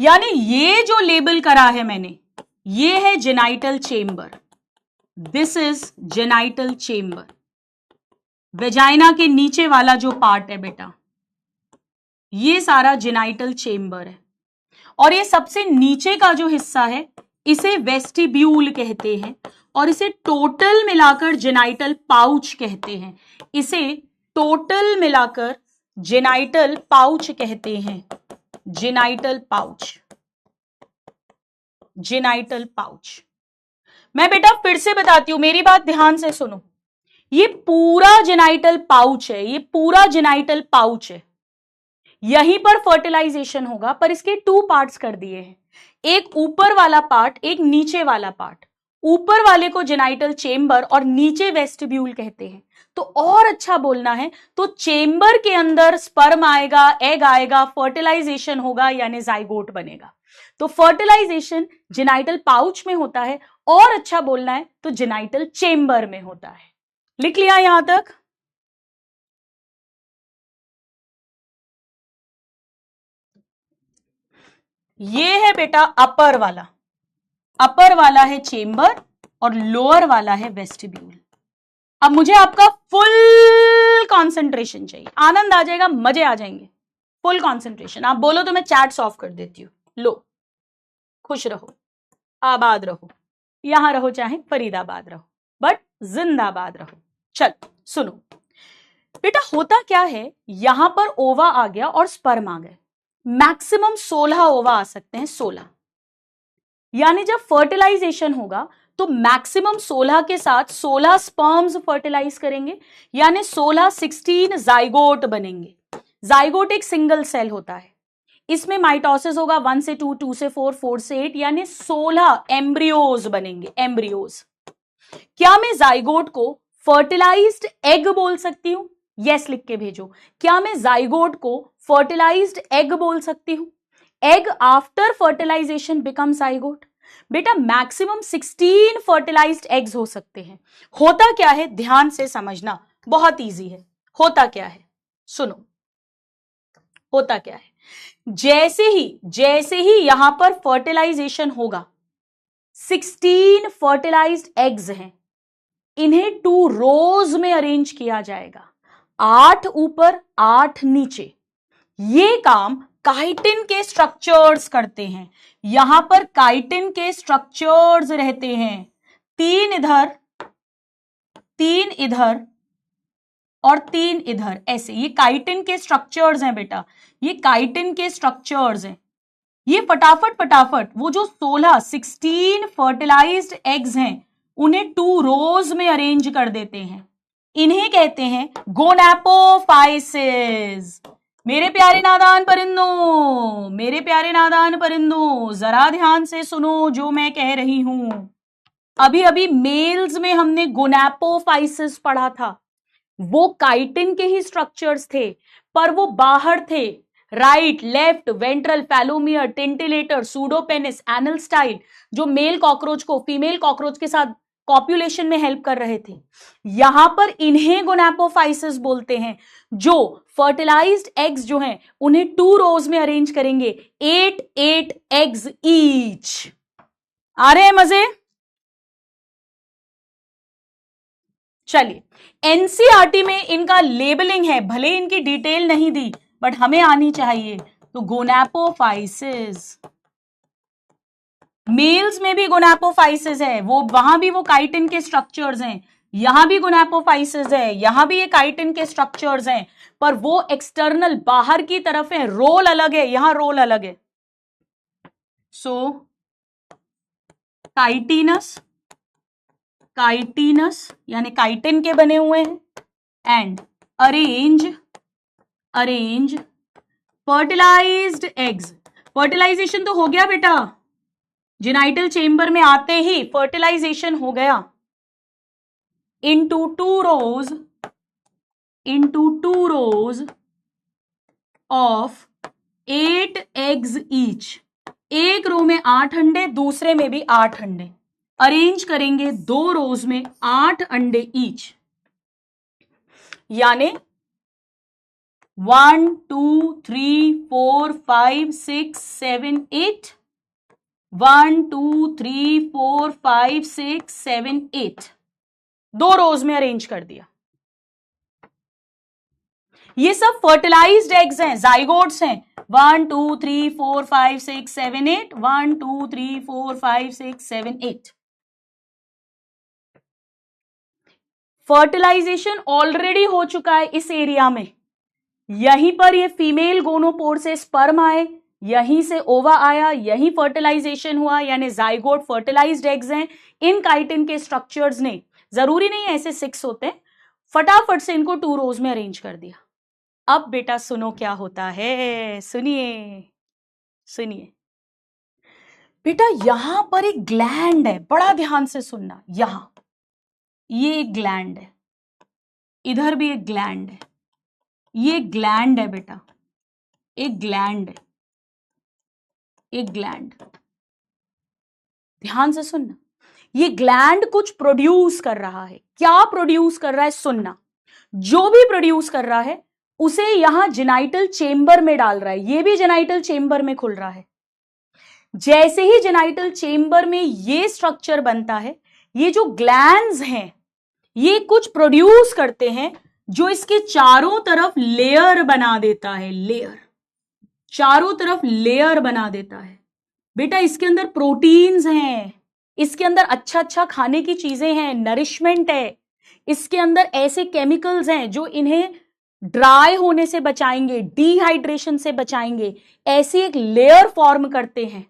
यानी ये जो लेबल करा है मैंने, ये है genital chamber. This is genital chamber. Vagina के नीचे वाला जो पार्ट है बेटा, ये सारा जेनाइटल चेंबर है। और ये सबसे नीचे का जो हिस्सा है इसे वेस्टिब्यूल कहते हैं और इसे टोटल मिलाकर जेनाइटल पाउच कहते हैं। इसे टोटल मिलाकर जेनाइटल पाउच कहते हैं। Genital pouch, genital pouch. मैं बेटा फिर से बताती हूं, मेरी बात ध्यान से सुनो। ये पूरा जेनाइटल पाउच है, ये पूरा जेनाइटल पाउच है। यहीं पर फर्टिलाइजेशन होगा, पर इसके 2 पार्ट्स कर दिए हैं, एक ऊपर वाला पार्ट, एक नीचे वाला पार्ट। ऊपर वाले को जेनाइटल चेम्बर और नीचे वेस्टिब्यूल कहते हैं। तो और अच्छा बोलना है तो चेम्बर के अंदर स्पर्म आएगा, एग आएगा, फर्टिलाइजेशन होगा यानी जाइगोट बनेगा। तो फर्टिलाइजेशन जेनाइटल पाउच में होता है, और अच्छा बोलना है तो जेनाइटल चेम्बर में होता है। लिख लिया यहां तक? ये है बेटा अपर वाला, अपर वाला है चेम्बर और लोअर वाला है वेस्टिब्यूल। अब मुझे आपका फुल कंसंट्रेशन चाहिए, आनंद आ जाएगा, मजे आ जाएंगे। Full concentration. आप बोलो तो मैं चैट्स ऑफ कर देती हूँ। लो, खुश रहो, आबाद रहो, यहां रहो चाहे फरीदाबाद रहो, बट जिंदाबाद रहो। चल सुनो बेटा, होता क्या है, यहां पर ओवा आ गया और स्पर्म आ गए। मैक्सिमम 16 ओवा आ सकते हैं, 16। यानी जब फर्टिलाइजेशन होगा तो मैक्सिमम 16 के साथ 16 स्पर्म्स फर्टिलाइज करेंगे, यानी 16 जाइगोट बनेंगे। जाइगोट एक सिंगल सेल होता है, इसमें माइटोसिस होगा 1 से 2, 2 से 4, 4 से 8, यानी 16 एम्ब्रियोज बनेंगे। एम्ब्रियोज। क्या मैं जाइगोट को फर्टिलाइज्ड एग बोल सकती हूं? यस लिख के भेजो। क्या मैं जाइगोट को फर्टिलाइज्ड एग बोल सकती हूं? Egg after fertilisation become zygote. बेटा मैक्सिमम 16 फर्टिलाइज्ड एग्स हो सकते हैं। होता क्या है, ध्यान से समझना, बहुत इजी है। होता क्या है सुनो, होता क्या है, जैसे ही यहां पर फर्टिलाइजेशन होगा, 16 फर्टिलाइज्ड एग्स हैं, इन्हें 2 रोज में अरेंज किया जाएगा, 8 ऊपर 8 नीचे। ये काम काइटिन के स्ट्रक्चर्स करते हैं। यहां पर काइटिन के स्ट्रक्चर्स रहते हैं, 3 इधर, 3 इधर और 3 इधर, ऐसे। ये काइटिन के स्ट्रक्चर्स हैं बेटा, ये काइटिन के स्ट्रक्चर्स हैं। ये फटाफट फटाफट वो जो 16 फर्टिलाइज्ड एग्स हैं उन्हें 2 रोज में अरेंज कर देते हैं। इन्हें कहते हैं गोनैपोफाइसिस। मेरे प्यारे नादान परिंदों, मेरे प्यारे नादान परिंदों, जरा ध्यान से सुनो जो मैं कह रही हूं। अभी अभी मेल्स में हमने गोनैपोफाइसिस पढ़ा था, वो काइटिन के ही स्ट्रक्चर्स थे, पर वो बाहर थे। Right, left, ventral, phallomere, titillator, pseudopenis, anal style, जो मेल कॉकरोच को फीमेल कॉकरोच के साथ कॉप्युलेशन में हेल्प कर रहे थे। यहां पर इन्हें गोनैपोफाइसिस बोलते हैं, जो फर्टिलाइज्ड एग्स जो हैं उन्हें 2 रोज में अरेंज करेंगे, 8 एग्स ईच। आ रहे हैं मजे? चलिए, एनसीईआरटी में इनका लेबलिंग है, भले इनकी डिटेल नहीं दी बट हमें आनी चाहिए। तो गोनैपोफाइसिस, मेल्स में भी गोनैपोफाइसिस है, वो वहां भी वो काइटिन के स्ट्रक्चर्स हैं, यहां भी गोनैपोफाइसिस है, यहां भी ये काइटिन के स्ट्रक्चर्स हैं, पर वो एक्सटर्नल बाहर की तरफ है, रोल अलग है, यहां रोल अलग है। सो काइटिनस, काइटिनस यानी काइटिन के बने हुए हैं, and arrange fertilised eggs. Fertilisation तो हो गया बेटा, जेनाइटल चेम्बर में आते ही फर्टिलाइजेशन हो गया। into 2 rows of 8 eggs each। एक रो में 8 अंडे, दूसरे में भी 8 अंडे, अरेंज करेंगे 2 रोज में 8 अंडे ईच, यानी 1 2 3 4 5 6 7 8, 1 2 3 4 5 6 7 8, 2 रोज में अरेंज कर दिया। ये सब फर्टिलाइज्ड एग्स हैं, जाइगोट्स हैं। 1 2 3 4 5 6 7 8 1 2 3 4 5 6 7 8। फर्टिलाइजेशन ऑलरेडी हो चुका है इस एरिया में। यहीं पर ये फीमेल गोनोपोर से स्पर्म आए, यहीं से ओवा आया, यहीं फर्टिलाइजेशन हुआ, यानी जाइगोट फर्टिलाइज्ड एग्स हैं। इन काइटिन के स्ट्रक्चर्स ने, जरूरी नहीं ऐसे 6 होते हैं, फटाफट से इनको 2 रोज में अरेंज कर दिया। अब बेटा सुनो क्या होता है, सुनिए सुनिए बेटा, यहां पर एक ग्लैंड है, बड़ा ध्यान से सुनना। यहां ये एक ग्लैंड है, इधर भी एक ग्लैंड है, ये ग्लैंड है बेटा, एक ग्लैंड है, एक ग्लैंड। ध्यान से सुनना, ये ग्लैंड कुछ प्रोड्यूस कर रहा है। क्या प्रोड्यूस कर रहा है सुनना, जो भी प्रोड्यूस कर रहा है उसे यहां जेनाइटल चेंबर में डाल रहा है। ये भी जेनाइटल चेंबर में खुल रहा है। जैसे ही जेनाइटल चेंबर में ये स्ट्रक्चर बनता है, ये जो ग्लैंड्स हैं ये कुछ प्रोड्यूस करते हैं जो इसके चारों तरफ लेयर बना देता है। लेयर, चारों तरफ लेयर बना देता है। बेटा इसके अंदर प्रोटीन्स हैं, इसके अंदर अच्छा अच्छा खाने की चीजें हैं, नरिशमेंट है। इसके अंदर ऐसे केमिकल्स हैं जो इन्हें ड्राई होने से बचाएंगे, डिहाइड्रेशन से बचाएंगे। ऐसी एक लेयर फॉर्म करते हैं।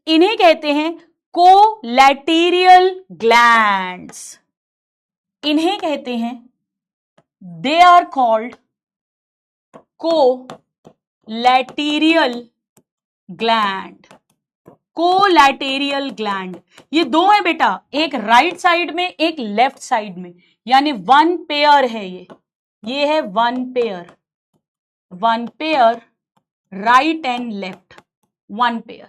इन्हें कहते हैं कोलैटेरियल ग्लैंड्स। इन्हें कहते हैं, they are called collaterial gland. Collaterial gland, ये दो है बेटा, एक राइट साइड में एक लेफ्ट साइड में, यानी 1 पेयर है। ये है 1 pair, 1 pair right and left, 1 pair.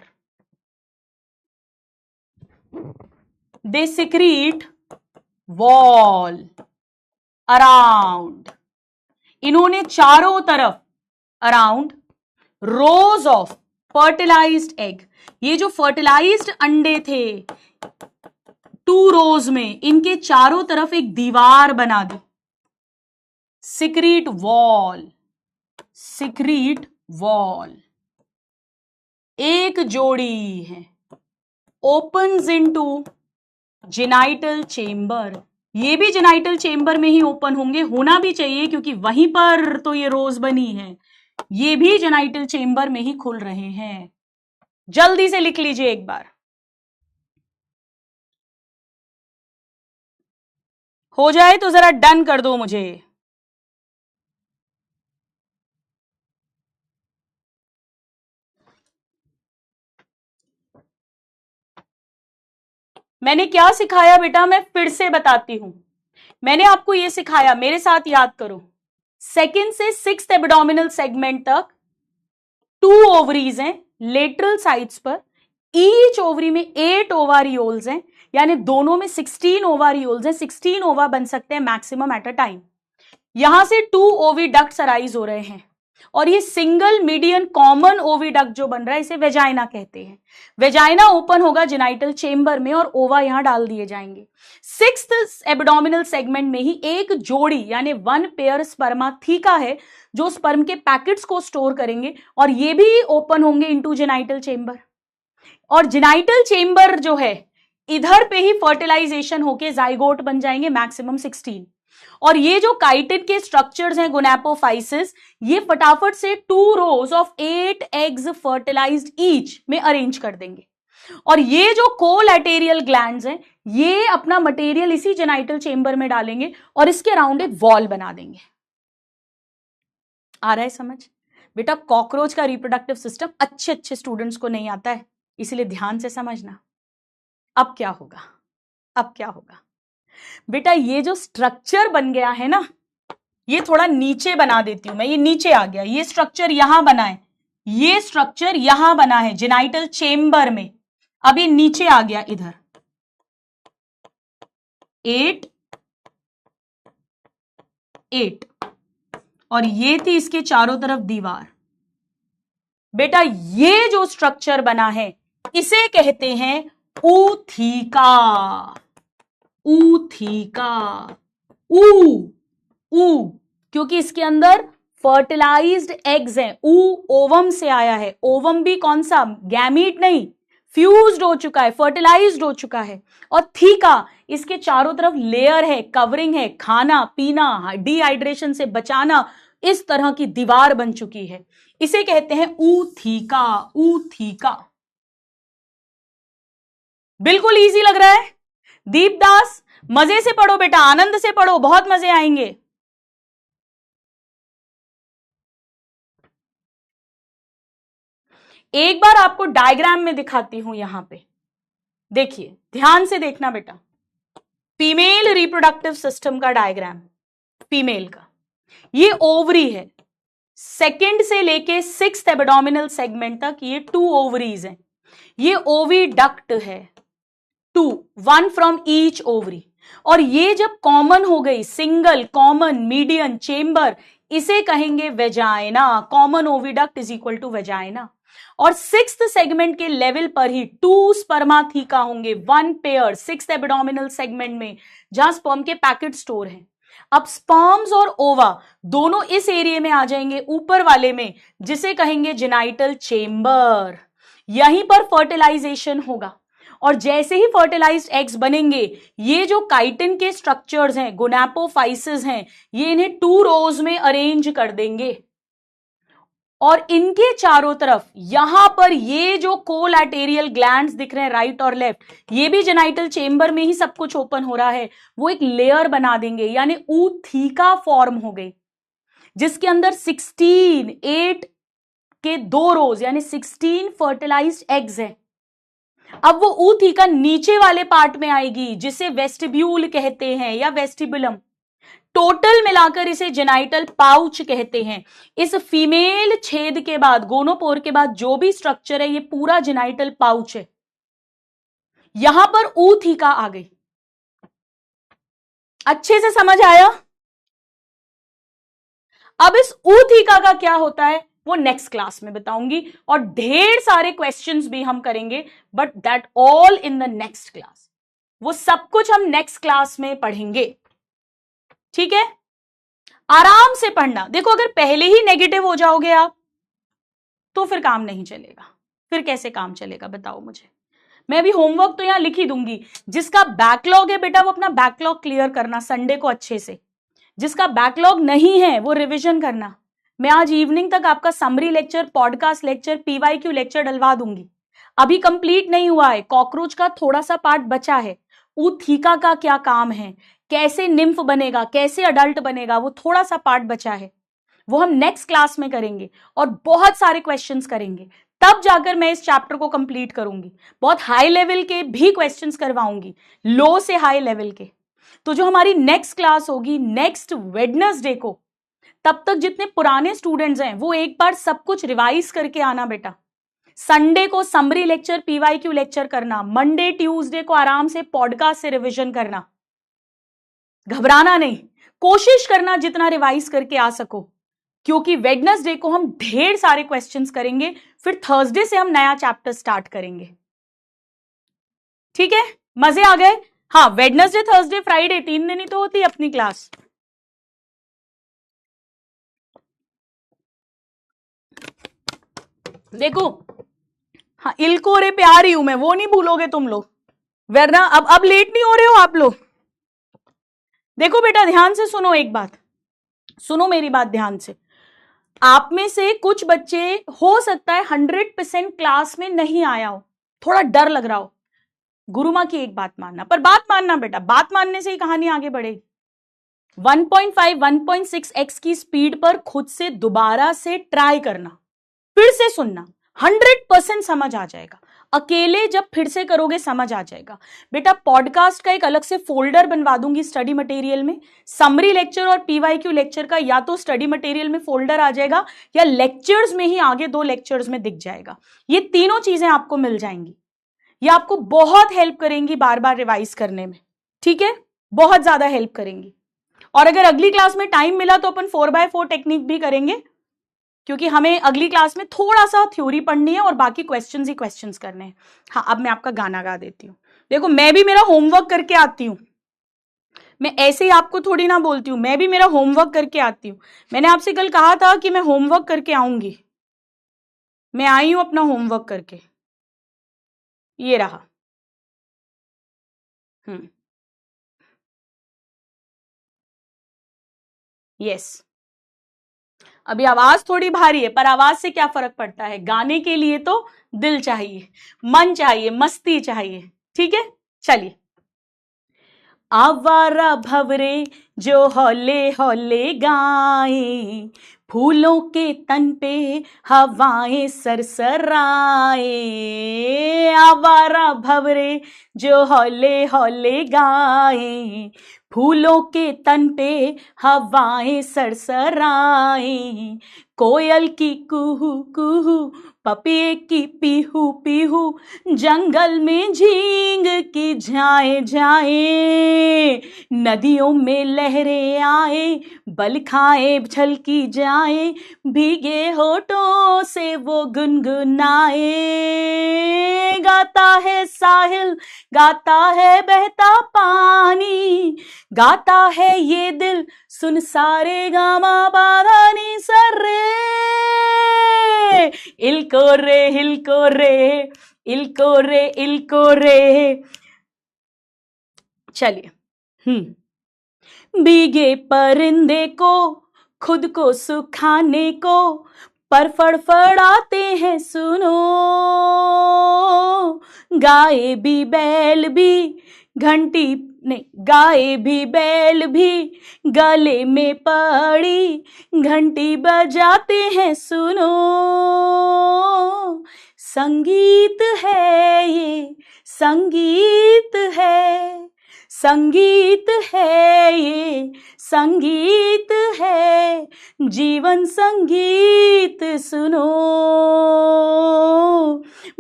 They secrete wall around, इन्होंने चारों तरफ around rows of fertilised egg. ये जो फर्टिलाइज्ड अंडे थे 2 रोज में, इनके चारों तरफ एक दीवार बना दी। Secrete wall, secrete wall. एक जोड़ी है, ओपन्स इनटू जेनाइटल चेंबर। ये भी जेनाइटल चेंबर में ही ओपन होंगे, होना भी चाहिए क्योंकि वहीं पर तो ये रोज बनी है। ये भी जेनाइटल चेंबर में ही खुल रहे हैं। जल्दी से लिख लीजिए एक बार, हो जाए तो जरा डन कर दो मुझे। मैंने क्या सिखाया बेटा, मैं फिर से बताती हूं। मैंने आपको यह सिखाया, मेरे साथ याद करो। 2nd से 6th एब्डोमिनल सेगमेंट तक 2 ओवरीज हैं लेटरल साइड्स पर। ईच ओवरी में 8 ओवारियोल्स हैं, यानी दोनों में 16 ओवारियोल्स हैं। 16 ओवा बन सकते हैं मैक्सिमम एट अ टाइम। यहां से 2 ओविडक्ट्स अराइज हो रहे हैं, और ये सिंगल मीडियन कॉमन ओविडक्ट जो बन रहा है इसे वेजाइना कहते हैं। वेजाइना ओपन होगा जेनाइटल चेंबर में और ओवा यहां डाल दिए जाएंगे। 6th एब्डोमिनल सेगमेंट में ही एक जोड़ी यानी 1 पेयर स्पर्माथीका है जो स्पर्म के पैकेट्स को स्टोर करेंगे, और ये भी ओपन होंगे इनटू जेनाइटल चेंबर। और जेनाइटल चेंबर जो है इधर पे ही फर्टिलाइजेशन होके जाइगोट बन जाएंगे, मैक्सिमम 16। और ये जो काइटिन के स्ट्रक्चर्स हैं गोनापोफाइसिस, ये फटाफट से 2 rows of 8 eggs fertilised each में अरेंज कर देंगे। और ये जो कोलैटेरियल ग्लैंड्स हैं ये अपना मटेरियल इसी जेनाइटल चेंबर में डालेंगे और इसके अराउंड एक वॉल बना देंगे। आ रहा है समझ बेटा? कॉकरोच का रिप्रोडक्टिव सिस्टम अच्छे अच्छे स्टूडेंट्स को नहीं आता है, इसलिए ध्यान से समझना। अब क्या होगा, अब क्या होगा बेटा, ये जो स्ट्रक्चर बन गया है ना, ये थोड़ा नीचे बना देती हूं मैं। ये नीचे आ गया, ये स्ट्रक्चर यहां बना है, ये स्ट्रक्चर यहां बना है जेनाइटल चेंबर में। अब ये नीचे आ गया इधर 8 8, और ये थी इसके चारों तरफ दीवार। बेटा ये जो स्ट्रक्चर बना है इसे कहते हैं ऊथिका। ऊथिका, ऊ ऊ, क्योंकि इसके अंदर फर्टिलाइज्ड एग्स हैं। ऊ ओवम से आया है। ओवम भी कौन सा, गैमीट नहीं, फ्यूज्ड हो चुका है, फर्टिलाइज्ड हो चुका है। और थीका, इसके चारों तरफ लेयर है, कवरिंग है, खाना पीना, डिहाइड्रेशन से बचाना, इस तरह की दीवार बन चुकी है। इसे कहते हैं ऊथिका, ऊथिका। बिल्कुल इजी लग रहा है। दीपदास, मजे से पढ़ो बेटा, आनंद से पढ़ो, बहुत मजे आएंगे। एक बार आपको डायग्राम में दिखाती हूं, यहां पे देखिए, ध्यान से देखना बेटा। फीमेल रिप्रोडक्टिव सिस्टम का डायग्राम, फीमेल का, ये ओवरी है, सेकंड से लेके 6th एब्डोमिनल सेगमेंट तक ये 2 ओवरीज हैं। ये ओविडक्ट है, 2, 1 फ्रॉम ईच ओवरी। और ये जब कॉमन हो गई, सिंगल, कॉमन, मीडियन, चेंबर, इसे कहेंगे vagina. Common oviduct is equal to vagina. और 6th सेगमेंट के लेवल पर ही 2 स्पर्माथीका होंगे, 1 पेयर 6th एब्डोमिनल सेगमेंट में, जहां स्पर्म के पैकेट स्टोर हैं। अब स्पर्म्स और ओवा दोनों इस एरिया में आ जाएंगे, ऊपर वाले में, जिसे कहेंगे जेनाइटल चेंबर। यहीं पर फर्टिलाइजेशन होगा। और जैसे ही फर्टिलाइज्ड एग्स बनेंगे, ये जो काइटिन के स्ट्रक्चर्स हैं, गोनापोफाइसिस हैं, ये इन्हें 2 रोज में अरेंज कर देंगे। और इनके चारों तरफ यहां पर ये जो कोलैटेरियल ग्लैंड्स दिख रहे हैं राइट और लेफ्ट, ये भी जेनाइटल चेंबर में ही सब कुछ ओपन हो रहा है, वो एक लेयर बना देंगे, यानी ऊथिका फॉर्म हो गई, जिसके अंदर 8 के 2 रोज यानी 16 फर्टिलाइज्ड एग्स हैं। अब वो ऊथिका नीचे वाले पार्ट में आएगी, जिसे वेस्टिब्यूल कहते हैं या वेस्टिबुलम। टोटल मिलाकर इसे जेनाइटल पाउच कहते हैं। इस फीमेल छेद के बाद, गोनोपोर के बाद जो भी स्ट्रक्चर है, ये पूरा जेनाइटल पाउच है। यहां पर ऊथिका आ गई। अच्छे से समझ आया? अब इस ऊथिका का क्या होता है वो नेक्स्ट क्लास में बताऊंगी, और ढेर सारे क्वेश्चंस भी हम करेंगे, but that all in the next class. वो सब कुछ हम नेक्स्ट क्लास में पढ़ेंगे, ठीक है? आराम से पढ़ना। देखो, अगर पहले ही नेगेटिव हो जाओगे आप, तो फिर काम नहीं चलेगा। फिर कैसे काम चलेगा बताओ मुझे? मैं भी होमवर्क तो यहां लिख ही दूंगी। जिसका बैकलॉग है बेटा, वो अपना बैकलॉग क्लियर करना संडे को अच्छे से। जिसका बैकलॉग नहीं है वो रिवीजन करना। मैं आज इवनिंग तक आपका summary lecture, podcast lecture, PYQ lecture डलवा दूंगी। अभी कंप्लीट नहीं हुआ है, कॉकरोच का थोड़ा सा पार्ट बचा है। ऊथिका का क्या काम है, कैसे निम्फ बनेगा, कैसे अडल्ट बनेगा, वो थोड़ा सा पार्ट बचा है, वो हम नेक्स्ट क्लास में करेंगे। और बहुत सारे क्वेश्चंस करेंगे, तब जाकर मैं इस चैप्टर को कंप्लीट करूंगी। बहुत हाई लेवल के भी क्वेश्चंस करवाऊंगी, लो से हाई लेवल के। तो जो हमारी नेक्स्ट क्लास होगी नेक्स्ट वेडनेसडे को, तब तक जितने पुराने स्टूडेंट्स हैं वो एक बार सब कुछ रिवाइज करके आना बेटा। संडे को समरी लेक्चर, पीवाईक्यू लेक्चर करना, मंडे ट्यूसडे को आराम से पॉडकास्ट से रिवीजन करना। घबराना नहीं, कोशिश करना जितना रिवाइज करके आ सको, क्योंकि वेडनेसडे को हम ढेर सारे क्वेश्चंस करेंगे, फिर थर्सडे से हम नया चैप्टर स्टार्ट करेंगे। ठीक है, मजे आ गए? हाँ, वेडनेसडे, थर्सडे, फ्राइडे 3 दिन ही तो होती है अपनी क्लास। देखो, हाँ, इलकोरे पे आ रही हूं मैं, वो नहीं भूलोगे तुम लोग, वरना अब लेट नहीं हो रहे हो आप लोग। देखो बेटा, ध्यान से सुनो, एक बात सुनो मेरी बात ध्यान से। आप में से कुछ बच्चे हो सकता है 100% क्लास में नहीं आया हो, थोड़ा डर लग रहा हो। गुरु मां की एक बात मानना, पर बात मानना बेटा, बात मानने से ही कहानी आगे बढ़ेगी। 1.5 1.6x की स्पीड पर खुद से दोबारा से ट्राई करना, फिर से सुनना, 100% समझ आ जाएगा। अकेले जब फिर से करोगे समझ आ जाएगा बेटा। पॉडकास्ट का एक अलग से फोल्डर बनवा दूंगी स्टडी मटेरियल में। समरी लेक्चर और पीवाईक्यू लेक्चर का या तो स्टडी मटेरियल में फोल्डर आ जाएगा, या लेक्चर्स में ही आगे 2 लेक्चर्स में दिख जाएगा। ये तीनों चीजें आपको मिल जाएंगी, ये आपको बहुत हेल्प करेंगी बार बार रिवाइज करने में, ठीक है? बहुत ज्यादा हेल्प करेंगी। और अगर अगली क्लास में टाइम मिला तो अपन 4x4 टेक्निक भी करेंगे, क्योंकि हमें अगली क्लास में थोड़ा सा थ्योरी पढ़नी है और बाकी क्वेश्चंस ही क्वेश्चंस करने हैं। हाँ, अब मैं आपका गाना गा देती हूँ। देखो, मैं भी मेरा होमवर्क करके आती हूँ, मैं ऐसे ही आपको थोड़ी ना बोलती हूँ, मैं भी मेरा होमवर्क करके आती हूँ। मैंने आपसे कल कहा था कि मैं होमवर्क करके आऊंगी, मैं आई हूं अपना होमवर्क करके, ये रहा। यस। अभी आवाज थोड़ी भारी है, पर आवाज से क्या फर्क पड़ता है, गाने के लिए तो दिल चाहिए, मन चाहिए, मस्ती चाहिए, ठीक है। चलिए। आवारा भवरे जो हौले हौले गाए, फूलों के तन पे हवाएं सरसराए। आवारा भवरे जो हौले हौले गाए, फूलों के तन पे हवाएं सरसराए। कोयल की कुहू कुहू, पपिए की पीहू पीहू, जंगल में झींग की झाए झाए। नदियों में लहरें आए, बल खाए छलकी जाए, भीगे होठों से वो गुनगुनाए। गाता है साहिल, गाता है बहता पानी, गाता है ये दिल, सुन सारे गामा बाधा नी सर रे। इल्को रे हिलको रे, इल्को रे इल्को रे। चलिए। भीगे परिंदे को खुद को सुखाने को, पर फड़फड़ाते हैं सुनो। गाय भी बैल भी घंटी नहीं, गाय भी बैल भी गले में पड़ी, घंटी बजाते हैं सुनो। संगीत है ये, संगीत है, संगीत है ये, संगीत है, जीवन संगीत सुनो।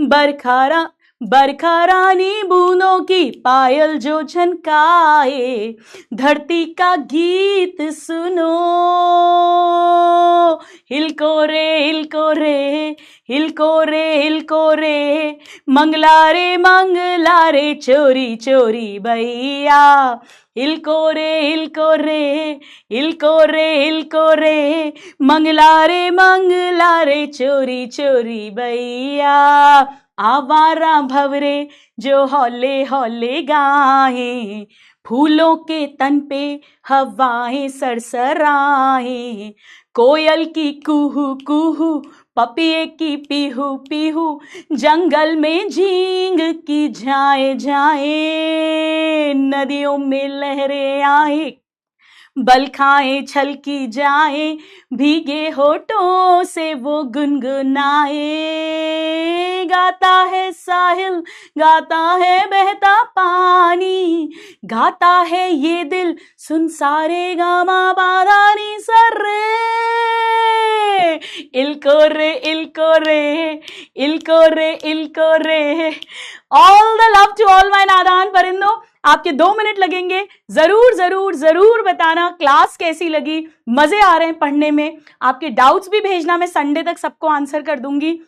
बरखा बरखा रानी बूंदों की पायल जो झनकाए, धरती का गीत सुनो। हिलको रे हिलको रे, हिलको रे हिलको रे, मंगला रे चोरी चोरी भैया। हिलको रे हिलको रे, हिलको रे हिलको रे, मंगला रे चोरी चोरी भैया। आवारा भवरे जो हौले हौले गाए, फूलों के तन पे हवाएं सरसराए। कोयल की कुहू कुहू, पपिए की पीहू पीहू, जंगल में झींग की झाए झाए। नदियों में लहरें आए, बल खाए छलकी जाए, भीगे होठों से वो गुनगुनाए। गाता है साहिल, गाता है बहता पानी, गाता है ये दिल, सुन सारे गामा बाधा नी सर रे। इल्को रे इल्को रे, इल्को रे इल्को रे। All the love to all my नादान परिंदों। आपके 2 मिनट लगेंगे, जरूर जरूर जरूर बताना क्लास कैसी लगी, मजे आ रहे हैं पढ़ने में। आपके डाउट्स भी भेजना, मैं संडे तक सबको आंसर कर दूंगी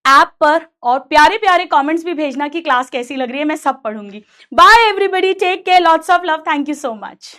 ऐप पर, और प्यारे प्यारे कमेंट्स भी भेजना कि क्लास कैसी लग रही है, मैं सब पढ़ूंगी। Bye everybody, take care, lots of love, thank you so much.